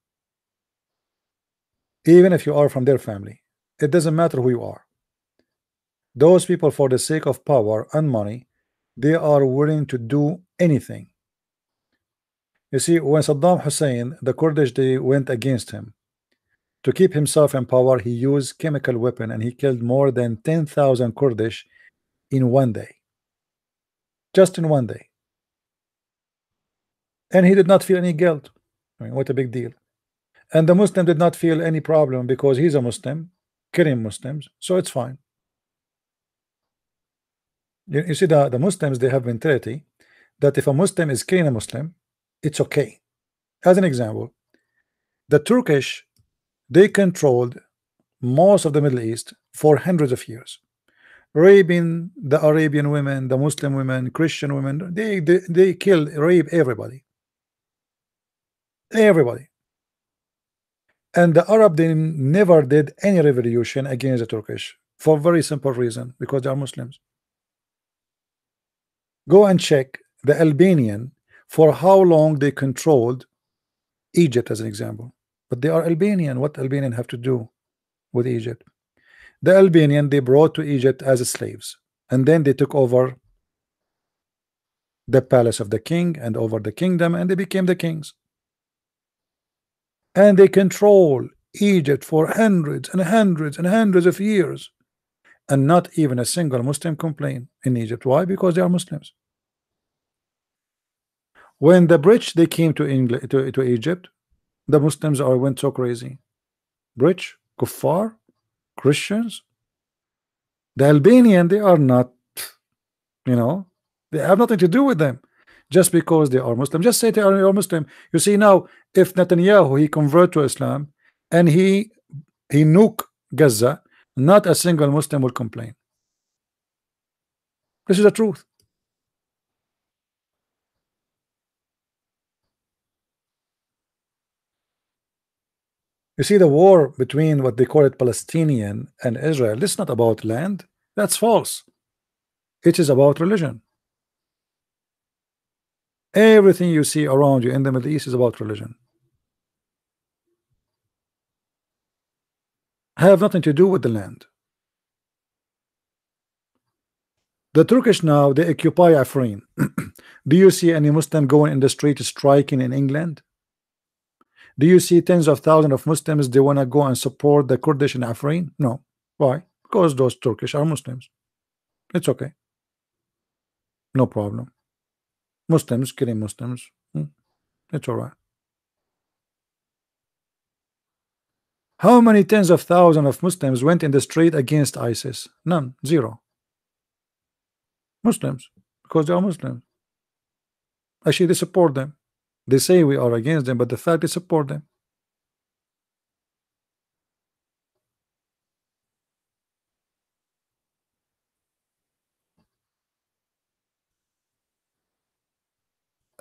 Even if you are from their family, it doesn't matter who you are. Those people, for the sake of power and money, they are willing to do anything. You see, when Saddam Hussein, the Kurdish, they went against him to keep himself in power, he used chemical weapon and he killed more than 10,000 Kurdish in one day. Just in one day. And he did not feel any guilt. I mean, what a big deal. And the Muslim did not feel any problem because he's a Muslim, killing Muslims, so it's fine. You see, the Muslims, they have mentality that if a Muslim is killing a Muslim, it's okay. As an example, the Turkish, they controlled most of the Middle East for hundreds of years, raping the Arabian women, the Muslim women, Christian women. They kill, rape everybody. And the Arab, they never did any revolution against the Turkish for a very simple reason, because they are Muslims. Go and check the Albanian, for how long they controlled Egypt, as an example. But they are Albanian. What Albanian have to do with Egypt? The Albanian, they brought to Egypt as slaves, and then they took over the palace of the king and over the kingdom, and they became the kings. And they control Egypt for hundreds and hundreds and hundreds of years, and not even a single Muslim complained in Egypt. Why? Because they are Muslims. When the British, they came to England, to Egypt, the Muslims went so crazy. British, kuffar, Christians. The Albanian, they are not, you know, they have nothing to do with them. Just because they are Muslim, just say they are Muslim. You see now, if Netanyahu, he convert to Islam and he nuke Gaza, not a single Muslim will complain. This is the truth. You see, the war between what they call it Palestinian and Israel, this is not about land. That's false. It is about religion. Everything you see around you in the Middle East is about religion. Have nothing to do with the land. The Turkish now, they occupy Afrin. Do you see any Muslim going in the street striking in England? Do you see tens of thousands of Muslims they want to go and support the Kurdish in Afrin? No. Why? Because those Turkish are Muslims. It's okay. No problem. Muslims killing Muslims. It's all right. How many tens of thousands of Muslims went in the street against ISIS? None. Zero. Muslims, because they are Muslims. Actually, they support them. They say we are against them, but the fact they support them.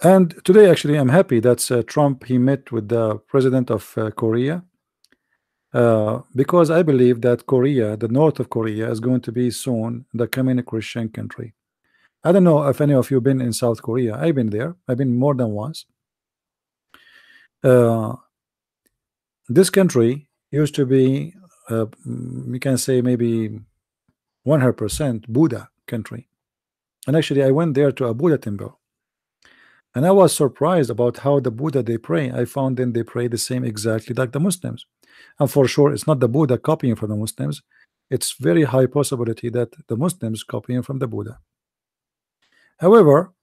And today, actually, I'm happy that Trump, he met with the president of Korea, because I believe that Korea, the north of Korea, is going to be soon the coming Christian country. I don't know if any of you been in South Korea. I've been there. I've been more than once. This country used to be, we can say maybe 100% Buddha country. And actually, I went there to a Buddha temple. And I was surprised about how the Buddha they pray. I found them they pray the same exactly like the Muslims. And for sure, it's not the Buddha copying from the Muslims. It's very high possibility that the Muslims copying from the Buddha. However,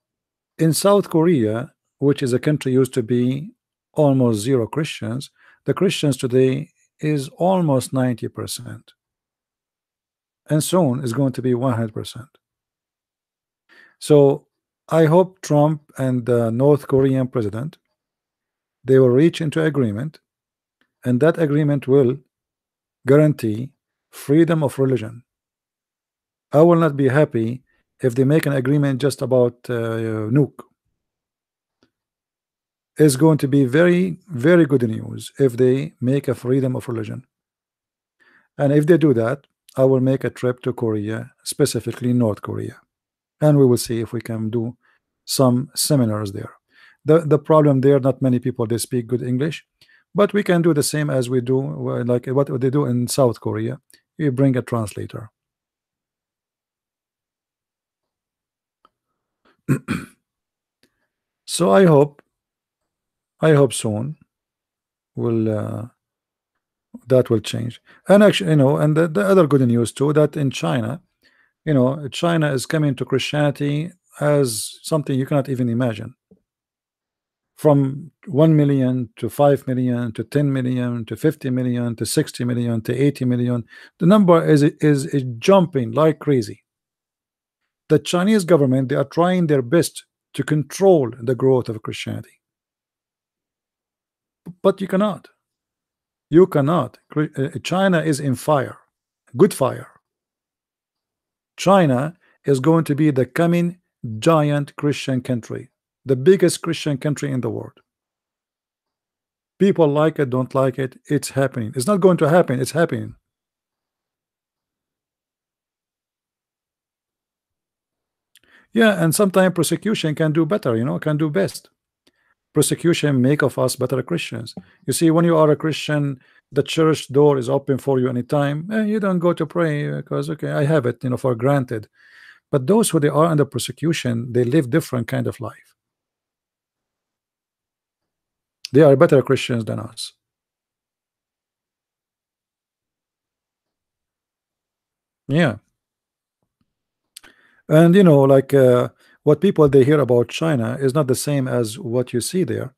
in South Korea, which is a country used to be almost zero Christians, the Christians today is almost 90%. And soon is going to be 100%. So I hope Trump and the North Korean president, they will reach into agreement, and that agreement will guarantee freedom of religion. I will not be happy if they make an agreement just about nuke. It's going to be very, very good news if they make a freedom of religion. And if they do that, I will make a trip to Korea, specifically North Korea, and we will see if we can do some seminars there. The problem there, not many people they speak good English, but we can do the same as we do like what they do in South Korea. You bring a translator. So I hope soon will that will change. And actually, you know, and the other good news too, that in China, you know, China is coming to Christianity as something you cannot even imagine. From 1 million to 5 million to 10 million to 50 million to 60 million to 80 million, the number is jumping like crazy. The Chinese government, they are trying their best to control the growth of Christianity, but you cannot. You cannot. China is in fire, good fire. China is going to be the coming giant Christian country, the biggest Christian country in the world. People like it, don't like it, it's happening. It's not going to happen, it's happening. Yeah, and sometimes persecution can do better, you know, can do best. Persecution make of us better Christians. You see, when you are a Christian, the church door is open for you anytime. You don't go to pray because, okay, I have it, you know, for granted. But those who they are under persecution, they live different kind of life. They are better Christians than us. Yeah. And you know, like what people they hear about China is not the same as what you see there.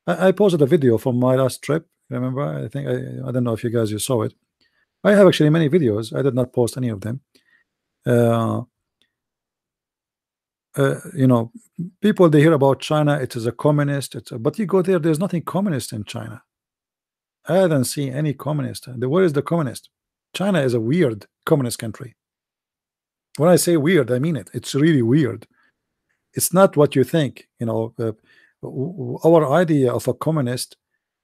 I posted a video from my last trip. Remember? I think I don't know if you guys you saw it. I have actually many videos. I did not post any of them. You know, people they hear about China, it is a communist. But you go there, there's nothing communist in China. I don't see any communist. Where is the communist? China is a weird communist country. When I say weird, I mean it. It's really weird. It's not what you think. You know, our idea of a communist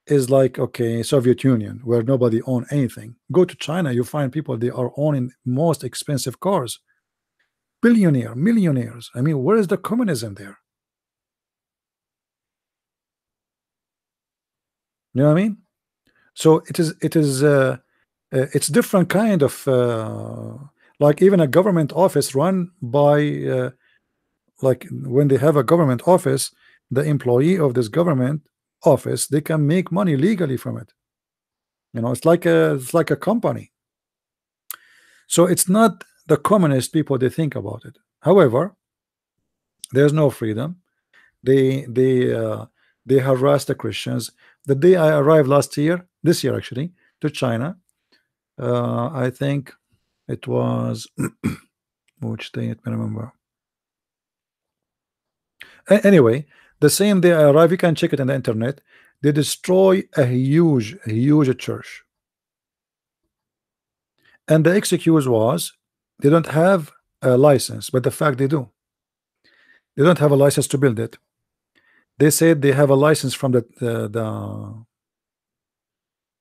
is like, okay, Soviet Union, where nobody own anything. Go to China, you find people they are owning most expensive cars, billionaire, millionaires. I mean, where is the communism there? You know what I mean? So it's different kind of like even a government office run by like when they have a government office, the employee of this government office, they can make money legally from it. You know, it's like a company. So it's not the communist people they think about it. However, there's no freedom. They harass the Christians. The day I arrived this year actually, to China, I think it was which day? Let me remember. Anyway, the same day I arrived, you can check it on the internet. They destroy a huge church, and the excuse was they don't have a license, but the fact they do. They don't have a license to build it. They said they have a license from the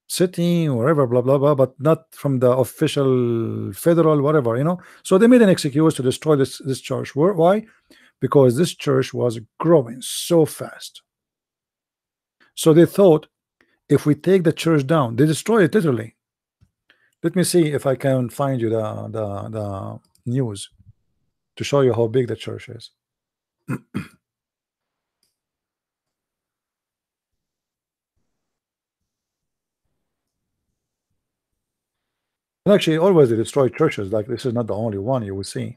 city or whatever, blah blah blah, but not from the official federal whatever, you know. So they made an excuse to destroy this church. Why? Because this church was growing so fast. So they thought if we take the church down, they destroy it literally. Let me see if I can find you the news to show you how big the church is. And actually, always they destroy churches. Like this is not the only one you will see.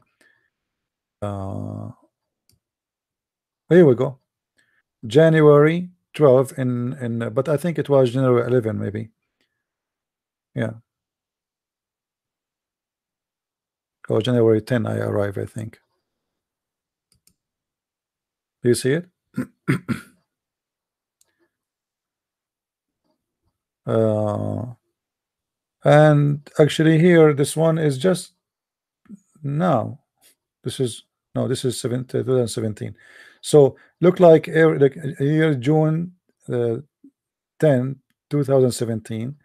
Here we go. January 12 in but I think it was January 11 maybe. Yeah. Or January 10 I arrive, I think. Do you see it? And actually here this one is just now. This is 2017. So look like here June 10 2017.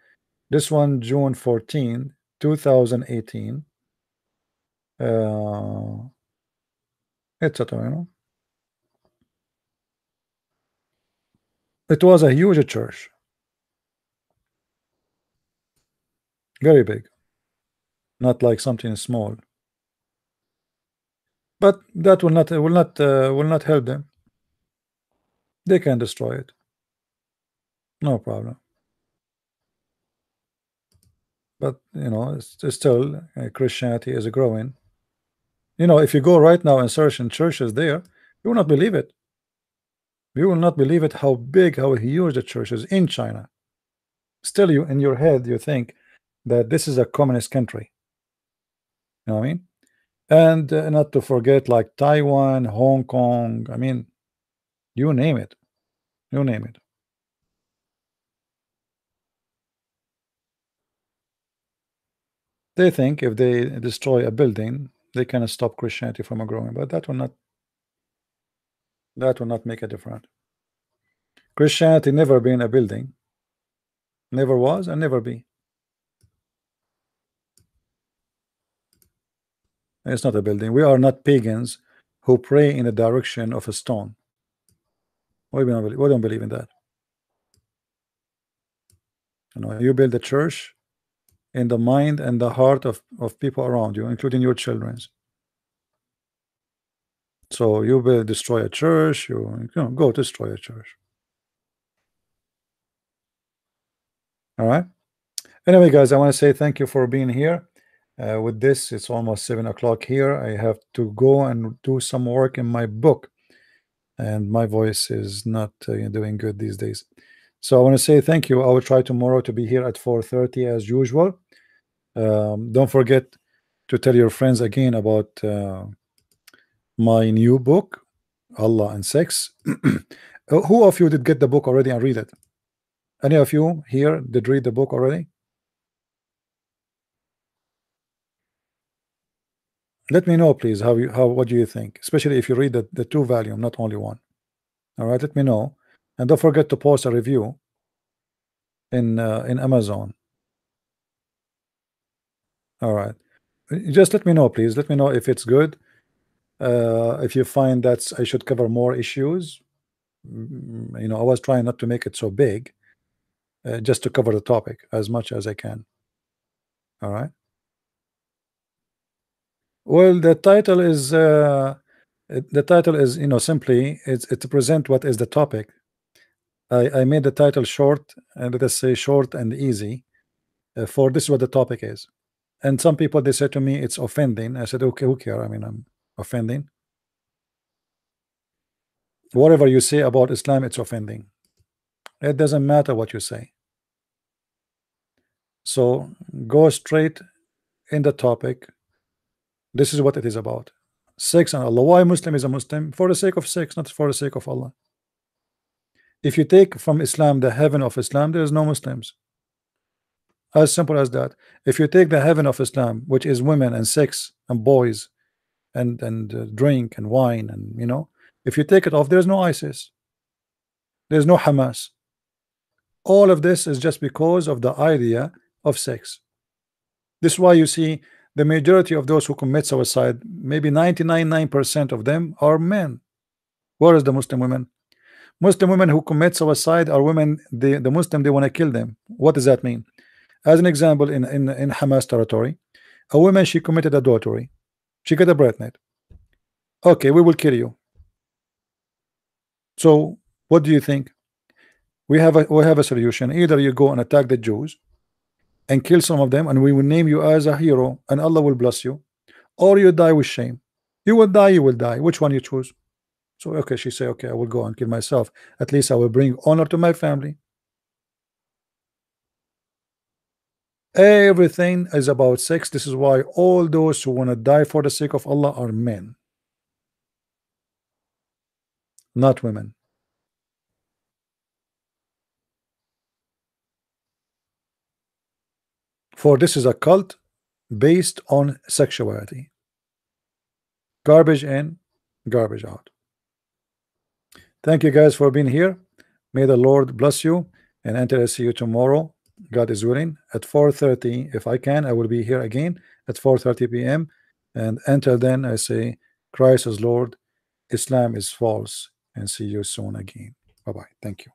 This one June 14 2018, etc. You know, it was a huge church, very big, not like something small. But that will not help them. They can destroy it, no problem. But you know, it's still Christianity is growing. You know, if you go right now and search in churches there, you will not believe it. You will not believe it how big, how huge the church is in China. Still, you in your head you think that this is a communist country. You know what I mean? And not to forget like Taiwan, Hong Kong. I mean, you name it. You name it. They think if they destroy a building, they can stop Christianity from growing, but that will not make a difference. Christianity never been a building, never was and never be. It's not a building. We are not pagans who pray in the direction of a stone. We don't believe in that. You know, you build a church in the mind and the heart of people around you, including your children. So you will destroy a church, you know, go destroy a church. All right. Anyway, guys, I want to say thank you for being here. With this, it's almost 7 o'clock here. I have to go and do some work in my book, and my voice is not doing good these days. So I want to say thank you. I will try tomorrow to be here at 4:30 as usual. Don't forget to tell your friends again about my new book, Allah and Sex. Who of you did get the book already and read it? Any of you here did read the book already? Let me know, please, what do you think, especially if you read the 2 volume, not only one. All right, let me know, and don't forget to post a review in Amazon. All right, just let me know, please. Let me know if it's good. If you find that I should cover more issues, you know, I was trying not to make it so big, just to cover the topic as much as I can. All right. Well, the title is simply it's to present what is the topic. I made the title short, and let us say short and easy. For this is what the topic is. And some people, they said to me it's offending. I said, okay, who care? I mean, I'm offending. Whatever you say about Islam, it's offending. It doesn't matter what you say. So go straight in the topic. This is what it is about. Sex and Allah. Why Muslim is a Muslim? For the sake of sex, not for the sake of Allah. If you take from Islam the heaven of Islam, there is no Muslims. As simple as that. If you take the heaven of Islam, which is women and sex and boys and drink and wine, and if you take it off, there's no ISIS, there's no Hamas. All of this is just because of the idea of sex. This is why you see the majority of those who commit suicide, maybe 99% of them are men. Where is the Muslim women? Muslim women who commit suicide are women, the Muslim, they want to kill them. What does that mean? As an example, in Hamas territory, a woman, she committed adultery, she got a pregnant. Okay, we will kill you. So what do you think? We have a solution. Either you go and attack the Jews and kill some of them, and we will name you as a hero and Allah will bless you, or you die with shame. You will die, you will die. Which one you choose? So okay, she say, okay, I will go and kill myself. At least I will bring honor to my family. Everything is about sex. This is why all those who want to die for the sake of Allah are men, not women. For this is a cult based on sexuality. Garbage in, garbage out. Thank you guys for being here. May the Lord bless you, and until I see you tomorrow, God is willing, at 4:30, if I can, I will be here again at 4:30 p.m. And until then, I say, Christ is Lord, Islam is false, and see you soon again. Bye-bye. Thank you.